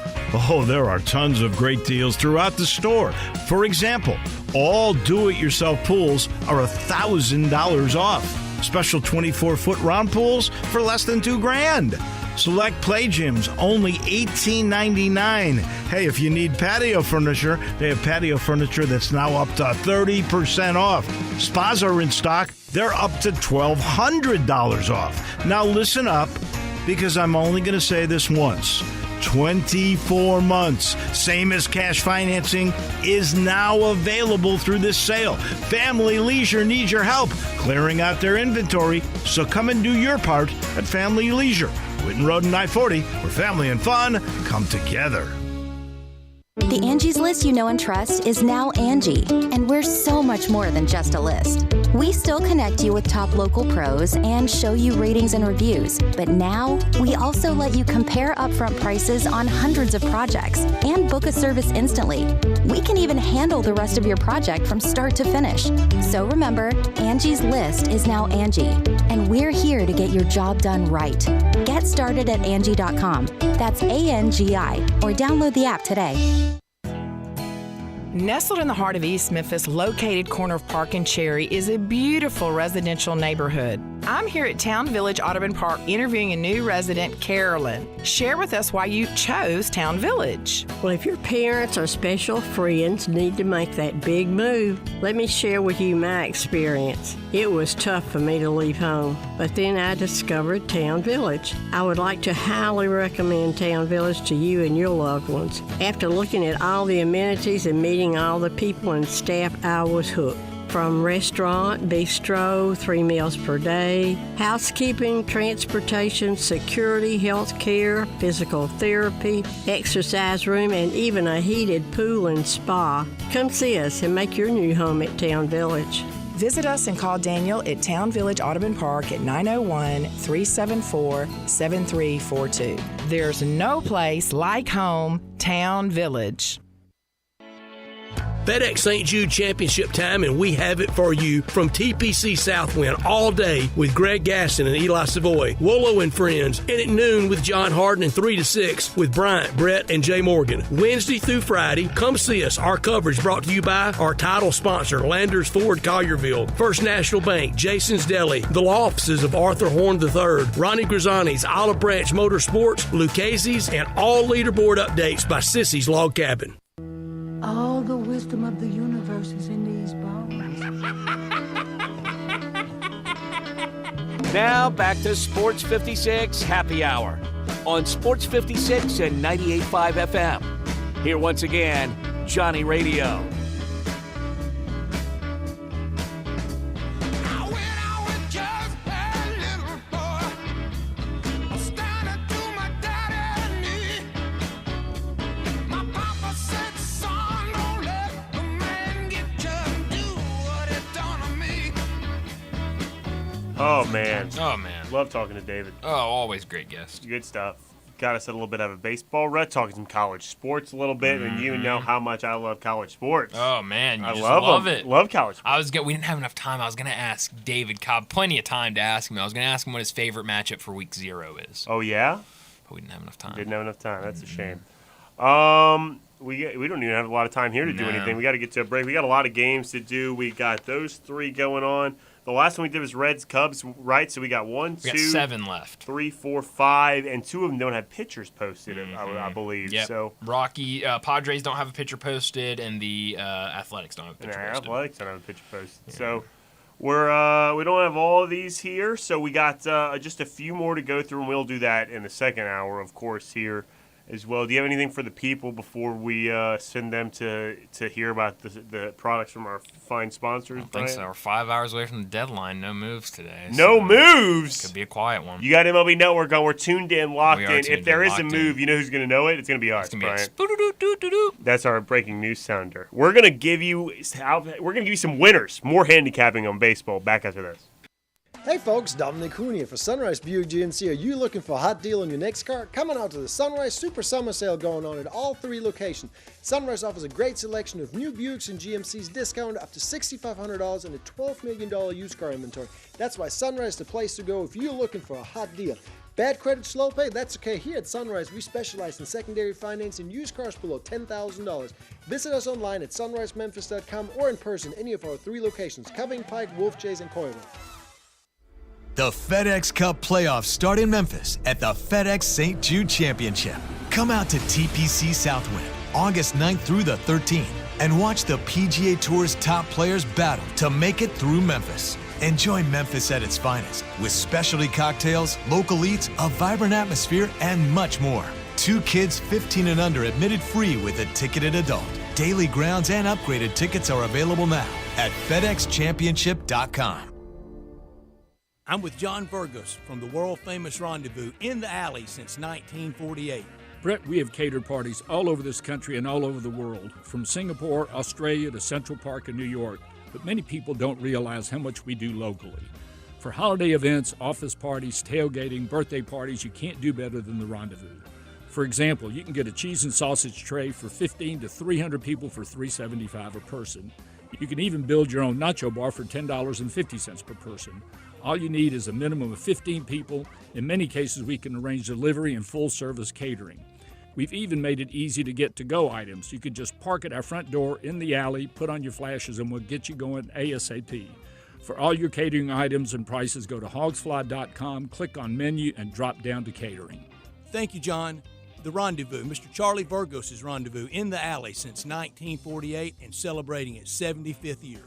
there are tons of great deals throughout the store. For example, all do-it-yourself pools are $1,000 off. Special 24-foot round pools for less than $2,000. Select play gyms, only $18.99. Hey, if you need patio furniture, they have patio furniture that's now up to 30% off. Spas are in stock. They're up to $1,200 off. Now listen up, because I'm only going to say this once. 24 months, same as cash financing, is now available through this sale. Family Leisure needs your help clearing out their inventory, so come and do your part at Family Leisure. Whitten Road and I-40, where family and fun come together. The Angie's List you know and trust is now Angie, and we're so much more than just a list. We still connect you with top local pros and show you ratings and reviews, but now we also let you compare upfront prices on hundreds of projects and book a service instantly. We can even handle the rest of your project from start to finish. So remember, Angie's List is now Angie, and we're here to get your job done right. Get started at Angie.com. That's ANGI, or download the app today. Nestled in the heart of East Memphis, located corner of Park and Cherry, is a beautiful residential neighborhood. I'm here at Town Village Audubon Park interviewing a new resident, Carolyn. Share with us why you chose Town Village. Well, if your parents or special friends need to make that big move, let me share with you my experience. It was tough for me to leave home, but then I discovered Town Village. I would like to highly recommend Town Village to you and your loved ones. After looking at all the amenities and meeting all the people and staff, I was hooked. From restaurant, bistro, 3 meals per day, housekeeping, transportation, security, health care, physical therapy, exercise room, and even a heated pool and spa. Come see us and make your new home at Town Village. Visit us and call Daniel at Town Village Audubon Park at 901-374-7342. There's no place like home, Town Village. FedEx St. Jude Championship time, and we have it for you from TPC Southwind all day with Greg Gaston and Eli Savoy, Wolo and Friends, and at noon with John Harden, and 3 to 6 with Bryant, Brett, and Jay Morgan. Wednesday through Friday, come see us. Our coverage brought to you by our title sponsor, Landers Ford Collierville, First National Bank, Jason's Deli, the law offices of Arthur Horn III, Ronnie Grisani's Olive Branch Motorsports, Lucchese's, and all leaderboard updates by Sissy's Log Cabin. All the wisdom of the universe is in these bones. Now back to Sports 56 Happy Hour on Sports 56 and 98.5 FM. Here once again, Johnny Radio. Oh, man. Love talking to David. Oh, always great guest. Good stuff. Got us a little bit out of a baseball rut, talking some college sports a little bit, and you know how much I love college sports. Oh, man. I just love it. Love college sports. We didn't have enough time. I was going to ask David Cobb, plenty of time to ask him. I was going to ask him what his favorite matchup for week 0 is. Oh, yeah? But we didn't have enough time. Didn't have enough time. That's a shame. We don't even have a lot of time here to do anything. We got to get to a break. We got a lot of games to do. We got those 3 going on. The last one we did was Reds, Cubs, right? So we got 1, 2, 7 left. 3, 4, 5, and 2 of them don't have pitchers posted, I believe. Yep. So Padres don't have a pitcher posted, and the Athletics don't have a pitcher posted. Athletics don't have a pitcher posted. Yeah. So we don't have all of these here. So we got just a few more to go through, and we'll do that in the second hour, of course, here as well. Do you have anything for the people before we send them to hear about the products from our fine sponsors? I don't think so. We're 5 hours away from the deadline. No moves today. No moves? Could be a quiet one. You got MLB Network on. We're tuned in, locked in. If there is a move, you know who's going to know it? It's going to be us, Brian. That's our breaking news sounder. We're going to give you some winners, more handicapping on baseball. Back after this. Hey folks, Dominic Hoon here for Sunrise Buick GMC. Are you looking for a hot deal on your next car? Come on out to the Sunrise Super Summer Sale going on at all 3 locations. Sunrise offers a great selection of new Buicks and GMCs discounted up to $6,500 and a $12 million used car inventory. That's why Sunrise is the place to go if you're looking for a hot deal. Bad credit, slow pay? That's okay. Here at Sunrise, we specialize in secondary financing used cars below $10,000. Visit us online at sunrisememphis.com or in person any of our 3 locations, Coving, Pike, Wolf Chase, and Coyville. The FedEx Cup playoffs start in Memphis at the FedEx St. Jude Championship. Come out to TPC Southwind August 9th through the 13th and watch the PGA Tour's top players battle to make it through Memphis. Enjoy Memphis at its finest with specialty cocktails, local eats, a vibrant atmosphere, and much more. 2 kids 15 and under admitted free with a ticketed adult. Daily grounds and upgraded tickets are available now at FedExChampionship.com. I'm with John Burgos from the world-famous Rendezvous in the Alley since 1948. Brett, we have catered parties all over this country and all over the world, from Singapore, Australia to Central Park in New York, but many people don't realize how much we do locally. For holiday events, office parties, tailgating, birthday parties, you can't do better than the Rendezvous. For example, you can get a cheese and sausage tray for 15 to 300 people for $3.75 a person. You can even build your own nacho bar for $10.50 per person. All you need is a minimum of 15 people. In many cases, we can arrange delivery and full-service catering. We've even made it easy to get to-go items. You can just park at our front door in the alley, put on your flashes, and we'll get you going ASAP. For all your catering items and prices, go to hogsfly.com, click on menu, and drop down to catering. Thank you, John. The Rendezvous, Mr. Charlie Burgos' Rendezvous in the Alley since 1948 and celebrating its 75th year.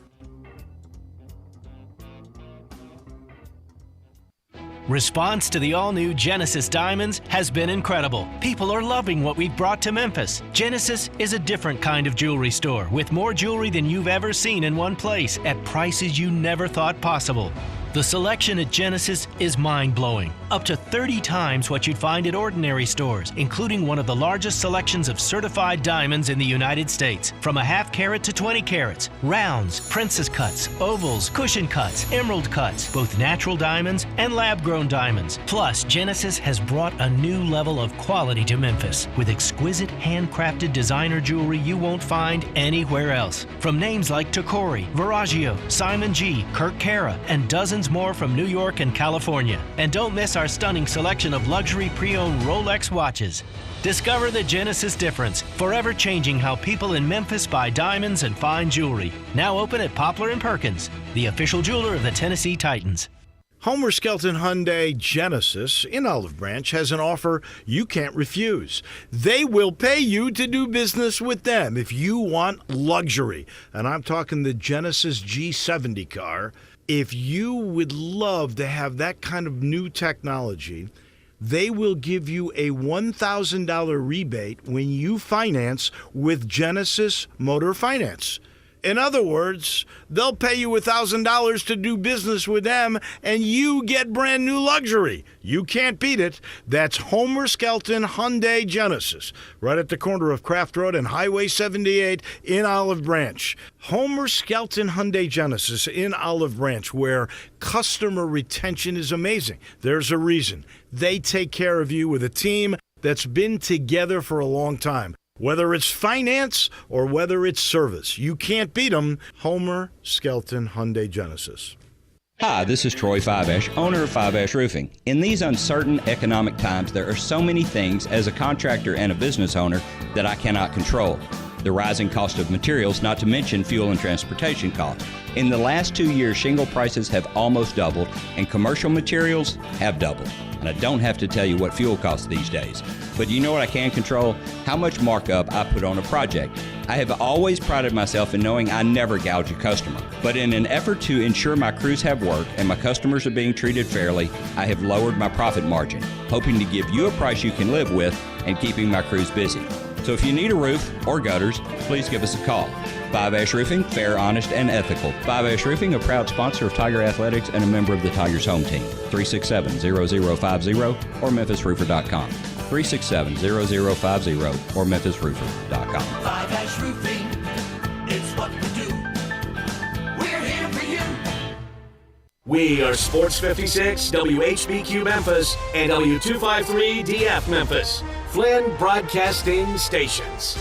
Response to the all-new Genesis Diamonds has been incredible. People are loving what we've brought to Memphis. Genesis is a different kind of jewelry store with more jewelry than you've ever seen in one place at prices you never thought possible. The selection at Genesis is mind-blowing. Up to 30 times what you'd find at ordinary stores, including one of the largest selections of certified diamonds in the United States. From a half carat to 20 carats, rounds, princess cuts, ovals, cushion cuts, emerald cuts, both natural diamonds and lab-grown diamonds. Plus, Genesis has brought a new level of quality to Memphis with exquisite handcrafted designer jewelry you won't find anywhere else. From names like Tacori, Verragio, Simon G, Kirk Cara, and dozens more from New York and California. And don't miss our stunning selection of luxury pre-owned Rolex watches. Discover the Genesis difference, forever changing how people in Memphis buy diamonds and fine jewelry. Now open at Poplar and Perkins, the official jeweler of the Tennessee Titans. Homer Skelton Hyundai Genesis in Olive Branch has an offer you can't refuse. They will pay you to do business with them if you want luxury. And I'm talking the Genesis G70 car. If you would love to have that kind of new technology, they will give you a $1,000 rebate when you finance with Genesis Motor Finance. In other words, they'll pay you $1,000 to do business with them, and you get brand new luxury. You can't beat it. That's Homer Skelton Hyundai Genesis, right at the corner of Craft Road and Highway 78 in Olive Branch. Homer Skelton Hyundai Genesis in Olive Branch, where customer retention is amazing. There's a reason. They take care of you with a team that's been together for a long time. Whether it's finance or whether it's service, you can't beat them. Homer Skelton Hyundai Genesis. Hi, this is Troy Fiveash, owner of Fiveash Roofing. In these uncertain economic times, there are so many things as a contractor and a business owner that I cannot control. The rising cost of materials, not to mention fuel and transportation costs. In the last 2 years, shingle prices have almost doubled and commercial materials have doubled. And I don't have to tell you what fuel costs these days. But you know what I can control? How much markup I put on a project. I have always prided myself in knowing I never gouge a customer. But in an effort to ensure my crews have work and my customers are being treated fairly, I have lowered my profit margin, hoping to give you a price you can live with and keeping my crews busy. So if you need a roof or gutters, please give us a call. Fiveash Roofing, fair, honest, and ethical. Fiveash Roofing, a proud sponsor of Tiger Athletics and a member of the Tigers home team. 367-0050 or memphisroofer.com. 367-0050 or memphisroofer.com. Fiveash Roofing, it's what we do. We're here for you. We are Sports 56, WHBQ Memphis, and W253 DF Memphis. Flynn Broadcasting Stations.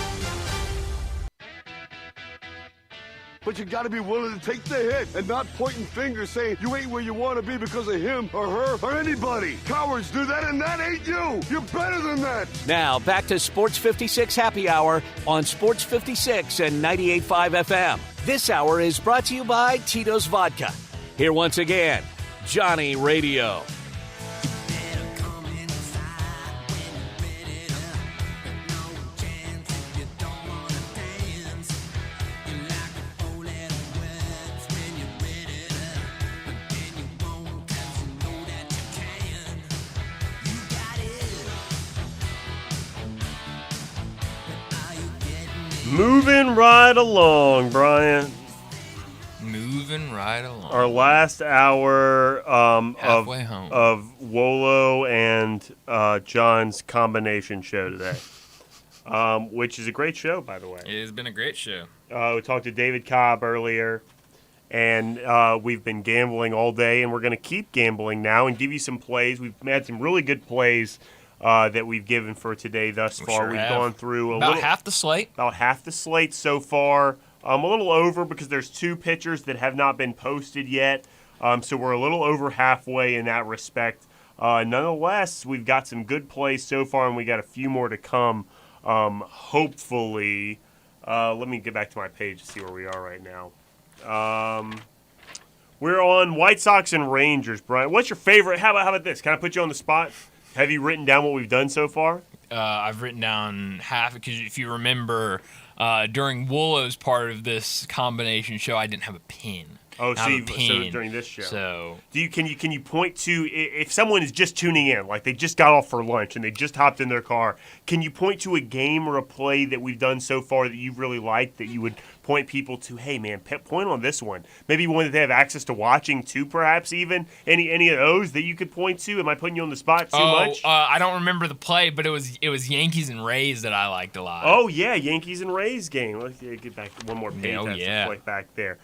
But you gotta be willing to take the hit and not pointing fingers saying you ain't where you want to be because of him or her or anybody. Cowards do that, and that ain't you. You're better than that. Now, back to Sports 56 Happy Hour on Sports 56 and 98.5 FM. This hour is brought to you by Tito's Vodka. Here once again, Johnny Radio. Moving right along, Brian. Moving right along. Our last hour Halfway home. of Wolo and John's combination show today, which is a great show, by the way. It has been a great show. We talked to David Cobb earlier, and we've been gambling all day, and we're going to keep gambling now and give you some plays. We've had some really good plays that we've given for today thus far. Sure We've have. gone through About half the slate. About half the slate so far. A little over because there's two pitchers that have not been posted yet. So we're a little over halfway in that respect. Nonetheless, we've got some good plays so far, and we got a few more to come. Hopefully, let me get back to my page to see where we are right now. We're on White Sox and Rangers, Brian. What's your favorite? How about this? Can I put you on the spot? Have you written down what we've done so far? I've written down half because if you remember, during Wolo's part of this combination show, I didn't have a pin. Oh, so during this show. So can you point to, if someone is just tuning in, like they just got off for lunch and they just hopped in their car, can you point to a game or a play that we've done so far that you've really liked that you would point people to? Hey man, point on this one. Maybe one that they have access to watching too, perhaps even any of those that you could point to. Am I putting you on the spot too much? I don't remember the play, but it was Yankees and Rays that I liked a lot. Oh yeah, Yankees and Rays game. Let's get back one more page. Right back there.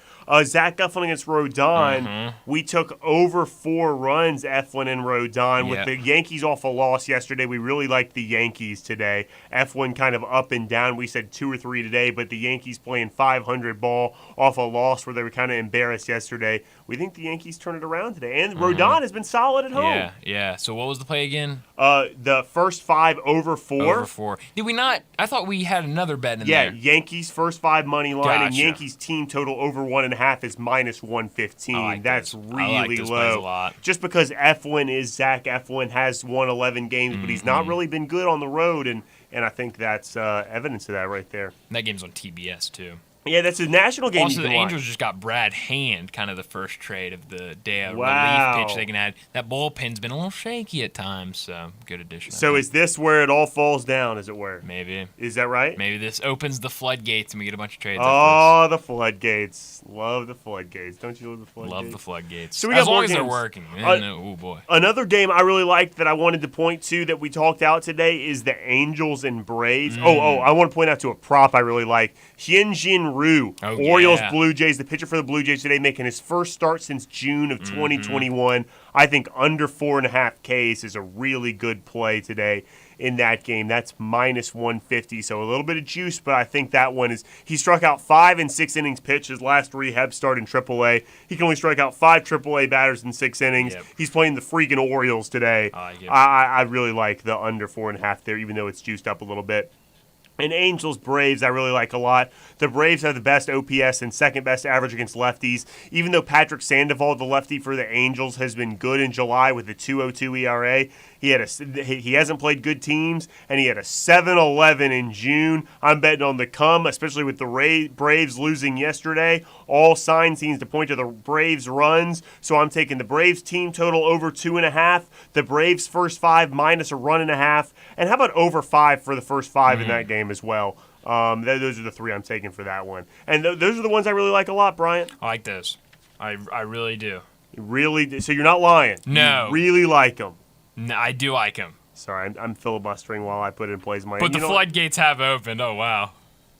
Zach Eflin against Rodon. Mm-hmm. We took over 4 runs, Eflin and Rodon. With the Yankees off a loss yesterday, we really liked the Yankees today. Eflin kind of up and down. We said 2 or 3 today, but the Yankees playing 500 ball off a loss where they were kind of embarrassed yesterday. We think the Yankees turn it around today. And Rodon has been solid at home. Yeah. So what was the play again? The first 5 over 4. Over 4. Did we not? I thought we had another bet in there. Yeah, Yankees first 5 money line, Gotcha. and Yankees team total over 1.5 is minus 115. That's really those low. plays a lot. Just because Eflin is Zach Eflin, has won 11 games, but he's not really been good on the road, and I think that's evidence of that right there. And that game's on TBS too. Yeah, that's a national game. Also, you the can Angels watch. just got Brad Hand, kind of the first trade of the day, a Wow. relief pitch they can add. That bullpen's been a little shaky at times, so good addition. So is this where it all falls down, as it were? Maybe. Is that right? Maybe this opens the floodgates and we get a bunch of trades. Oh, the floodgates. Love the floodgates. Don't you love the floodgates? Love the floodgates. So we got as long more as they're games. working. Oh, boy. Another game I really liked that I wanted to point to that we talked out today is the Angels and Braves. I want to point out to a prop I really like. Hyun-Jin Ryu, Orioles, Blue Jays, the pitcher for the Blue Jays today, making his first start since June of 2021. I think under 4.5 Ks is a really good play today in that game. That's minus 150, so a little bit of juice, but I think that one is. He struck out 5 in 6 innings pitched his last rehab start in AAA. He can only strike out 5 AAA batters in 6 innings. He's playing the freaking Orioles today. I really like the under 4.5 there, even though it's juiced up a little bit. And Angels, Braves, I really like a lot. The Braves have the best OPS and second best average against lefties. Even though Patrick Sandoval, the lefty for the Angels, has been good in July with a 2.02 ERA, he hasn't played good teams, and he had a 7.11 in June. I'm betting on the come, especially with the Braves losing yesterday. All signs seems to point to the Braves runs, so I'm taking the Braves team total over 2.5, the Braves first 5 minus a 1.5, and how about over 5 for the first 5 in that game as well. Those are the 3 I'm taking for that one. And those are the ones I really like a lot, Bryant. I like those. I really do. You really do? So you're not lying? No. You really like them? No, I do like them. Sorry, I'm filibustering while I put in plays. But the floodgates have opened. Oh, wow.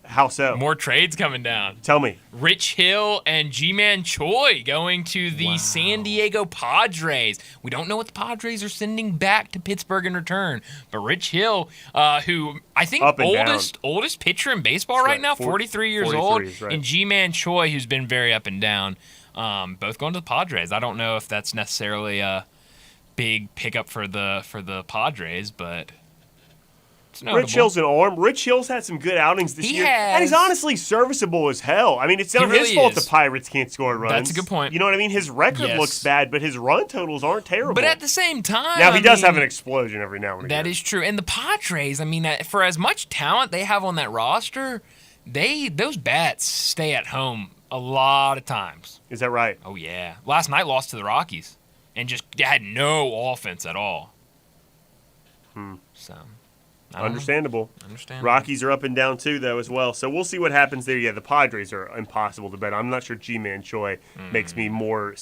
How so? More trades coming down. Tell me. Rich Hill and G-Man Choi going to the San Diego Padres. We don't know what the Padres are sending back to Pittsburgh in return, but Rich Hill, who I think oldest pitcher in baseball right now, 43 years old, and G-Man Choi, who's been very up and down, both going to the Padres. I don't know if that's necessarily a big pickup for the Padres, but Rich Hill's an arm. Rich Hill's had some good outings this year. And he's honestly serviceable as hell. I mean, it's not his fault the Pirates can't score runs. That's a good point. You know what I mean? His record looks bad, but his run totals aren't terrible. But at the same time... Now, he does have an explosion every now and again. That is true. And the Padres, I mean, for as much talent they have on that roster, those bats stay at home a lot of times. Is that right? Oh, yeah. Last night lost to the Rockies and just had no offense at all. So... Understandable. Rockies are up and down too, though, as well. So we'll see what happens there. Yeah, the Padres are impossible to bet. I'm not sure G-Man Choi makes me more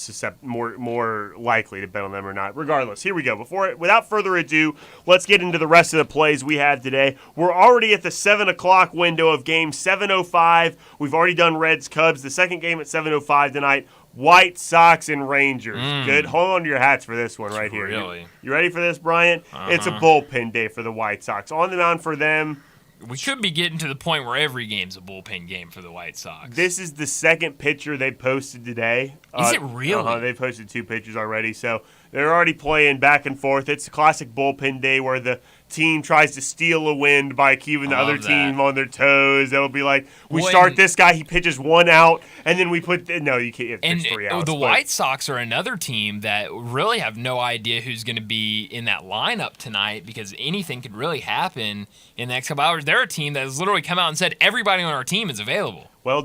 likely to bet on them or not. Regardless, here we go. Without further ado, let's get into the rest of the plays we have today. We're already at the 7 o'clock window of game 7:05. We've already done Reds Cubs. The second game at 7:05 tonight. White Sox and Rangers. Good. Hold on to your hats for this one right here. Really? You ready for this, Bryant? It's a bullpen day for the White Sox. On the mound for them. We could be getting to the point where every game's a bullpen game for the White Sox. This is the second pitcher they posted today. Is it really? They posted 2 pitchers already, so they're already playing back and forth. It's a classic bullpen day where the team tries to steal a win by keeping the other team on their toes. It'll be like, start this guy, he pitches 1 out, and then we put no, you can't pitch 3 outs. The White Sox are another team that really have no idea who's going to be in that lineup tonight because anything could really happen in the next couple hours. They're a team that has literally come out and said everybody on our team is available. Well,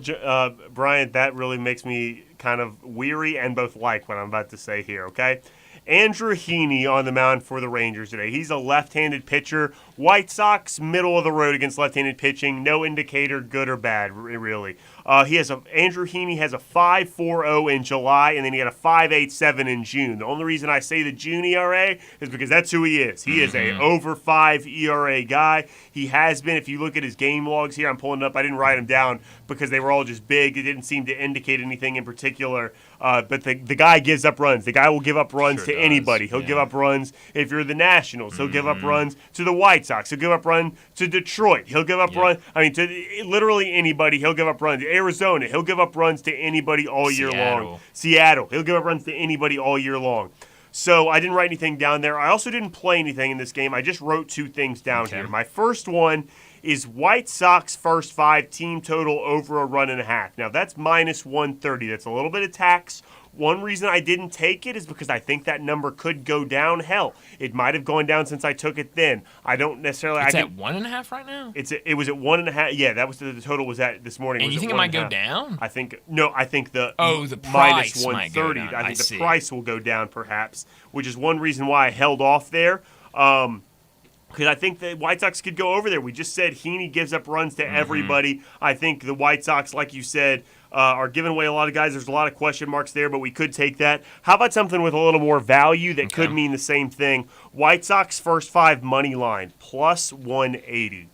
Brian, that really makes me kind of weary and both like what I'm about to say here, okay? Andrew Heaney on the mound for the Rangers today. He's a left-handed pitcher. White Sox, middle of the road against left-handed pitching. No indicator, good or bad, really. Andrew Heaney has a 5.40 in July, and then he had a 5.87 in June. The only reason I say the June ERA is because that's who he is. He is a over 5 ERA guy. He has been. If you look at his game logs here, I'm pulling it up. I didn't write them down because they were all just big. It didn't seem to indicate anything in particular. But the guy gives up runs. The guy will give up runs to anybody. He'll give up runs if you're the Nationals. He'll give up runs to the White Sox. He'll give up runs to Detroit. He'll give up runs. I mean, to literally anybody. He'll give up runs. Arizona. He'll give up runs to anybody all year long. Seattle. He'll give up runs to anybody all year long. So I didn't write anything down there. I also didn't play anything in this game. I just wrote 2 things down here. My first one is White Sox first 5 team total over a run and a half. Now, that's minus 130. That's a little bit of tax. One reason I didn't take it is because I think that number could go down. Hell, it might have gone down since I took it then. I don't necessarily... It's at 1.5 right now? It was at 1.5. Yeah, that was the total was at this morning. And you think it might go down? I think the price minus 130. might go down. I think the price will go down perhaps, which is one reason why I held off there. Because I think the White Sox could go over there. We just said Heaney gives up runs to everybody. I think the White Sox, like you said, are giving away a lot of guys. There's a lot of question marks there, but we could take that. How about something with a little more value that could mean the same thing? White Sox first 5 money line, plus 180.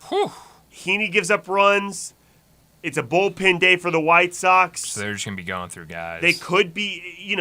Whew. Heaney gives up runs. It's a bullpen day for the White Sox. So they're just going to be going through guys. They could be,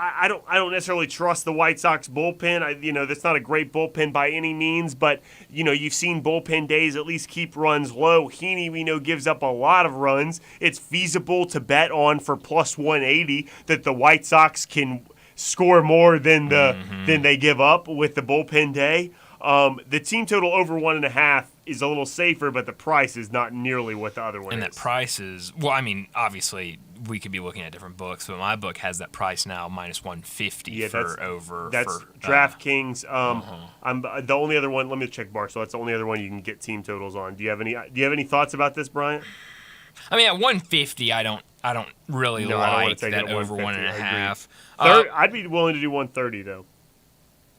I don't necessarily trust the White Sox bullpen. That's not a great bullpen by any means, but you've seen bullpen days at least keep runs low. Heaney, we know, gives up a lot of runs. It's feasible to bet on for plus 180 that the White Sox can score more than than they give up with the bullpen day. The team total over 1.5 is a little safer, but the price is not nearly what the other one is. And that price is, well, I mean, obviously we could be looking at different books, but my book has that price now minus 150 for over. That's DraftKings. I'm the only other one. Let me check Barstool. That's the only other one you can get team totals on. Do you have any thoughts about this, Bryant? I mean, at 150, I don't really like that over 1.5. I'd be willing to do 130 though.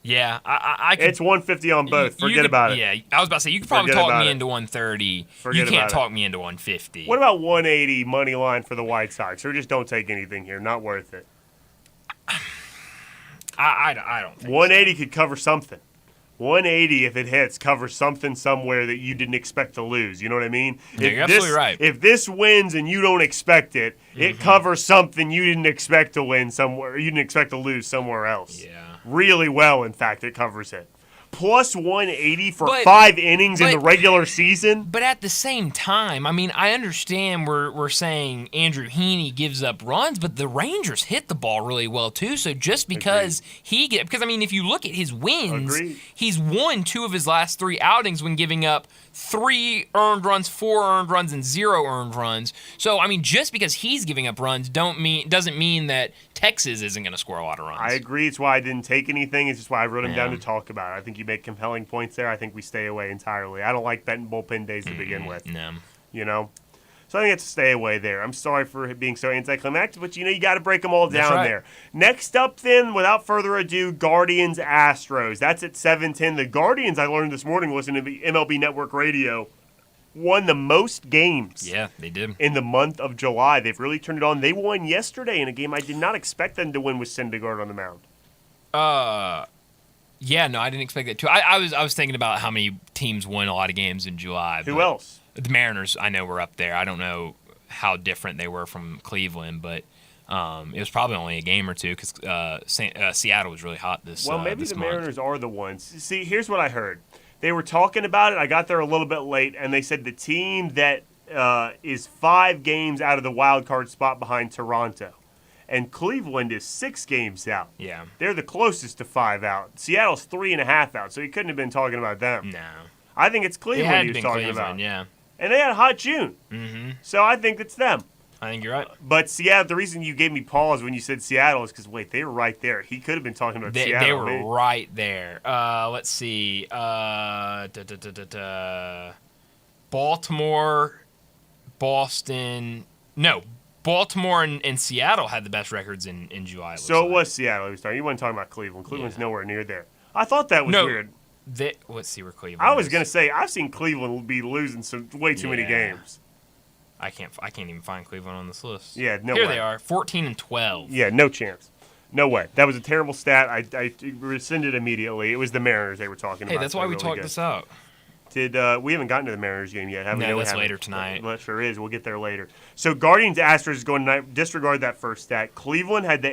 Yeah, I could, it's 150 on both. Forget about it. Yeah, I was about to say, you could probably talk me into 130. You can't talk me into 150. What about 180 money line for the White Sox? Or just don't take anything here. Not worth it. I don't think 180 could cover something. 180, if it hits, covers something somewhere that you didn't expect to lose. You know what I mean? Yeah, you're absolutely right. If this wins and you don't expect it, it covers something you didn't expect to win somewhere. You didn't expect to lose somewhere else. Yeah. Really well, in fact, it covers it. Plus 180 for 5 innings in the regular season. But at the same time, I mean, I understand we're saying Andrew Heaney gives up runs, but the Rangers hit the ball really well too. So just because because I mean, if you look at his wins, he's won 2 of his last 3 outings when giving up 3 earned runs, 4 earned runs, and 0 earned runs. So I mean, just because he's giving up runs doesn't mean that Texas isn't going to score a lot of runs. I agree. It's why I didn't take anything. It's just why I wrote him down to talk about it. I think you make compelling points there. I think we stay away entirely. I don't like betting bullpen days to begin with. No. You know? So I think it's stay away there. I'm sorry for being so anticlimactic, but you got to break them all down there. Next up then, without further ado, Guardians-Astros. That's at 7:10. The Guardians, I learned this morning listening to the MLB Network Radio, won the most games. Yeah, they did. In the month of July. They've really turned it on. They won yesterday in a game I did not expect them to win with Syndergaard on the mound. Yeah, no, I didn't expect that too. I was thinking about how many teams won a lot of games in July. Who else? The Mariners, I know, were up there. I don't know how different they were from Cleveland, but it was probably only a game or two because Seattle was really hot this month. Well, maybe the Mariners are the ones. See, here's what I heard. They were talking about it. I got there a little bit late, and they said the team that is 5 games out of the wild card spot behind Toronto. And Cleveland is 6 games out. Yeah. They're the closest to 5 out. Seattle's 3.5 out, so he couldn't have been talking about them. No. I think it's Cleveland he was talking about. Yeah. And they had a hot June. Mm-hmm. So I think it's them. I think you're right. But Seattle, the reason you gave me pause when you said Seattle is because, wait, they were right there. He could have been talking about Seattle. They were right there. Let's see. Baltimore, Boston. No, Baltimore and Seattle had the best records in July. So it was Seattle he was talking. You weren't talking about Cleveland. Cleveland's nowhere near there. I thought that was weird. Let's see where Cleveland I was going to say, I've seen Cleveland be losing way too many games. I can't even find Cleveland on this list. Yeah, no Here way. they are, 14-12. Yeah, no chance. No way. That was a terrible stat. I rescinded immediately. It was the Mariners they were talking about. Hey, that's why we talked this out. We haven't gotten to the Mariners game yet, have we? No, that's later tonight. That sure is. We'll get there later. So Guardians-Astros is going to disregard that first stat. Cleveland has the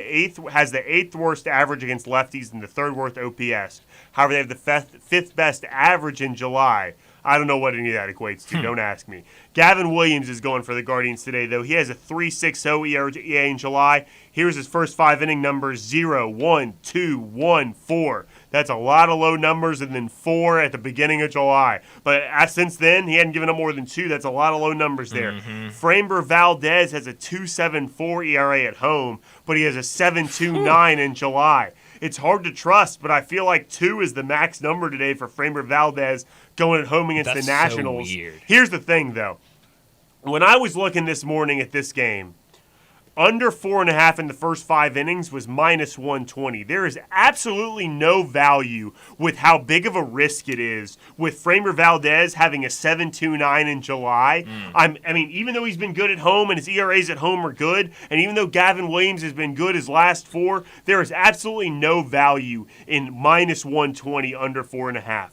8th worst average against lefties and the 3rd worst OPS. However, they have the 5th best average in July. I don't know what any of that equates to. Don't ask me. Gavin Williams is going for the Guardians today, though. He has a 3.60 ERA in July. Here's his first 5 inning numbers: 0, 1, 2, 1, 4. That's a lot of low numbers, and then 4 at the beginning of July. But since then, he hadn't given up more than 2. That's a lot of low numbers there. Framber Valdez has a 2.74 ERA at home, but he has a 7.29 in July. It's hard to trust, but I feel like 2 is the max number today for Framber Valdez going at home against the Nationals. So weird. Here's the thing, though. When I was looking this morning at this game, under 4.5 in the first 5 innings was minus 120. There is absolutely no value with how big of a risk it is with Framber Valdez having a 7.29 in July. I mean, even though he's been good at home and his ERAs at home are good, and even though Gavin Williams has been good his last 4, there is absolutely no value in minus 120 under 4.5.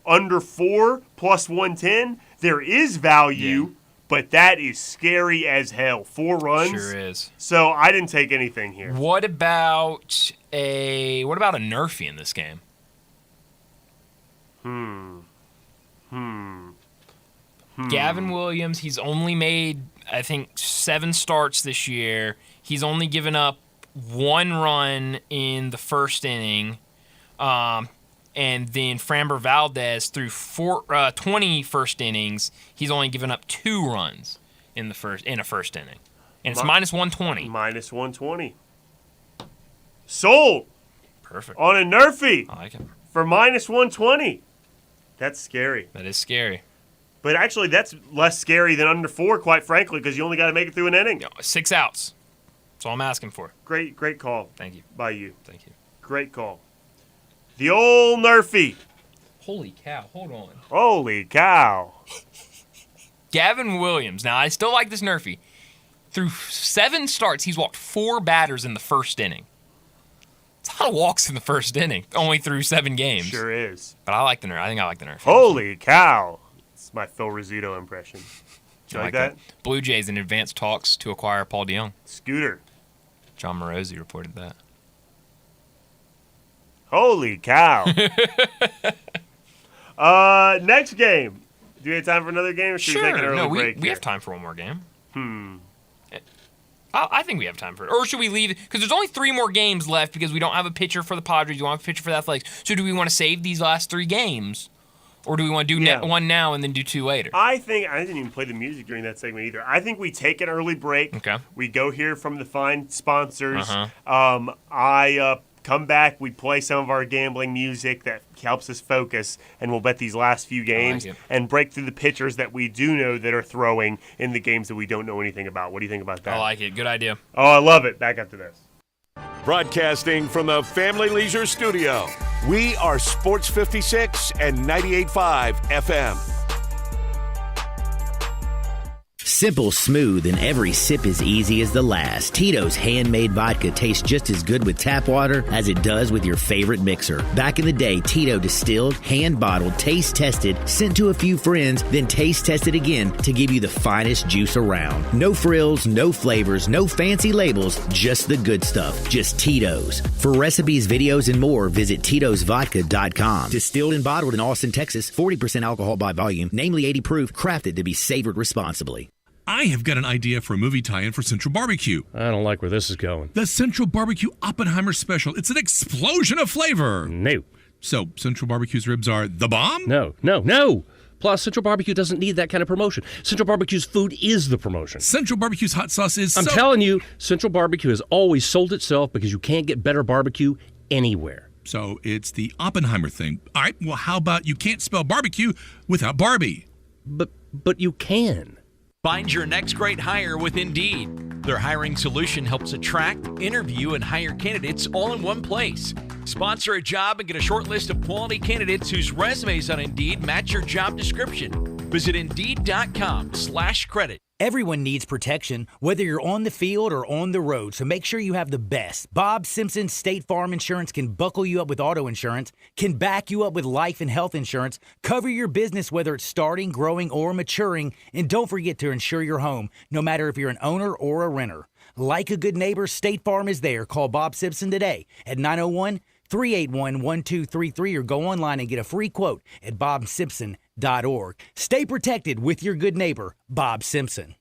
Under 4 plus 110, there is value. Yeah. But that is scary as hell. 4 runs. Sure is. So I didn't take anything here. What about a Nerfy in this game? Gavin Williams, he's only made, I think, 7 starts this year. He's only given up 1 run in the first inning. And then Framber Valdez, through 20 first innings, he's only given up 2 runs in a first inning. And it's minus 120. Minus 120. Sold. Perfect. On a Nerfy. I like it. For minus 120. That's scary. That is scary. But actually, that's less scary than under 4, quite frankly, because you only got to make it through an inning. 6 outs. That's all I'm asking for. Great call. Thank you. By you. Thank you. Great call. The old Nerfy. Holy cow. Hold on. Holy cow. Gavin Williams. Now, I still like this Nerfy. Through 7 starts, he's walked 4 batters in the first inning. It's a lot of walks in the first inning, only through 7 games. Sure is. But I like the Nerf. I think I like the Nerf. Holy cow. It's my Phil Rizzuto impression. Do you like that? Blue Jays in advanced talks to acquire Paul DeYoung. Scooter. John Morosi reported that. Holy cow. Next game. Do we have time for another game, or should we take an early break? We have time for one more game. I think we have time for it. Or should we leave? Because there's only 3 more games left because we don't have a pitcher for the Padres. We don't have a pitcher for the Athletics. So do we want to save these last 3 games? Or do we want to do one now and then do 2 later? I didn't even play the music during that segment either. I think we take an early break. Okay. We go hear from the fine sponsors. I come back. We play some of our gambling music that helps us focus, and we'll bet these last few games and break through the pitchers that we do know that are throwing in the games that we don't know anything about. What do you think about that? I like it. Good idea. Oh, I love it. Back after this. Broadcasting from the Family Leisure Studio, we are Sports 56 and 98.5 FM. Simple, smooth, and every sip as easy as the last. Tito's handmade vodka tastes just as good with tap water as it does with your favorite mixer. Back in the day, Tito distilled, hand-bottled, taste-tested, sent to a few friends, then taste-tested again to give you the finest juice around. No frills, no flavors, no fancy labels, just the good stuff. Just Tito's. For recipes, videos, and more, visit Tito'sVodka.com. Distilled and bottled in Austin, Texas, 40% alcohol by volume, namely 80 proof, crafted to be savored responsibly. I have got an idea for a movie tie-in for Central Barbecue. I don't like where this is going. The Central Barbecue Oppenheimer Special. It's an explosion of flavor. No. So, Central Barbecue's ribs are the bomb? No. Plus, Central Barbecue doesn't need that kind of promotion. Central Barbecue's food is the promotion. Central Barbecue's hot sauce is I'm telling you, Central Barbecue has always sold itself because you can't get better barbecue anywhere. So, it's the Oppenheimer thing. All right, well, how about you can't spell barbecue without Barbie? But you can. Find your next great hire with Indeed. Their hiring solution helps attract, interview, and hire candidates all in one place. Sponsor a job and get a short list of quality candidates whose resumes on Indeed match your job description. Visit Indeed.com/credit. Everyone needs protection, whether you're on the field or on the road, so make sure you have the best. Bob Simpson State Farm Insurance can buckle you up with auto insurance, can back you up with life and health insurance, cover your business whether it's starting, growing, or maturing, and don't forget to insure your home, no matter if you're an owner or a renter. Like a good neighbor, State Farm is there. Call Bob Simpson today at 901-381-1233 or go online and get a free quote at bobsimpson.org. Stay protected with your good neighbor, Bob Simpson.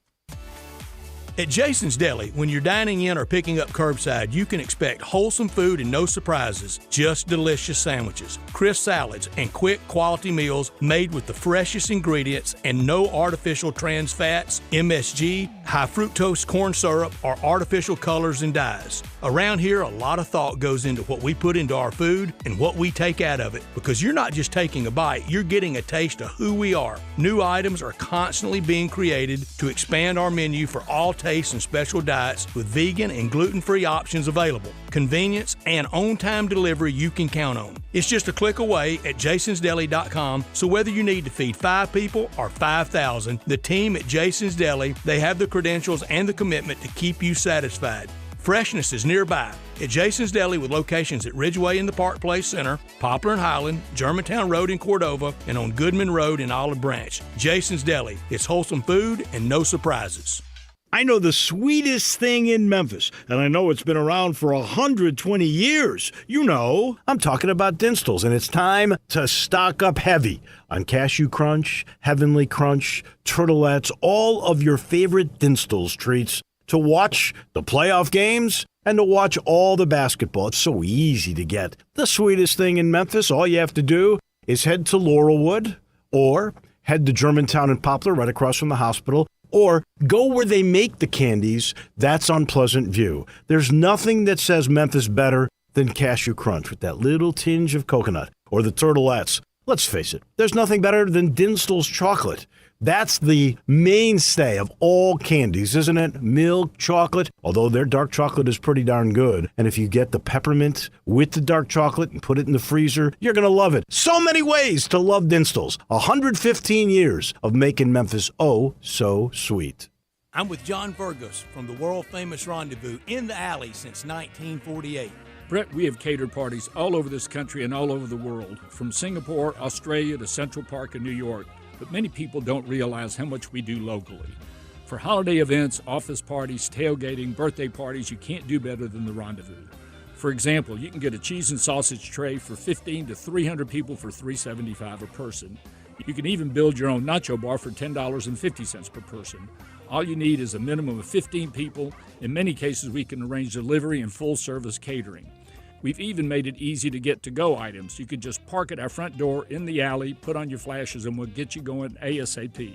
At Jason's Deli, when you're dining in or picking up curbside, you can expect wholesome food and no surprises, just delicious sandwiches, crisp salads, and quick quality meals made with the freshest ingredients and no artificial trans fats, MSG, high fructose corn syrup, or artificial colors and dyes. Around here, a lot of thought goes into what we put into our food and what we take out of it, because you're not just taking a bite, you're getting a taste of who we are. New items are constantly being created to expand our menu for all tastes and special diets with vegan and gluten-free options available. Convenience and on-time delivery you can count on. It's just a click away at jasonsdeli.com, so whether you need to feed 5 people or 5,000, the team at Jason's Deli, they have the credentials and the commitment to keep you satisfied. Freshness is nearby at Jason's Deli with locations at Ridgeway in the Park Place Center, Poplar and Highland, Germantown Road in Cordova, and on Goodman Road in Olive Branch. Jason's Deli. It's wholesome food and no surprises. I know the sweetest thing in Memphis, and I know it's been around for 120 years. You know, I'm talking about Dinstall's, and it's time to stock up heavy on Cashew Crunch, Heavenly Crunch, Turtlettes, all of your favorite Dinstall's treats to watch the playoff games and to watch all the basketball. It's so easy to get. The sweetest thing in Memphis, all you have to do is head to Laurelwood or head to Germantown and Poplar right across from the hospital, or go where they make the candies. That's on Pleasant View. There's nothing that says Memphis better than Cashew Crunch with that little tinge of coconut, or the Turtlettes. Let's face it, there's nothing better than Dinstall's chocolate. That's the mainstay of all candies, isn't it? Milk chocolate, although their dark chocolate is pretty darn good. And if you get the peppermint with the dark chocolate and put it in the freezer, you're going to love it. So many ways to love Dinstall's. 115 years of making Memphis oh so sweet. I'm with John Burgos from the world-famous Rendezvous in the Alley since 1948. Brett, we have catered parties all over this country and all over the world, from Singapore, Australia to Central Park in New York, but many people don't realize how much we do locally. For holiday events, office parties, tailgating, birthday parties, you can't do better than the Rendezvous. For example, you can get a cheese and sausage tray for 15 to 300 people for $3.75 a person. You can even build your own nacho bar for $10.50 per person. All you need is a minimum of 15 people. In many cases, we can arrange delivery and full-service catering. We've even made it easy to get to-go items. You can just park at our front door in the alley, put on your flashes, and we'll get you going ASAP.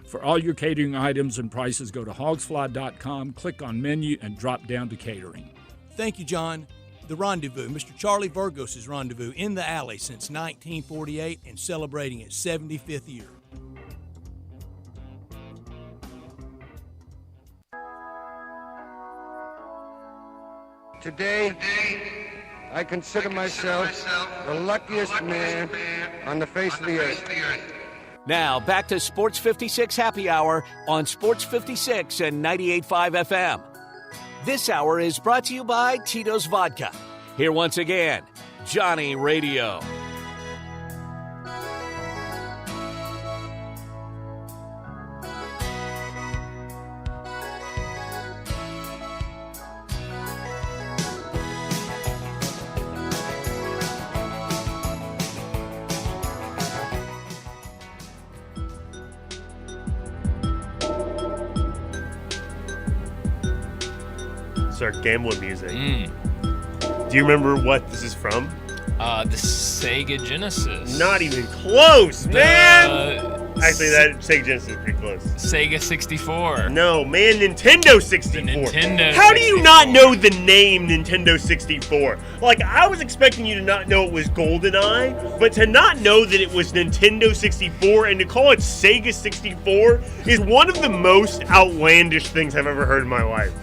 For all your catering items and prices, go to hogsfly.com, click on menu, and drop down to catering. Thank you, John. The Rendezvous, Mr. Charlie Virgos' Rendezvous in the alley since 1948 and celebrating its 75th year. Today, I consider myself the luckiest man on the face of the earth. Now, back to Sports 56 Happy Hour on Sports 56 and 98.5 FM. This hour is brought to you by Tito's Vodka. Here once again, Johnny Radio. Start gambling music. Do you remember what this is from? The Sega Genesis. Not even close, man! Actually, that Sega Genesis is pretty close. Sega 64. No, man, Nintendo 64. Nintendo How do you not know the name Nintendo 64? Like, I was expecting you to not know it was GoldenEye, but to not know that it was Nintendo 64 and to call it Sega 64 is one of the most outlandish things I've ever heard in my life.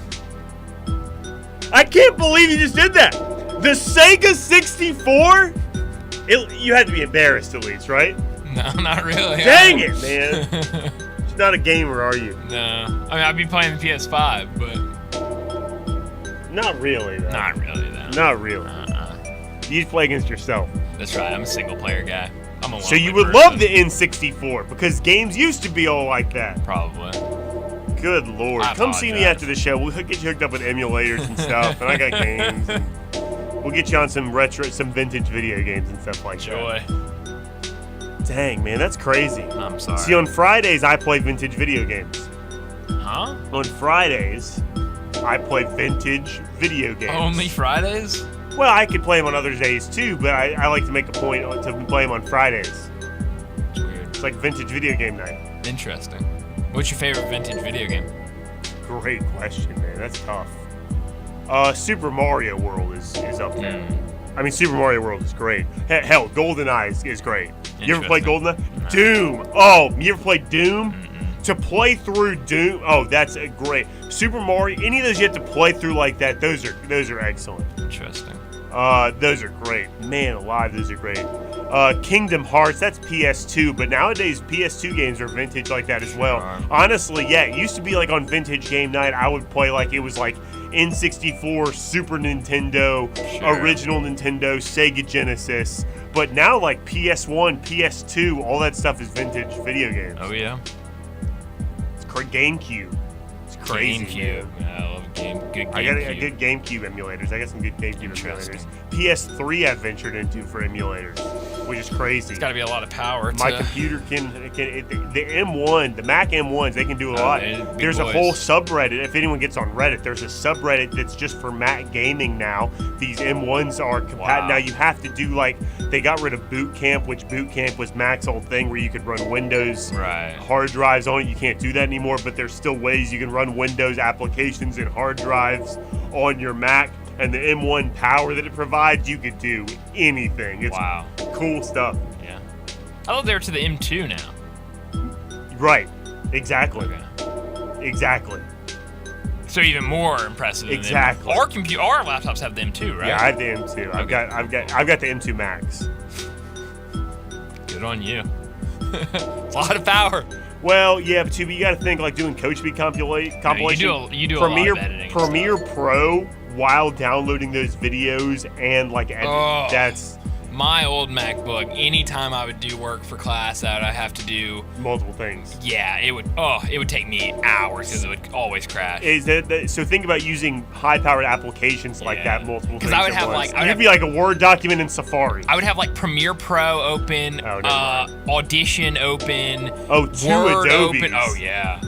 I can't believe you just did that. The Sega 64? You had to be embarrassed at least, right? No, not really. Dang it, man. You're not a gamer, are you? No. I mean, I'd be playing the PS5, but... Not really, though. Not really, though. Not really. You just play against yourself. That's right. I'm a single-player guy. I'm a So you would love the N64, because games used to be all like that. Probably. Good Lord. Come see me after the show. We'll get you hooked up with emulators and stuff, and I got games, and we'll get you on some vintage video games and stuff like that. Dang, man, that's crazy. I'm sorry. See, on Fridays, I play vintage video games. Huh? On Fridays, I play vintage video games. Only Fridays? Well, I could play them on other days, too, but I like to make a point to play them on Fridays. It's weird. It's like vintage video game night. Interesting. What's your favorite vintage video game? Great question, man. That's tough. Super Mario World is up there. I mean, Super Mario World is great. Hell, GoldenEye is great. You ever played GoldenEye? No. Doom. Oh, you ever played Doom? To play through Doom, oh, that's a great. Super Mario, any of those you have to play through like that, those are excellent. Interesting. Those are great. Man alive, those are great. Kingdom Hearts, that's PS2, but nowadays PS2 games are vintage like that as well. Honestly, yeah, it used to be like on vintage game night, I would play like it was like N64, Super Nintendo, original Nintendo, Sega Genesis, but now like PS1, PS2, all that stuff is vintage video games. Oh yeah. It's GameCube. It's crazy. GameCube. Yeah, I love good GameCube. I got good GameCube emulators. I got some good GameCube emulators. PS3 I've ventured into for emulators, which is crazy. It's got to be a lot of power. My computer can the M1, the Mac M1s, they can do a lot. There's a whole subreddit. If anyone gets on Reddit, there's a subreddit that's just for Mac gaming now. These M1s are compatible. Now you have to do like, they got rid of Boot Camp, which Boot Camp was Mac's old thing where you could run Windows hard drives on it. You can't do that anymore, but there's still ways you can run Windows applications and hard drives on your Mac. And the M1 power that it provides, you could do anything. It's cool stuff. Yeah. I thought they were to the M2 now. Right. Exactly. Exactly. So even more impressive than exactly. Our laptops have the M2, right? Yeah, I have the M2. Okay. I've got the M2 Max. Good on you. It's a lot of power. Well, yeah, but you got to think like doing coach speed compilations. You do a lot of editing. Premiere Pro while downloading those videos and like editing. That's my old MacBook. Anytime I would do work for class, I'd have to do multiple things. Yeah, it would take me hours because it would always crash. So think about using high-powered applications like that multiple times. Because I would have it'd be like a Word document in Safari. I would have like Premiere Pro open, Audition open, two Word Adobes. open. Oh yeah.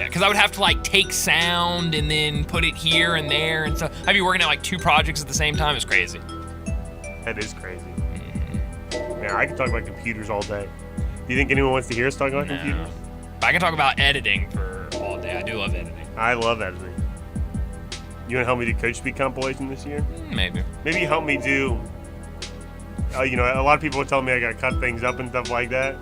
Because I would have to like take sound and then put it here and there and so I'd be working at like 2 projects at the same time. It's crazy. That is crazy. Man, I can talk about computers all day. Do you think anyone wants to hear us talk about computers? I can talk about editing for all day. I do love editing. I love editing. You want to help me do Coach Speak compilation this year? Maybe. Maybe help me do. A lot of people are telling me I got to cut things up and stuff like that.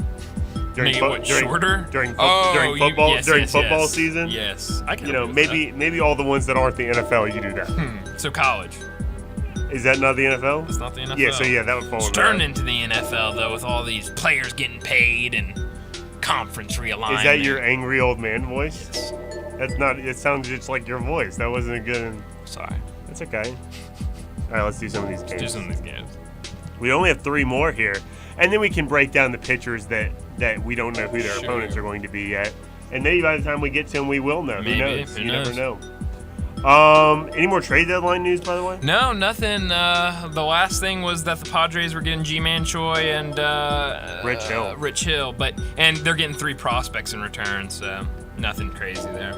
Shorter? During football season. Yes, I can. Maybe all the ones that aren't the NFL, you do that. So college. Is that not the NFL? It's not the NFL. Yeah, so that would fall It's under turned that. into the NFL, though, with all these players getting paid and conference realignment. Is that your angry old man voice? Yes. That's not. It sounds just like your voice. That wasn't a good. Sorry. That's okay. All right, let's do some of these games. Let's do some of these games. We only have 3 more here, and then we can break down the pitchers that we don't know who their opponents are going to be yet. And maybe by the time we get to them, we will know. Maybe. Who knows? Who You knows? never know. Any more trade deadline news, by the way? No, nothing. The last thing was that the Padres were getting G-Man Choi and Rich Hill, and they're getting 3 prospects in return, so nothing crazy there.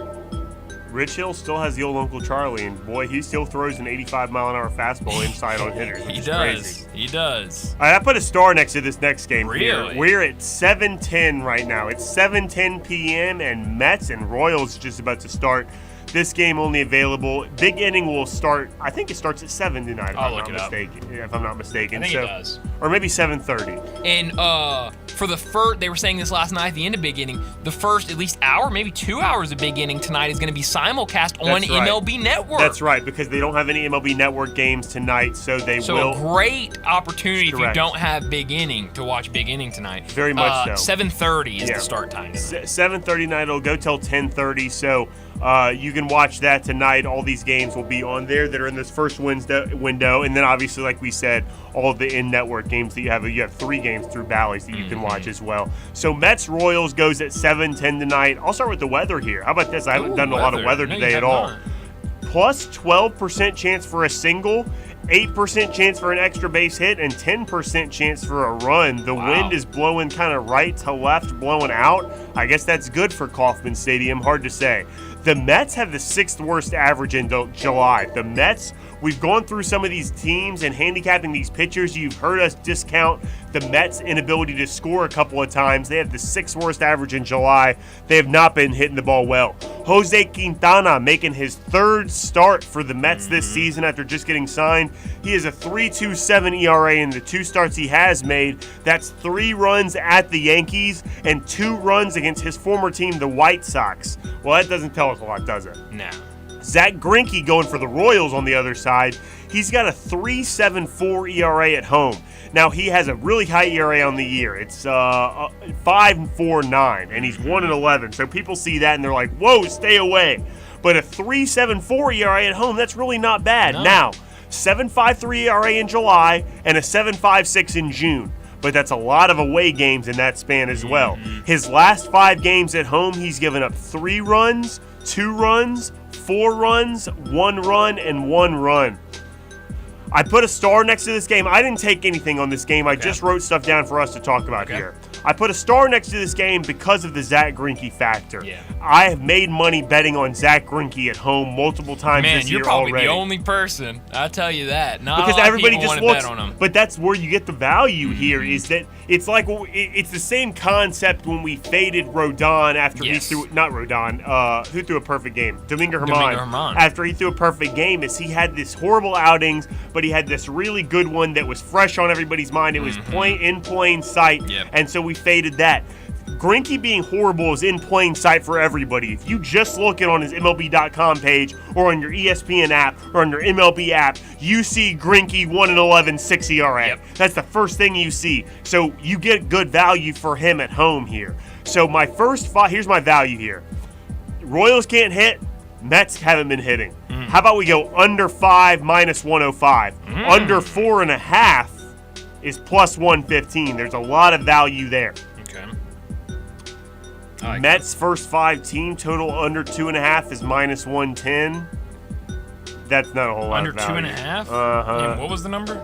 Rich Hill still has the old Uncle Charlie, and boy, he still throws an 85-mile-an-hour fastball inside on hitters. He does. Crazy. He does. All right, I put a star next to this next game. Really? Here. We're at 7:10 right now. It's 7:10 p.m. and Mets and Royals just about to start. This game only available. Big inning will start. I think it starts at 7 tonight. If I'm not mistaken. I think it does. Or maybe 7:30. And for the first, they were saying this last night at the end of Big Inning, the first at least hour, maybe 2 hours of Big Inning tonight is going to be simulcast on MLB Network. That's right, because they don't have any MLB Network games tonight, so they will. So a great opportunity if you don't have Big Inning to watch Big Inning tonight. Very much so. 7:30 is the start time. 7:30 night. It'll go till 10:30. So you can watch that tonight. All these games will be on there that are in this first window, and then obviously, like we said, all of the in-network games that you have. You have 3 games through Bally's that you can watch as well. So Mets Royals goes at 7:10 tonight. I'll start with the weather here. How about this? I haven't done a lot of weather today at all. Plus 12% chance for a single, 8% chance for an extra base hit, and 10% chance for a run. The wind is blowing kind of right to left, blowing out. I guess that's good for Kauffman Stadium. Hard to say. The Mets have the 6th worst average in July. The Mets, we've gone through some of these teams and handicapping these pitchers. You've heard us discount the Mets' inability to score a couple of times. They have the 6th worst average in July. They have not been hitting the ball well. Jose Quintana making his 3rd start for the Mets this season after just getting signed. He has a 3.27 ERA in the 2 starts he has made. That's 3 runs at the Yankees and 2 runs against his former team, the White Sox. Well, that doesn't tell us a lot, does it? No. Zach Greinke going for the Royals on the other side. He's got a 3.74 ERA at home. Now, he has a really high ERA on the year. It's 5.49, and he's 1-11. So people see that, and they're like, whoa, stay away. But a 3.74 ERA at home, that's really not bad. No. Now, 7.53 ERA in July and a 7.56 in June. But that's a lot of away games in that span as well. His last 5 games at home, he's given up 3 runs, 2 runs, 4 runs, 1 run, and 1 run. I put a star next to this game. I didn't take anything on this game. I just wrote stuff down for us to talk about here. I put a star next to this game because of the Zach Greinke factor. Yeah. I have made money betting on Zach Greinke at home multiple times this year already. Man, you're probably the only person. I'll tell you that. Not because a lot everybody of people just want looks. to bet on him. But that's where you get the value here. Is that it's like it's the same concept when we faded Rodon after he threw not Rodon. Who threw a perfect game? Domingo Germán. After he threw a perfect game, is he had this horrible outings, but he had this really good one that was fresh on everybody's mind. It was in plain sight, and so we faded that. Greinke being horrible is in plain sight for everybody. If you just look at on his MLB.com page or on your ESPN app or on your MLB app, you see Greinke 1-11, 6 ERA. That's the first thing you see. So you get good value for him at home here. So my first here's my value here. Royals can't hit. Mets haven't been hitting. How about we go under 5 minus 105? Under 4.5 is plus 115. There's a lot of value there. Okay. Mets first 5 team total under 2.5 is minus 110. That's not a whole lot of value. Under 2.5? Uh-huh. And what was the number?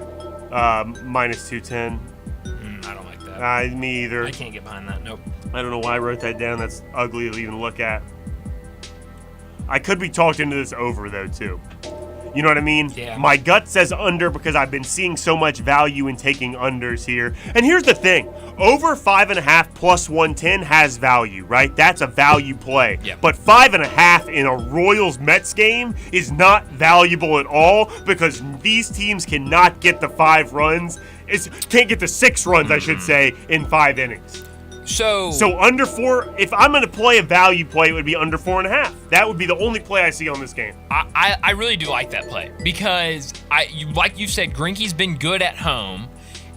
Minus 210. I don't like that. Me either. I can't get behind that. Nope. I don't know why I wrote that down. That's ugly to even look at. I could be talked into this over, though, too. You know what I mean? Yeah. My gut says under because I've been seeing so much value in taking unders here. And here's the thing. Over 5.5 plus 110 has value, right? That's a value play. Yep. But 5.5 in a Royals-Mets game is not valuable at all because these teams cannot get the 5 runs. Can't get the 6 runs, I should say, in 5 innings. So under 4, if I'm going to play a value play, it would be under 4.5. That would be the only play I see on this game. I really do like that play because, like you said, Greinke's been good at home.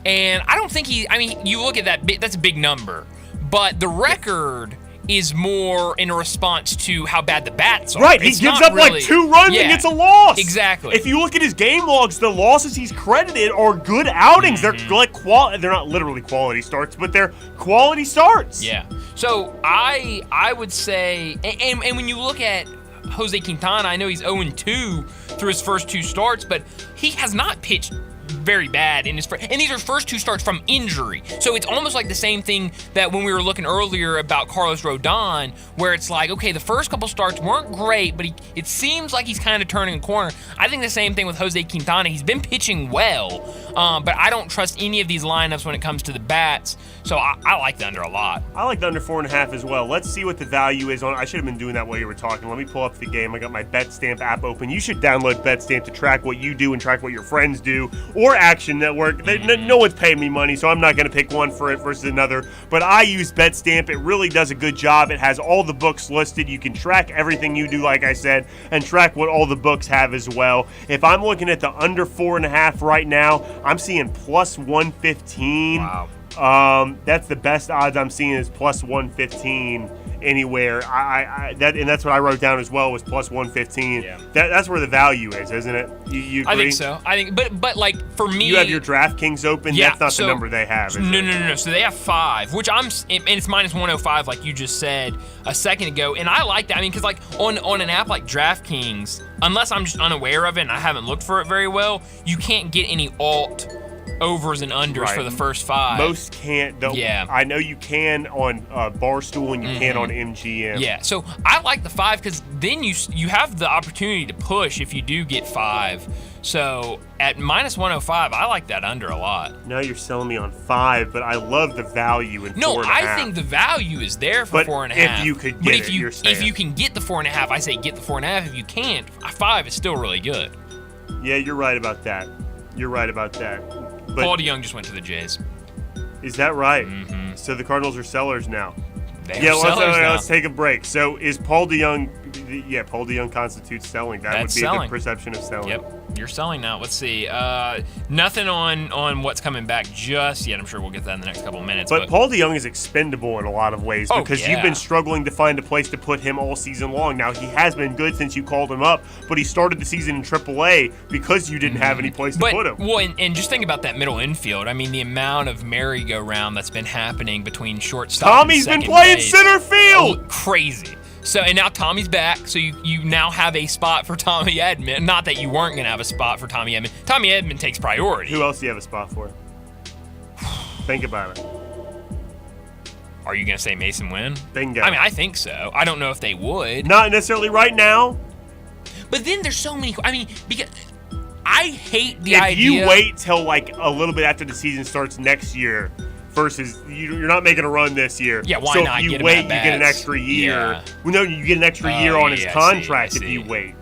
And I don't think you look at that, that's a big number. But the record is more in a response to how bad the bats are. Right, he gives up really, like 2 runs and gets a loss. Exactly. If you look at his game logs, the losses he's credited are good outings. They're like they're not literally quality starts, but they're quality starts. Yeah. So I would say, and when you look at Jose Quintana, I know he's 0-2 through his first 2 starts, but he has not pitched very bad in his first, and these are first 2 starts from injury. So it's almost like the same thing that when we were looking earlier about Carlos Rodon, where it's like, okay, the first couple starts weren't great, but it seems like he's kind of turning a corner. I think the same thing with Jose Quintana. He's been pitching well, but I don't trust any of these lineups when it comes to the bats. So I like the under a lot. I like the under 4.5 as well. Let's see what the value is on. I should have been doing that while you were talking. Let me pull up the game. I got my BetStamp app open. You should download BetStamp to track what you do and track what your friends do, or Action Network. No one's paying me money, so I'm not going to pick one for it versus another. But I use BetStamp. It really does a good job. It has all the books listed. You can track everything you do, like I said, and track what all the books have as well. If I'm looking at the under 4.5 right now, I'm seeing plus 115. Wow. That's the best odds I'm seeing is plus 115 anywhere. That's what I wrote down as well was plus 115. Yeah. That's where the value is, isn't it? You agree? I think so. But like for me, you have your DraftKings open. Yeah, that's not the number they have. No. So they have 5, which and it's minus 105, like you just said a second ago. And I like that. I mean, because like on an app like DraftKings, unless I'm just unaware of it and I haven't looked for it very well, you can't get any alt overs and unders for the first 5. Most can't, though. Yeah. I know you can on Barstool and you can on MGM. Yeah, so I like the 5 because then you have the opportunity to push if you do get 5. So at minus 105, I like that under a lot. Now you're selling me on 5, but I love the value in 4.5. No, I think the value is there for 4.5. If you could get you're saying. If you can get the 4.5, I say get the 4.5. If you can't, 5 is still really good. Yeah, you're right about that. But Paul DeYoung just went to the Jays. Is that right? Mm-hmm. So the Cardinals are sellers now. Let's take a break. So is Paul DeYoung? Yeah, Paul DeYoung constitutes selling. That's would be the perception of selling. Yep, you're selling now. Let's see. Nothing on what's coming back just yet. I'm sure we'll get that in the next couple of minutes. But Paul DeYoung is expendable in a lot of ways because you've been struggling to find a place to put him all season long. Now he has been good since you called him up, but he started the season in AAA because you didn't have any place to put him. Well, and just think about that middle infield. I mean, the amount of merry-go-round that's been happening between shortstop Tommy's and been playing base. center field. Oh, crazy. So, and now Tommy's back, so you now have a spot for Tommy Edman. Not that you weren't going to have a spot for Tommy Edman. Tommy Edman takes priority. Who else do you have a spot for? Think about it. Are you going to say Mason Wynn? Bingo. I mean, I think so. I don't know if they would. Not necessarily right now. But then there's so many. I mean, because I hate the idea. idea. If you wait till like a little bit after the season starts next year, versus you're not making a run this year. Yeah, why so not? If you get wait, him you get an extra year. Yeah. Well, no, you get an extra year on his contract I see. if you wait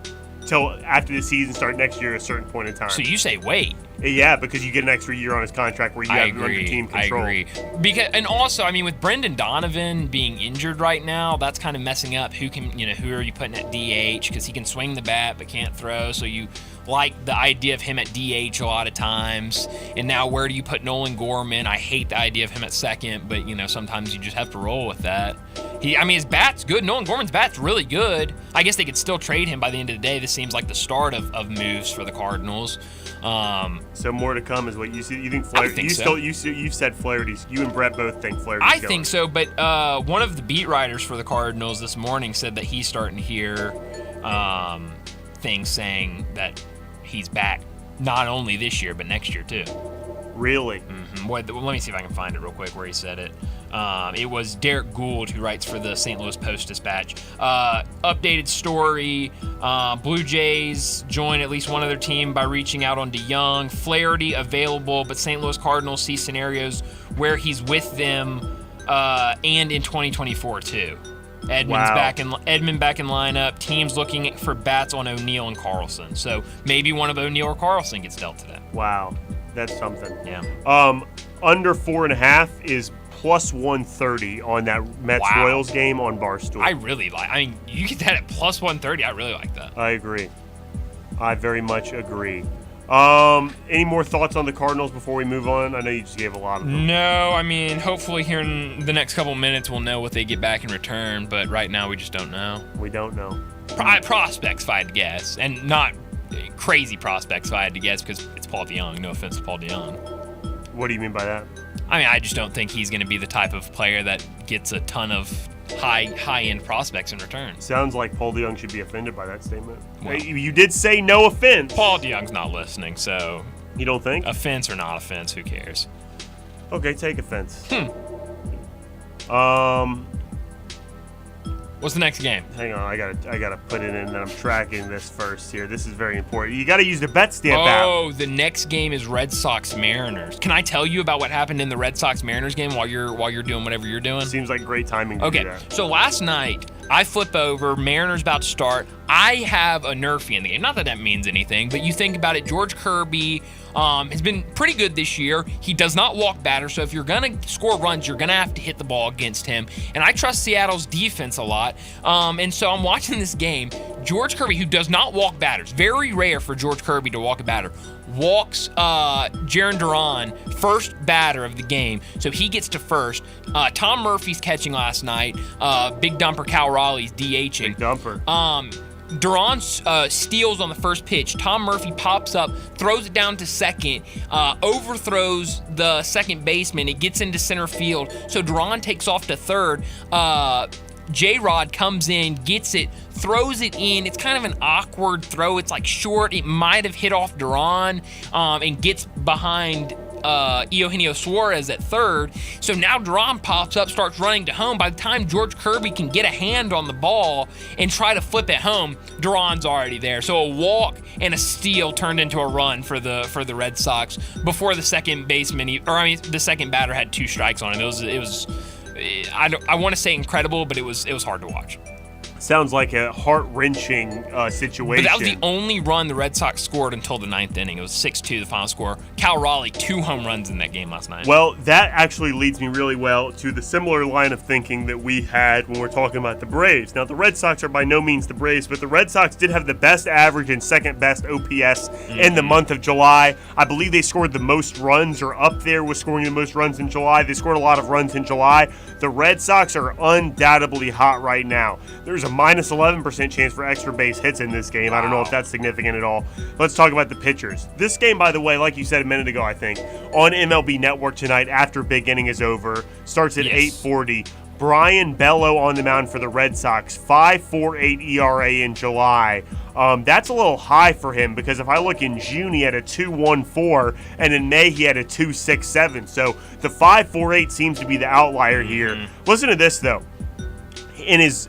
till after the season starts next year at a certain point in time. So you say wait. Yeah, because you get an extra year on his contract where you have under team control. I agree. And also, I mean, with Brendan Donovan being injured right now, that's kind of messing up who are you putting at DH, because he can swing the bat but can't throw. So you like the idea of him at DH a lot of times. And now where do you put Nolan Gorman? I hate the idea of him at second, but sometimes you just have to roll with that. His bat's good. Nolan Gorman's bat's really good. I guess they could still trade him by the end of the day. This seems like the start of moves for the Cardinals. So more to come is what you see. You think Flaherty? You've said Flaherty. You and Brett both think Flaherty. I think so, but one of the beat writers for the Cardinals this morning said that he's starting to hear things saying that he's back not only this year but next year too. Really? Mm-hmm. Let me see if I can find it real quick where he said it. It was Derek Gould, who writes for the St. Louis Post-Dispatch. Updated story, Blue Jays join at least one other team by reaching out on DeYoung. Flaherty available, but St. Louis Cardinals see scenarios where he's with them and in 2024 too. Edmund back in lineup. Teams looking for bats on O'Neill and Carlson. So maybe one of O'Neill or Carlson gets dealt today. Wow, that's something. Yeah. Under 4.5 is plus 130 on that Mets-Royals game on Barstool. I really like. I mean, you get that at plus 130. I really like that. I agree. I very much agree. Any more thoughts on the Cardinals before we move on? I know you just gave a lot of them. No, I mean, hopefully here in the next couple minutes we'll know what they get back in return, but right now we just don't know. We don't know. Prospects, if I had to guess, and not crazy prospects, if I had to guess, because it's Paul DeYoung. No offense to Paul DeYoung. What do you mean by that? I mean, I just don't think he's going to be the type of player that gets a ton of high-end prospects in return. Sounds like Paul DeYoung should be offended by that statement. Well, you did say no offense. Paul DeYoung's not listening, so... You don't think? Offense or not offense, who cares? Okay, take offense. What's the next game? Hang on, I gotta put it in, and I'm tracking this first here. This is very important. You gotta use the bet stamp app. Oh, the next game is Red Sox Mariners. Can I tell you about what happened in the Red Sox Mariners game while you're doing whatever you're doing? Seems like great timing to do that. So last night I flip over, Mariners about to start. I have a Nerfy in the game. Not that means anything, but you think about it, George Kirby has been pretty good this year. He does not walk batters, so if you're going to score runs, you're going to have to hit the ball against him. And I trust Seattle's defense a lot. And so I'm watching this game. George Kirby, who does not walk batters, very rare for George Kirby to walk a batter, walks Jarren Duran, first batter of the game, so he gets to first. Tom Murphy's catching last night. Big dumper Cal Raleigh's DHing. Big dumper. Duran steals on the first pitch. Tom Murphy pops up, throws it down to second, overthrows the second baseman. It gets into center field. So Duran takes off to third. J-Rod comes in, gets it, throws it in. It's kind of an awkward throw. It's like short. It might have hit off Duran and gets behind Eugenio Suarez at third. So now Duran pops up, starts running to home. By the time George Kirby can get a hand on the ball and try to flip it home, Duran's already there. So a walk and a steal turned into a run for the Red Sox before the second baseman, the second batter had 2 strikes on him. It was I want to say incredible, but it was hard to watch. Sounds like a heart-wrenching situation. But that was the only run the Red Sox scored until the 9th inning. It was 6-2 the final score. Cal Raleigh, 2 home runs in that game last night. Well, that actually leads me really well to the similar line of thinking that we had when we're talking about the Braves. Now, the Red Sox are by no means the Braves, but the Red Sox did have the best average and second best OPS in the month of July. I believe they scored the most runs, or up there with scoring the most runs in July. They scored a lot of runs in July. The Red Sox are undoubtedly hot right now. There's a minus 11% chance for extra base hits in this game. Wow. I don't know if that's significant at all. Let's talk about the pitchers. This game, by the way, like you said a minute ago, I think, on MLB Network tonight after big inning is over, starts at 8:40. Brian Bello on the mound for the Red Sox, 5.48 ERA in July. That's a little high for him because if I look in June, he had a 2.14, and in May, he had a 2.67. So the 5.48 seems to be the outlier here. Listen to this, though. In his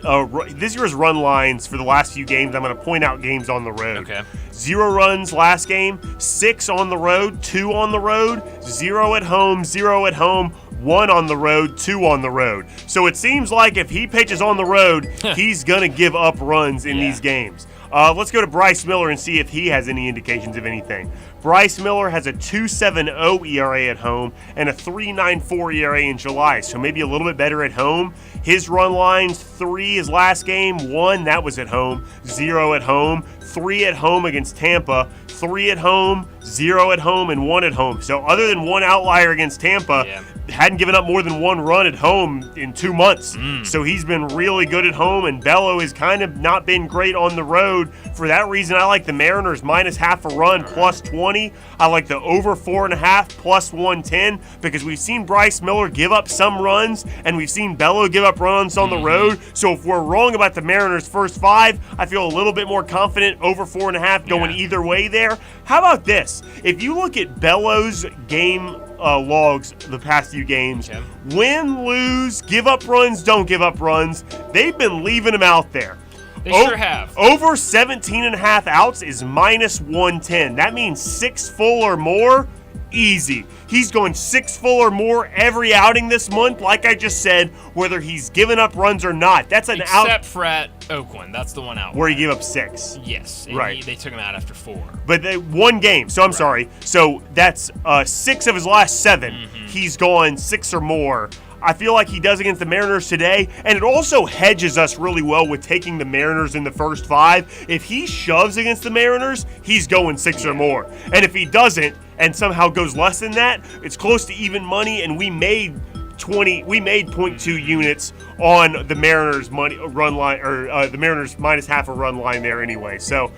this year's run lines for the last few games, I'm going to point out games on the road. Okay. 0 runs last game, 6 on the road, 2 on the road, 0 at home, 0 at home, 1 on the road, 2 on the road. So it seems like if he pitches on the road, he's going to give up runs in these games. Let's go to Bryce Miller and see if he has any indications of anything. Bryce Miller has a 2.70 ERA at home and a 3.94 ERA in July, so maybe a little bit better at home. His run lines, 3 his last game, 1 that was at home, 0 at home, 3 at home against Tampa, 3 at home, 0 at home, and 1 at home. So other than one outlier against Tampa, hadn't given up more than 1 run at home in 2 months. So he's been really good at home, and Bello has kind of not been great on the road. For that reason, I like the Mariners minus half a run plus 20. I like the over 4.5 plus 110 because we've seen Bryce Miller give up some runs, and we've seen Bello give up runs on the road. So if we're wrong about the Mariners' first 5, I feel a little bit more confident over 4.5 going either way there. How about this? If you look at Bello's game logs the past few games, win, lose, give up runs, don't give up runs, they've been leaving them out there. They sure have. Over 17.5 outs is minus 110. That means 6 full or more, easy. He's going 6 full or more every outing this month, like I just said, whether he's given up runs or not. That's an out. Except for at Oakland. That's the one out. Where he gave up 6. Yes. And right. They took him out after 4. But they one game. So I'm sorry. So that's 6 of his last 7. He's gone 6 or more. I feel like he does against the Mariners today, and it also hedges us really well with taking the Mariners in the first 5. If he shoves against the Mariners, he's going 6 or more. And if he doesn't and somehow goes less than that, it's close to even money, and we made 0.2 units on the Mariners money run line, or the Mariners minus half a run line there anyway. So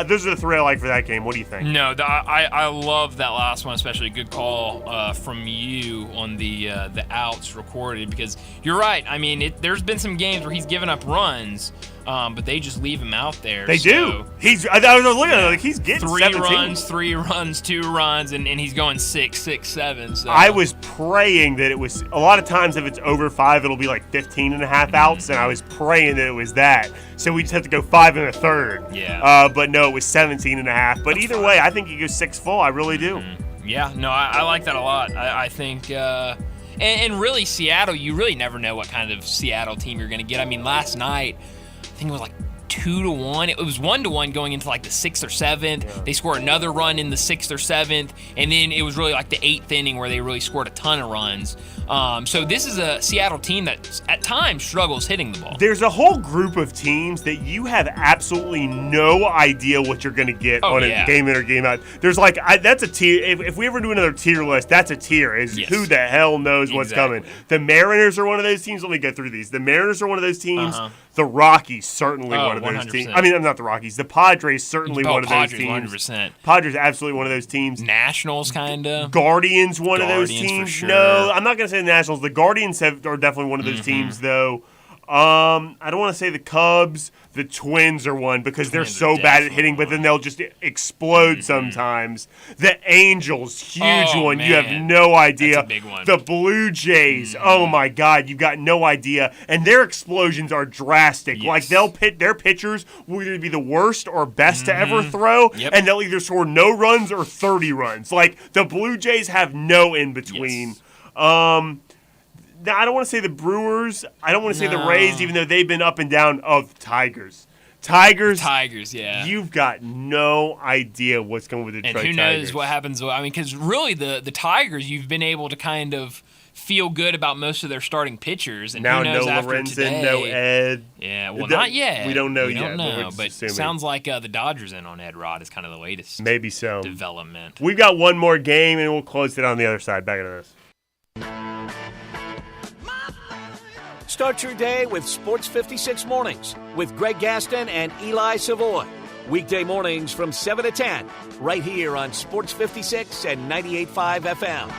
those are the 3 I like for that game. What do you think? No, I love that last one, especially a good call from you on the outs recorded, because you're right. I mean, there's been some games where he's given up runs, but they just leave him out there. They do. I was looking at it, like he's getting 3 runs, 2 runs, and he's going 6, 7. So. I was praying that it was, a lot of times if it's over 5, it'll be like 15.5 outs, and I was praying that it was that. So we just have to go 5 1/3. Yeah. But no, it was 17.5. But either way, I think he goes 6 full. I really do. Yeah, no, I like that a lot. I think, and really Seattle, you really never know what kind of Seattle team you're going to get. I mean, last night, I think it was like 2-1. It was 1-1 going into like the 6th or 7th. Yeah. They scored another run in the 6th or 7th, and then it was really like the 8th inning where they really scored a ton of runs. So this is a Seattle team that at times struggles hitting the ball. There's a whole group of teams that you have absolutely no idea what you're going to get on a game in or game out. There's like, that's a tier. If we ever do another tier list, that's a tier. Who the hell knows what's coming? The Mariners are one of those teams. Let me go through these. The Mariners are one of those teams. The Rockies, certainly one of those 100%. Teams. I mean, I'm not the Rockies. The Padres, certainly one of those teams. 100%. Padres, absolutely one of those teams. Nationals, kind of. Guardians, one of those teams. For sure. No, I'm not going to say the Nationals. The Guardians are definitely one of those teams, though. I don't want to say the Cubs. The Twins are one because they're so bad at hitting, but then they'll just explode sometimes. The Angels, huge one. Man. You have no idea. That's a big one. The Blue Jays, oh my God, you've got no idea. And their explosions are drastic. Yes. Like their pitchers will either be the worst or best to ever throw, and they'll either score no runs or 30 runs. Like the Blue Jays have no in between. Yes. Now, I don't want to say the Brewers. I don't want to say the Rays, even though they've been up and down. Of Tigers. Tigers, yeah. You've got no idea what's going with the Detroit Tigers. And who knows what happens. I mean, because really the Tigers, you've been able to kind of feel good about most of their starting pitchers. And now who knows no after Lorenzen, today, no Ed. Yeah, well, not yet. We don't know yet. We don't know, but it sounds like the Dodgers in on Ed Rod is kind of the latest Maybe so. development. We've got one more game, and we'll close it on the other side. Back to this. Start your day with Sports 56 Mornings with Greg Gaston and Eli Savoy. Weekday mornings from 7 to 10, right here on Sports 56 and 98.5 FM.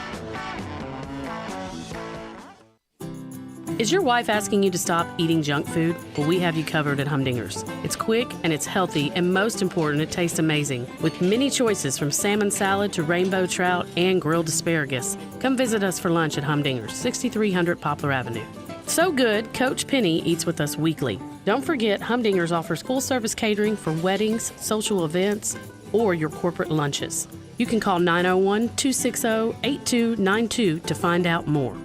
Is your wife asking you to stop eating junk food? Well, we have you covered at Humdinger's. It's quick and it's healthy, and most important, it tastes amazing. With many choices from salmon salad to rainbow trout and grilled asparagus. Come visit us for lunch at Humdinger's, 6300 Poplar Avenue. So good, Coach Penny eats with us weekly. Don't forget, Humdinger's offers full-service catering for weddings, social events, or your corporate lunches. You can call 901-260-8292 to find out more.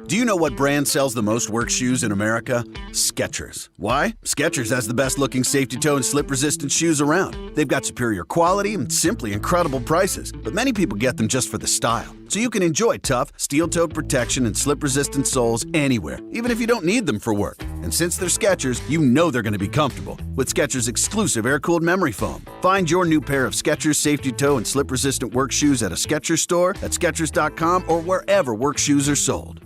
Do you know what brand sells the most work shoes in America? Skechers. Why? Skechers has the best looking safety toe and slip resistant shoes around. They've got superior quality and simply incredible prices, but many people get them just for the style. So you can enjoy tough, steel-toed protection and slip-resistant soles anywhere, even if you don't need them for work. And since they're Skechers, you know they're going to be comfortable with Skechers' exclusive air-cooled memory foam. Find your new pair of Skechers safety toe and slip-resistant work shoes at a Skechers store, at Skechers.com, or wherever work shoes are sold.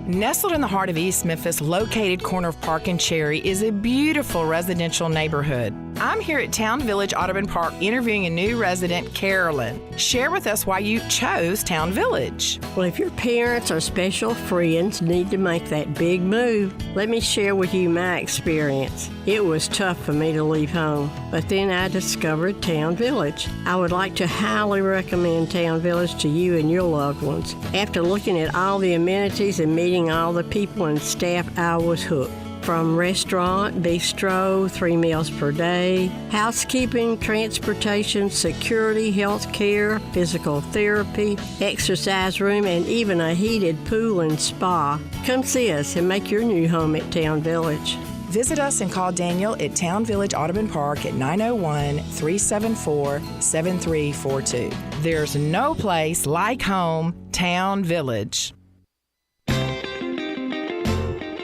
Nestled in the heart of East Memphis, located corner of Park and Cherry, is a beautiful residential neighborhood. I'm here at Town Village Audubon Park interviewing a new resident, Carolyn. Share with us why you chose Town Village. Well, if your parents or special friends need to make that big move, let me share with you my experience. It was tough for me to leave home, but then I discovered Town Village. I would like to highly recommend Town Village to you and your loved ones. After looking at all the amenities and meeting all the people and staff, I was hooked. From restaurant, bistro, 3 meals per day, housekeeping, transportation, security, health care, physical therapy, exercise room, and even a heated pool and spa. Come see us and make your new home at Town Village. Visit us and call Daniel at Town Village Audubon Park at 901-374-7342. There's no place like home, Town Village.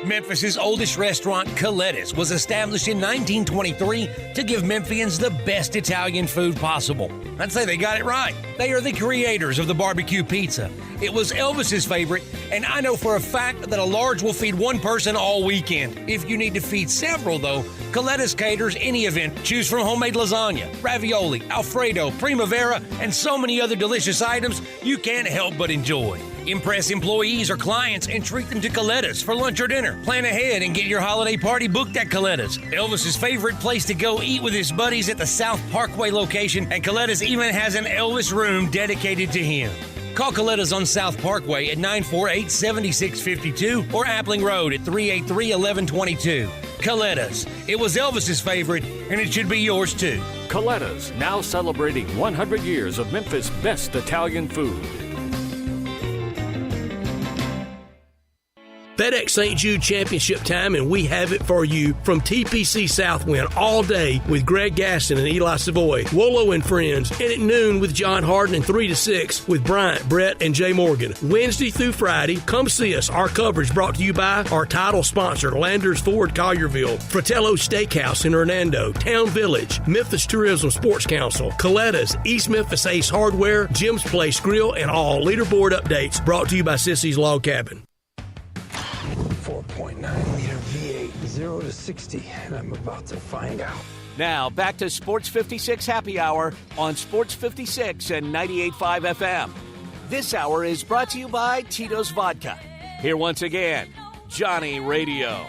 Memphis' oldest restaurant, Coletta's, was established in 1923 to give Memphians the best Italian food possible. I'd say they got it right. They are the creators of the barbecue pizza. It was Elvis's favorite, and I know for a fact that a large will feed one person all weekend. If you need to feed several, though, Coletta's caters any event. Choose from homemade lasagna, ravioli, Alfredo, primavera, and so many other delicious items you can't help but enjoy. Impress employees or clients and treat them to Coletta's for lunch or dinner. Plan ahead and get your holiday party booked at Coletta's. Elvis's favorite place to go eat with his buddies at the South Parkway location, and Coletta's even has an Elvis room dedicated to him. Call Coletta's on South Parkway at 948-7652 or Appling Road at 383-1122. Coletta's. It was Elvis's favorite, and it should be yours too. Coletta's, now celebrating 100 years of Memphis' best Italian food. FedEx St. Jude Championship time, and we have it for you from TPC Southwind all day with Greg Gaston and Eli Savoy, Wolo and Friends, and at noon with John Harden, and 3 to 6 with Bryant, Brett, and Jay Morgan. Wednesday through Friday, come see us. Our coverage brought to you by our title sponsor, Landers Ford Collierville, Fratello Steakhouse in Hernando, Town Village, Memphis Tourism Sports Council, Coletta's, East Memphis Ace Hardware, Jim's Place Grill, and all leaderboard updates brought to you by Sissy's Log Cabin. 4.9 liter V8, 0 to 60, and I'm about to find out. Now, back to Sports 56 Happy Hour on Sports 56 and 98.5 FM. This hour is brought to you by Tito's Vodka. Here once again, Johnny Radio.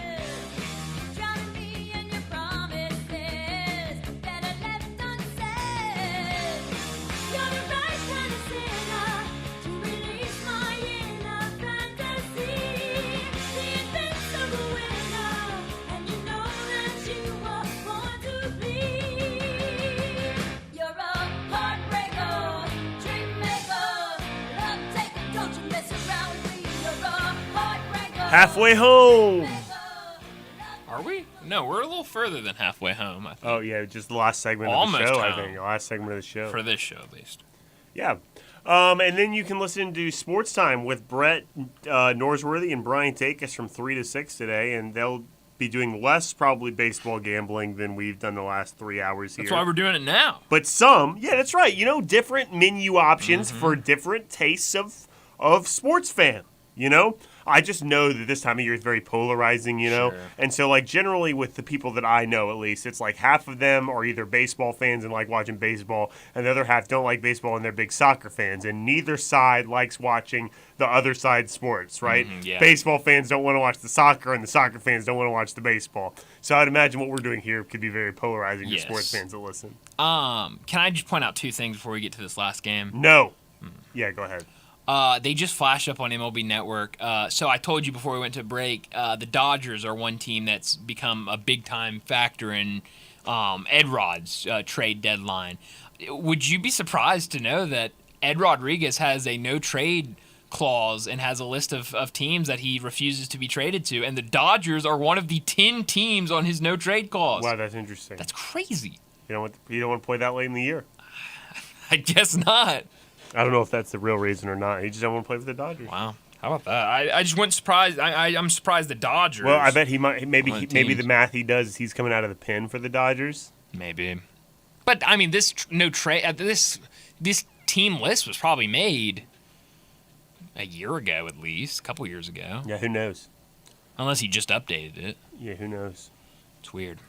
Halfway home. Are we? No, we're a little further than halfway home, I think. Oh, yeah, just the last segment Almost of the show, home. I think. The last segment of the show. For this show, at least. Yeah. And then you can listen to Sports Time with Brett Norsworthy and Brian Takis from 3 to 6 today, and they'll be doing less probably baseball gambling than we've done the last 3 hours here. That's why we're doing it now. But some, yeah, that's right. You know, different menu options for different tastes of sports fan, you know? I just know that this time of year is very polarizing, you know? Sure. And so, like, generally with the people that I know, at least, it's like half of them are either baseball fans and like watching baseball, and the other half don't like baseball and they're big soccer fans. And neither side likes watching the other side's sports, right? Yeah. Baseball fans don't want to watch the soccer, and the soccer fans don't want to watch the baseball. So I'd imagine what we're doing here could be very polarizing to sports fans that listen. Can I just point out two things before we get to this last game? No. Yeah, go ahead. They just flashed up on MLB Network. So I told you before we went to break, the Dodgers are one team that's become a big-time factor in Ed Rod's trade deadline. Would you be surprised to know that Ed Rodriguez has a no-trade clause and has a list of teams that he refuses to be traded to, and the Dodgers are one of the 10 teams on his no trade clause. Wow, that's interesting. That's crazy. You don't want to play that late in the year. I guess not. I don't know if that's the real reason or not. He just don't want to play for the Dodgers. Wow. How about that? I just went surprised. I'm surprised the Dodgers. Well, I bet he might. Maybe the math he does is he's coming out of the pen for the Dodgers. Maybe. But I mean, this team list was probably made a year ago, at least a couple years ago. Yeah, who knows? Unless he just updated it. Yeah, who knows? It's weird.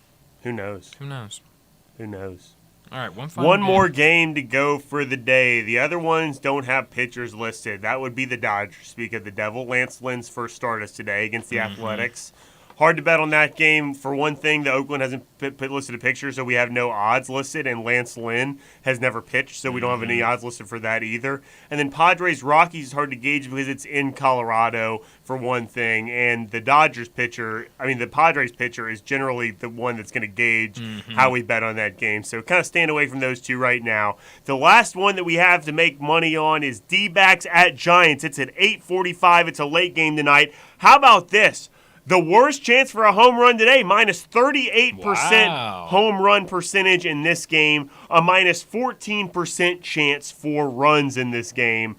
Who knows? Who knows? Who knows? All right, one more game to go for the day. The other ones don't have pitchers listed. That would be the Dodgers. Speak of the devil, Lance Lynn's first start is today against the Athletics. Hard to bet on that game. For one thing, the Oakland hasn't listed a picture, so we have no odds listed, and Lance Lynn has never pitched, so we don't have any odds listed for that either. And then Padres-Rockies is hard to gauge because it's in Colorado, for one thing, and the Padres pitcher is generally the one that's going to gauge how we bet on that game. So kind of stand away from those two right now. The last one that we have to make money on is D-backs at Giants. It's at 8:45. It's a late game tonight. How about this? The worst chance for a home run today, minus 38% home run percentage in this game, a minus 14% chance for runs in this game.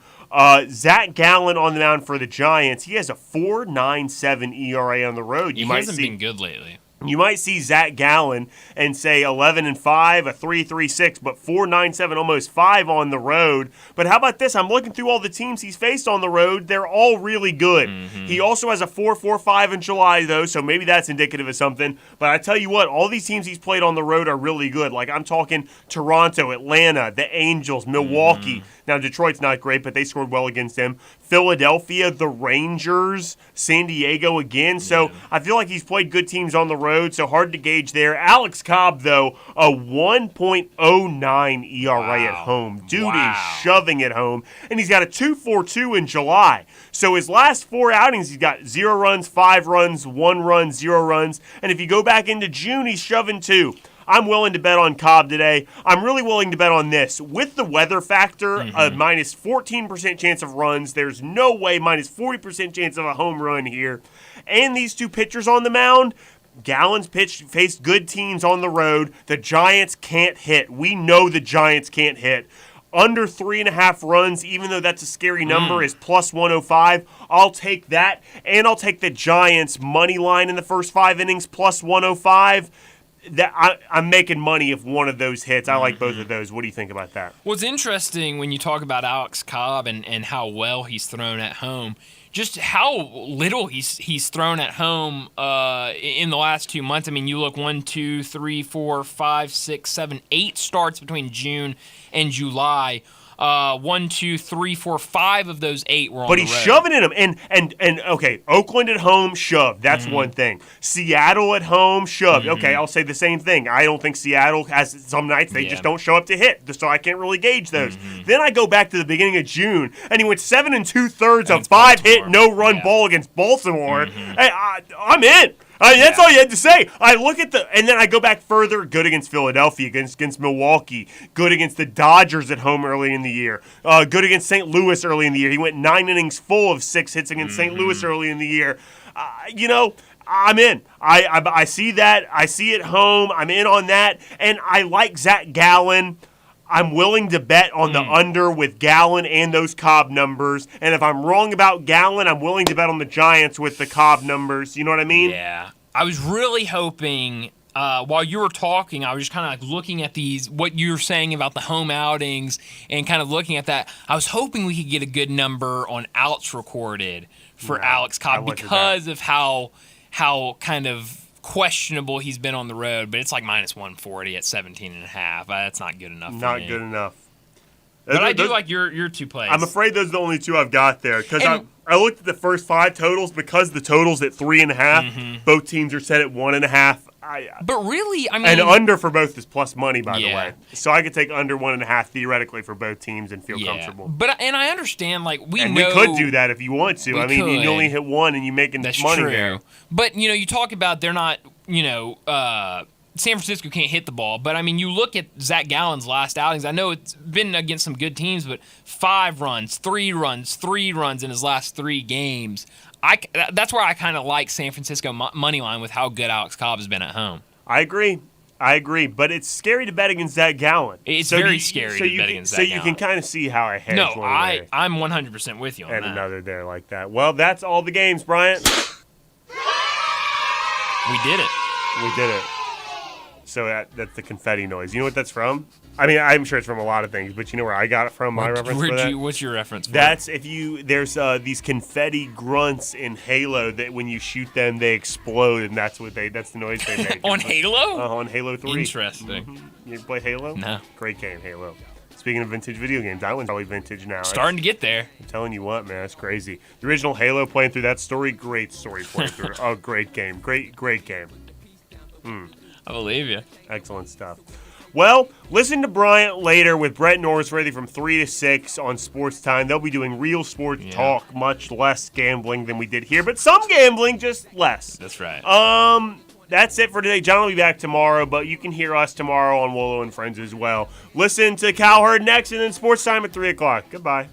Zach Gallen on the mound for the Giants. He has a 4.97 ERA on the road. He hasn't been good lately. You might see Zach Gallen and say 11-5, a 3.36, but 4.97, almost 5 on the road. But how about this? I'm looking through all the teams he's faced on the road. They're all really good. He also has a 4.45 in July, though, so maybe that's indicative of something. But I tell you what, all these teams he's played on the road are really good. Like I'm talking Toronto, Atlanta, the Angels, Milwaukee. Now, Detroit's not great, but they scored well against them. Philadelphia, the Rangers, San Diego again. So I feel like he's played good teams on the road, so hard to gauge there. Alex Cobb, though, a 1.09 ERA at home. Dude is shoving it home. And he's got a 2.42 in July. So his last 4 outings, he's got 0 runs, 5 runs, 1 run, 0 runs. And if you go back into June, he's shoving 2. I'm willing to bet on Cobb today. I'm really willing to bet on this. With the weather factor, a minus 14% chance of runs, there's no way minus 40% chance of a home run here. And these two pitchers on the mound, Gallen's faced good teams on the road. The Giants can't hit. We know the Giants can't hit. Under 3.5 runs, even though that's a scary number, is plus 105. I'll take that, and I'll take the Giants' money line in the first 5 innings, plus 105. I'm making money if one of those hits. I like both of those. What do you think about that? What's interesting when you talk about Alex Cobb and how well he's thrown at home, just how little he's thrown at home in the last 2 months. I mean, you look 1, 2, 3, 4, 5, 6, 7, 8 starts between June and July. 1, 2, 3, 4, 5 of those 8 were on the road. But he's shoving in them. And okay, Oakland at home, shoved. That's one thing. Seattle at home, shoved. Okay, I'll say the same thing. I don't think Seattle has some nights they just don't show up to hit, so I can't really gauge those. Then I go back to the beginning of June, and he went 7 2/3 of 5-hit, no-run ball against Baltimore. Hey, I'm in. That's all you had to say. I look at and then I go back further. Good against Philadelphia, against Milwaukee. Good against the Dodgers at home early in the year. Good against St. Louis early in the year. He went 9 innings full of 6 hits against St. Louis early in the year. I'm in. I see that. I see it home. I'm in on that. And I like Zach Gallen. I'm willing to bet on the under with Gallen and those Cobb numbers. And if I'm wrong about Gallen, I'm willing to bet on the Giants with the Cobb numbers. You know what I mean? Yeah. I was really hoping, while you were talking, I was just kind of like looking at what you were saying about the home outings and kind of looking at that. I was hoping we could get a good number on outs recorded for Alex Cobb because of how kind of questionable he's been on the road, but it's like minus 140 at 17.5. That's not good enough for me. Not good enough. But I do like your 2 plays. I'm afraid those are the only 2 I've got there because I looked at the first 5 totals because the total's at 3.5. Both teams are set at 1.5. But really, I mean, and under for both is plus money, by the way. So I could take under 1.5 theoretically for both teams and feel comfortable. But I understand, like we could do that if you want to. I mean, you only hit 1 and you making money there. But you talk about they're not, San Francisco can't hit the ball, but I mean, you look at Zach Gallen's last outings. I know it's been against some good teams, but 5 runs, 3 runs, 3 runs in his last 3 games. That's where I kind of like San Francisco money line with how good Alex Cobb has been at home. I agree, but it's scary to bet against Zach Gallen. It's very scary to bet against Zach Gallen. So you can kind of see how I hedge. No, I'm 100% with you on and that. And another there like that. Well, that's all the games, Bryant. We did it. We did it. So that's the confetti noise. You know what that's from? I mean, I'm sure it's from a lot of things, but you know where I got it from? My reference for that? What's your reference for That's there's these confetti grunts in Halo that when you shoot them, they explode, and that's the noise they make. On Halo? On Halo 3. Interesting. Mm-hmm. You play Halo? No. Great game, Halo. Speaking of vintage video games, that one's probably vintage now. Starting to get there. I'm telling you what, man, it's crazy. The original Halo, playing through that story, great story playing through. Oh, great game. Great game. I believe you. Excellent stuff. Well, listen to Bryant later with Brett Norris ready from 3 to 6 on Sports Time. They'll be doing real sports talk, much less gambling than we did here, but some gambling, just less. That's right. That's it for today. John will be back tomorrow, but you can hear us tomorrow on Wolo and Friends as well. Listen to Cowherd next, and then Sports Time at 3 o'clock. Goodbye.